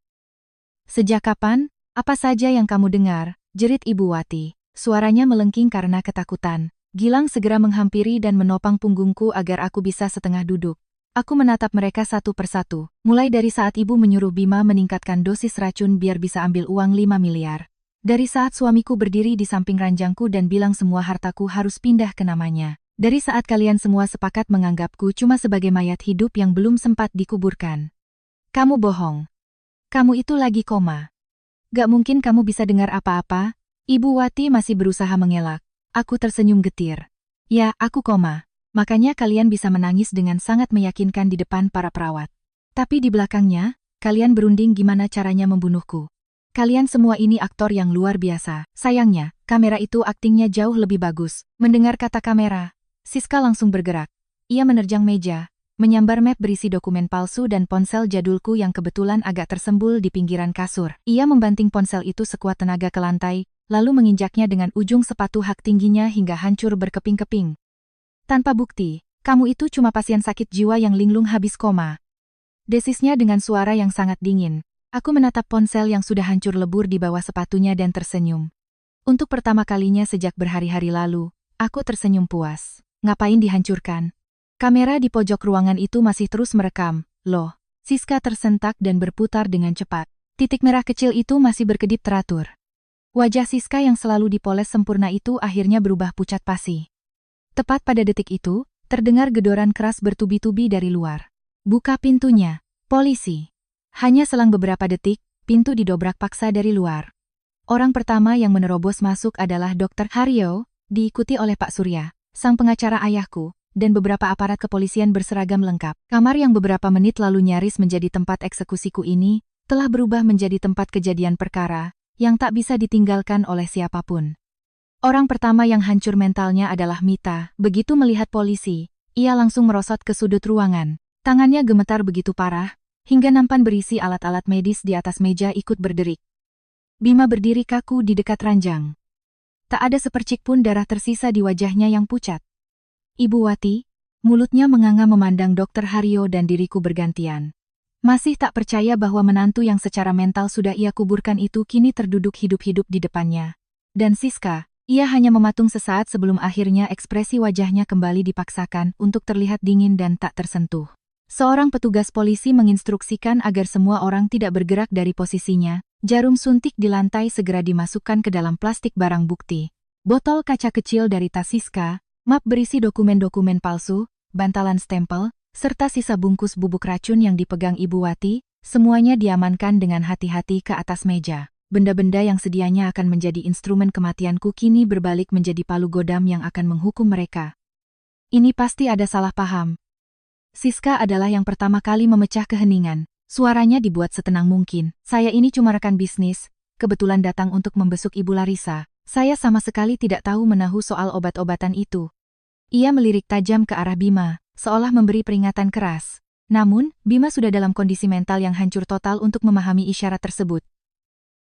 Sejak kapan? Apa saja yang kamu dengar? Jerit Ibu Wati. Suaranya melengking karena ketakutan. Gilang segera menghampiri dan menopang punggungku agar aku bisa setengah duduk. Aku menatap mereka satu persatu, mulai dari saat ibu menyuruh Bima meningkatkan dosis racun biar bisa ambil uang 5 miliar. Dari saat suamiku berdiri di samping ranjangku dan bilang semua hartaku harus pindah ke namanya. Dari saat kalian semua sepakat menganggapku cuma sebagai mayat hidup yang belum sempat dikuburkan. Kamu bohong. Kamu itu lagi koma. Gak mungkin kamu bisa dengar apa-apa. Ibu Wati masih berusaha mengelak. Aku tersenyum getir. Ya, aku koma. Makanya kalian bisa menangis dengan sangat meyakinkan di depan para perawat. Tapi di belakangnya, kalian berunding gimana caranya membunuhku. Kalian semua ini aktor yang luar biasa. Sayangnya, kamera itu aktingnya jauh lebih bagus. Mendengar kata kamera, Siska langsung bergerak. Ia menerjang meja, menyambar map berisi dokumen palsu dan ponsel jadulku yang kebetulan agak tersembul di pinggiran kasur. Ia membanting ponsel itu sekuat tenaga ke lantai, lalu menginjaknya dengan ujung sepatu hak tingginya hingga hancur berkeping-keping. Tanpa bukti, kamu itu cuma pasien sakit jiwa yang linglung habis koma. Desisnya dengan suara yang sangat dingin. Aku menatap ponsel yang sudah hancur lebur di bawah sepatunya dan tersenyum. Untuk pertama kalinya sejak berhari-hari lalu, aku tersenyum puas. Ngapain dihancurkan? Kamera di pojok ruangan itu masih terus merekam. Loh, Siska tersentak dan berputar dengan cepat. Titik merah kecil itu masih berkedip teratur. Wajah Siska yang selalu dipoles sempurna itu akhirnya berubah pucat pasi. Tepat pada detik itu, terdengar gedoran keras bertubi-tubi dari luar. Buka pintunya, polisi. Hanya selang beberapa detik, pintu didobrak paksa dari luar. Orang pertama yang menerobos masuk adalah Dr. Haryo, diikuti oleh Pak Surya, sang pengacara ayahku, dan beberapa aparat kepolisian berseragam lengkap. Kamar yang beberapa menit lalu nyaris menjadi tempat eksekusiku ini, telah berubah menjadi tempat kejadian perkara, yang tak bisa ditinggalkan oleh siapapun. Orang pertama yang hancur mentalnya adalah Mita. Begitu melihat polisi, ia langsung merosot ke sudut ruangan. Tangannya gemetar begitu parah, hingga nampan berisi alat-alat medis di atas meja ikut berderik. Bima berdiri kaku di dekat ranjang. Tak ada sepercik pun darah tersisa di wajahnya yang pucat. Ibu Wati, mulutnya menganga memandang Dr. Haryo dan diriku bergantian. Masih tak percaya bahwa menantu yang secara mental sudah ia kuburkan itu kini terduduk hidup-hidup di depannya. Dan Siska, ia hanya mematung sesaat sebelum akhirnya ekspresi wajahnya kembali dipaksakan untuk terlihat dingin dan tak tersentuh. Seorang petugas polisi menginstruksikan agar semua orang tidak bergerak dari posisinya. Jarum suntik di lantai segera dimasukkan ke dalam plastik barang bukti. Botol kaca kecil dari tas Siska, map berisi dokumen-dokumen palsu, bantalan stempel, serta sisa bungkus bubuk racun yang dipegang Ibu Wati, semuanya diamankan dengan hati-hati ke atas meja. benda-benda yang sedianya akan menjadi instrumen kematianku kini berbalik menjadi palu godam yang akan menghukum mereka. Ini pasti ada salah paham. Siska adalah yang pertama kali memecah keheningan. Suaranya dibuat setenang mungkin. Saya ini cuma rekan bisnis, kebetulan datang untuk membesuk Ibu Larissa. Saya sama sekali tidak tahu menahu soal obat-obatan itu. Ia melirik tajam ke arah Bima, seolah memberi peringatan keras. Namun, Bima sudah dalam kondisi mental yang hancur total untuk memahami isyarat tersebut.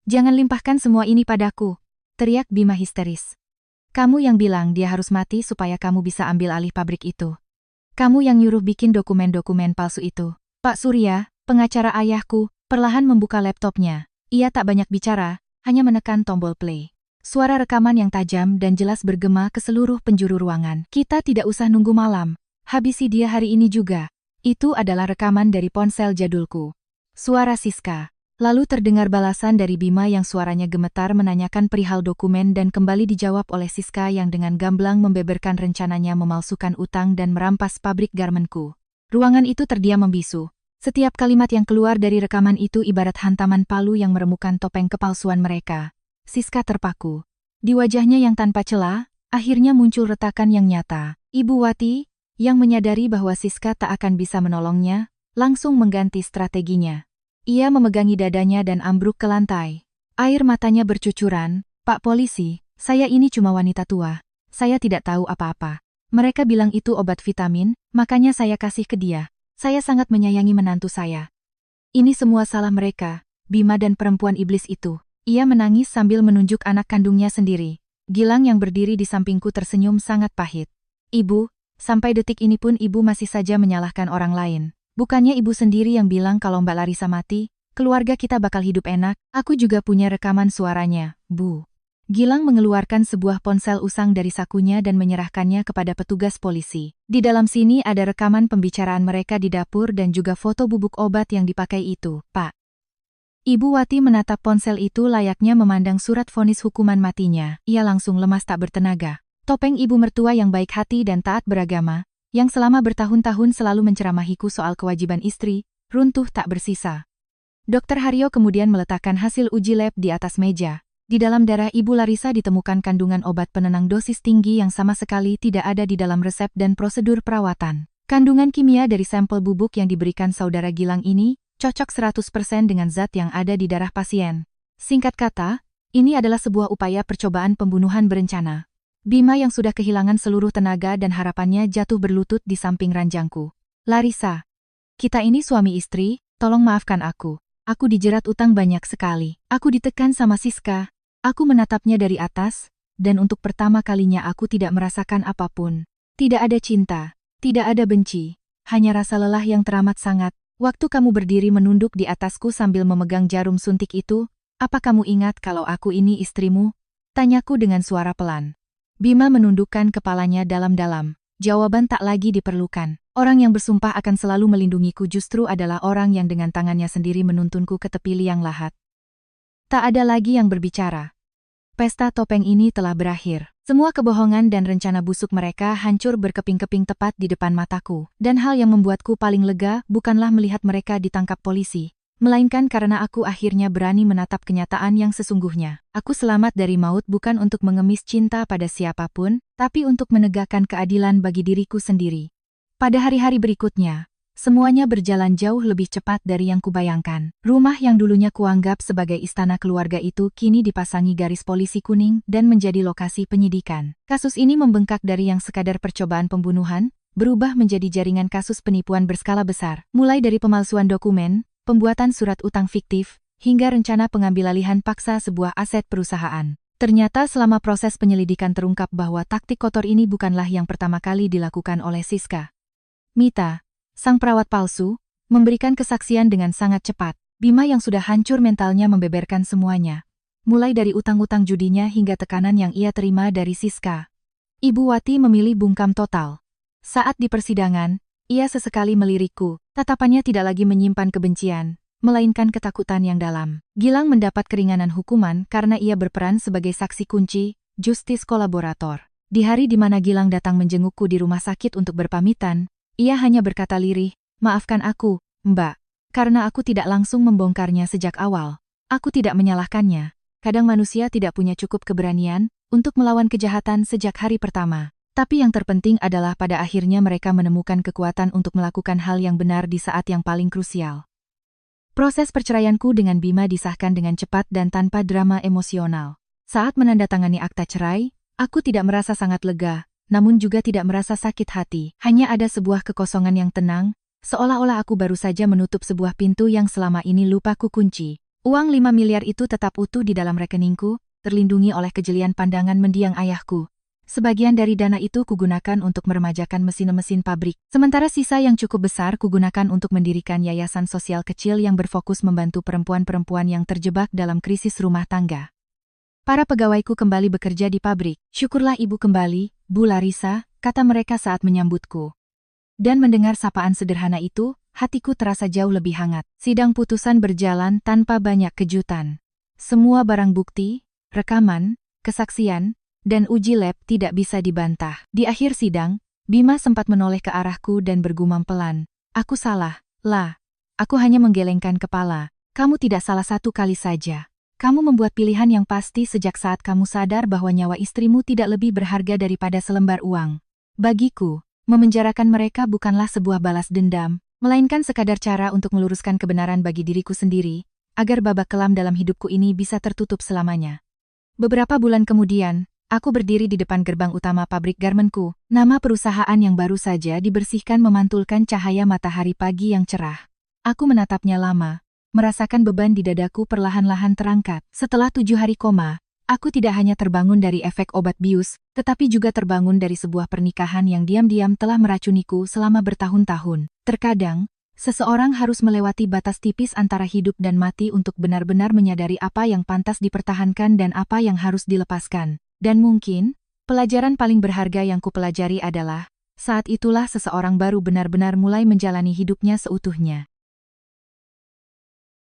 Jangan limpahkan semua ini padaku, teriak Bima histeris. Kamu yang bilang dia harus mati supaya kamu bisa ambil alih pabrik itu. Kamu yang nyuruh bikin dokumen-dokumen palsu itu. Pak Surya, pengacara ayahku, perlahan membuka laptopnya. Ia tak banyak bicara, hanya menekan tombol play. Suara rekaman yang tajam dan jelas bergema ke seluruh penjuru ruangan. Kita tidak usah nunggu malam. Habisi dia hari ini juga. Itu adalah rekaman dari ponsel jadulku. Suara Siska. Lalu terdengar balasan dari Bima yang suaranya gemetar menanyakan perihal dokumen dan kembali dijawab oleh Siska yang dengan gamblang membeberkan rencananya memalsukan utang dan merampas pabrik garmenku. Ruangan itu terdiam membisu. Setiap kalimat yang keluar dari rekaman itu ibarat hantaman palu yang meremukan topeng kepalsuan mereka. Siska terpaku. Di wajahnya yang tanpa celah, akhirnya muncul retakan yang nyata. Ibu Wati, yang menyadari bahwa Siska tak akan bisa menolongnya, langsung mengganti strateginya. Ia memegangi dadanya dan ambruk ke lantai. Air matanya bercucuran. Pak Polisi, saya ini cuma wanita tua. Saya tidak tahu apa-apa. Mereka bilang itu obat vitamin, makanya saya kasih ke dia. Saya sangat menyayangi menantu saya. Ini semua salah mereka, Bima dan perempuan iblis itu. Ia menangis sambil menunjuk anak kandungnya sendiri. Gilang yang berdiri di sampingku tersenyum sangat pahit. Ibu, sampai detik ini pun ibu masih saja menyalahkan orang lain. Bukannya ibu sendiri yang bilang kalau Mbak Larissa mati, keluarga kita bakal hidup enak. Aku juga punya rekaman suaranya, Bu. Gilang mengeluarkan sebuah ponsel usang dari sakunya dan menyerahkannya kepada petugas polisi. Di dalam sini ada rekaman pembicaraan mereka di dapur dan juga foto bubuk obat yang dipakai itu, Pak. Ibu Wati menatap ponsel itu layaknya memandang surat vonis hukuman matinya. Ia langsung lemas tak bertenaga. Topeng ibu mertua yang baik hati dan taat beragama, yang selama bertahun-tahun selalu menceramahiku soal kewajiban istri, runtuh tak bersisa. Dr. Haryo kemudian meletakkan hasil uji lab di atas meja. Di dalam darah Ibu Larissa ditemukan kandungan obat penenang dosis tinggi yang sama sekali tidak ada di dalam resep dan prosedur perawatan. Kandungan kimia dari sampel bubuk yang diberikan saudara Gilang ini cocok 100% dengan zat yang ada di darah pasien. Singkat kata, ini adalah sebuah upaya percobaan pembunuhan berencana. Bima yang sudah kehilangan seluruh tenaga dan harapannya jatuh berlutut di samping ranjangku. Larissa, kita ini suami istri, tolong maafkan aku. Aku dijerat utang banyak sekali. Aku ditekan sama Siska. Aku menatapnya dari atas, dan untuk pertama kalinya aku tidak merasakan apapun. Tidak ada cinta, tidak ada benci, hanya rasa lelah yang teramat sangat. Waktu kamu berdiri menunduk di atasku sambil memegang jarum suntik itu, apa kamu ingat kalau aku ini istrimu? Tanyaku dengan suara pelan. Bima menundukkan kepalanya dalam-dalam. Jawaban tak lagi diperlukan. Orang yang bersumpah akan selalu melindungiku justru adalah orang yang dengan tangannya sendiri menuntunku ke tepi liang lahat. Tak ada lagi yang berbicara. Pesta topeng ini telah berakhir. Semua kebohongan dan rencana busuk mereka hancur berkeping-keping tepat di depan mataku. Dan hal yang membuatku paling lega bukanlah melihat mereka ditangkap polisi, melainkan karena aku akhirnya berani menatap kenyataan yang sesungguhnya. Aku selamat dari maut bukan untuk mengemis cinta pada siapapun, tapi untuk menegakkan keadilan bagi diriku sendiri. Pada hari-hari berikutnya, semuanya berjalan jauh lebih cepat dari yang kubayangkan. Rumah yang dulunya kuanggap sebagai istana keluarga itu kini dipasangi garis polisi kuning dan menjadi lokasi penyidikan. Kasus ini membengkak dari yang sekadar percobaan pembunuhan, berubah menjadi jaringan kasus penipuan berskala besar. Mulai dari pemalsuan dokumen, pembuatan surat utang fiktif, hingga rencana pengambilalihan paksa sebuah aset perusahaan. Ternyata selama proses penyelidikan terungkap bahwa taktik kotor ini bukanlah yang pertama kali dilakukan oleh Siska. Mita, sang perawat palsu, memberikan kesaksian dengan sangat cepat. Bima yang sudah hancur mentalnya membeberkan semuanya. Mulai dari utang-utang judinya hingga tekanan yang ia terima dari Siska. Ibu Wati memilih bungkam total. Saat di persidangan, ia sesekali melirikku. Tatapannya tidak lagi menyimpan kebencian, melainkan ketakutan yang dalam. Gilang mendapat keringanan hukuman karena ia berperan sebagai saksi kunci, justice kolaborator. Di hari di mana Gilang datang menjengukku di rumah sakit untuk berpamitan, ia hanya berkata lirih, "Maafkan aku, Mbak, karena aku tidak langsung membongkarnya sejak awal. Aku tidak menyalahkannya. Kadang manusia tidak punya cukup keberanian untuk melawan kejahatan sejak hari pertama. Tapi yang terpenting adalah pada akhirnya mereka menemukan kekuatan untuk melakukan hal yang benar di saat yang paling krusial. Proses perceraianku dengan Bima disahkan dengan cepat dan tanpa drama emosional. Saat menandatangani akta cerai, aku tidak merasa sangat lega, namun juga tidak merasa sakit hati. Hanya ada sebuah kekosongan yang tenang, seolah-olah aku baru saja menutup sebuah pintu yang selama ini lupa ku kunci. Uang 5 miliar itu tetap utuh di dalam rekeningku, terlindungi oleh kejelian pandangan mendiang ayahku. Sebagian dari dana itu kugunakan untuk meremajakan mesin-mesin pabrik. Sementara sisa yang cukup besar kugunakan untuk mendirikan yayasan sosial kecil yang berfokus membantu perempuan-perempuan yang terjebak dalam krisis rumah tangga. Para pegawaiku kembali bekerja di pabrik. Syukurlah ibu kembali, Bu Larissa, kata mereka saat menyambutku. Dan mendengar sapaan sederhana itu, hatiku terasa jauh lebih hangat. Sidang putusan berjalan tanpa banyak kejutan. Semua barang bukti, rekaman, kesaksian, dan uji lab tidak bisa dibantah. Di akhir sidang, Bima sempat menoleh ke arahku dan bergumam pelan. Aku salah, lah. Aku hanya menggelengkan kepala. Kamu tidak salah satu kali saja. Kamu membuat pilihan yang pasti sejak saat kamu sadar bahwa nyawa istrimu tidak lebih berharga daripada selembar uang. Bagiku, memenjarakan mereka bukanlah sebuah balas dendam, melainkan sekadar cara untuk meluruskan kebenaran bagi diriku sendiri, agar babak kelam dalam hidupku ini bisa tertutup selamanya. Beberapa bulan kemudian, aku berdiri di depan gerbang utama pabrik garmenku. Nama perusahaan yang baru saja dibersihkan memantulkan cahaya matahari pagi yang cerah. Aku menatapnya lama, merasakan beban di dadaku perlahan-lahan terangkat. Setelah 7 hari koma, aku tidak hanya terbangun dari efek obat bius, tetapi juga terbangun dari sebuah pernikahan yang diam-diam telah meracuniku selama bertahun-tahun. Terkadang, seseorang harus melewati batas tipis antara hidup dan mati untuk benar-benar menyadari apa yang pantas dipertahankan dan apa yang harus dilepaskan. Dan mungkin, pelajaran paling berharga yang kupelajari adalah, saat itulah seseorang baru benar-benar mulai menjalani hidupnya seutuhnya.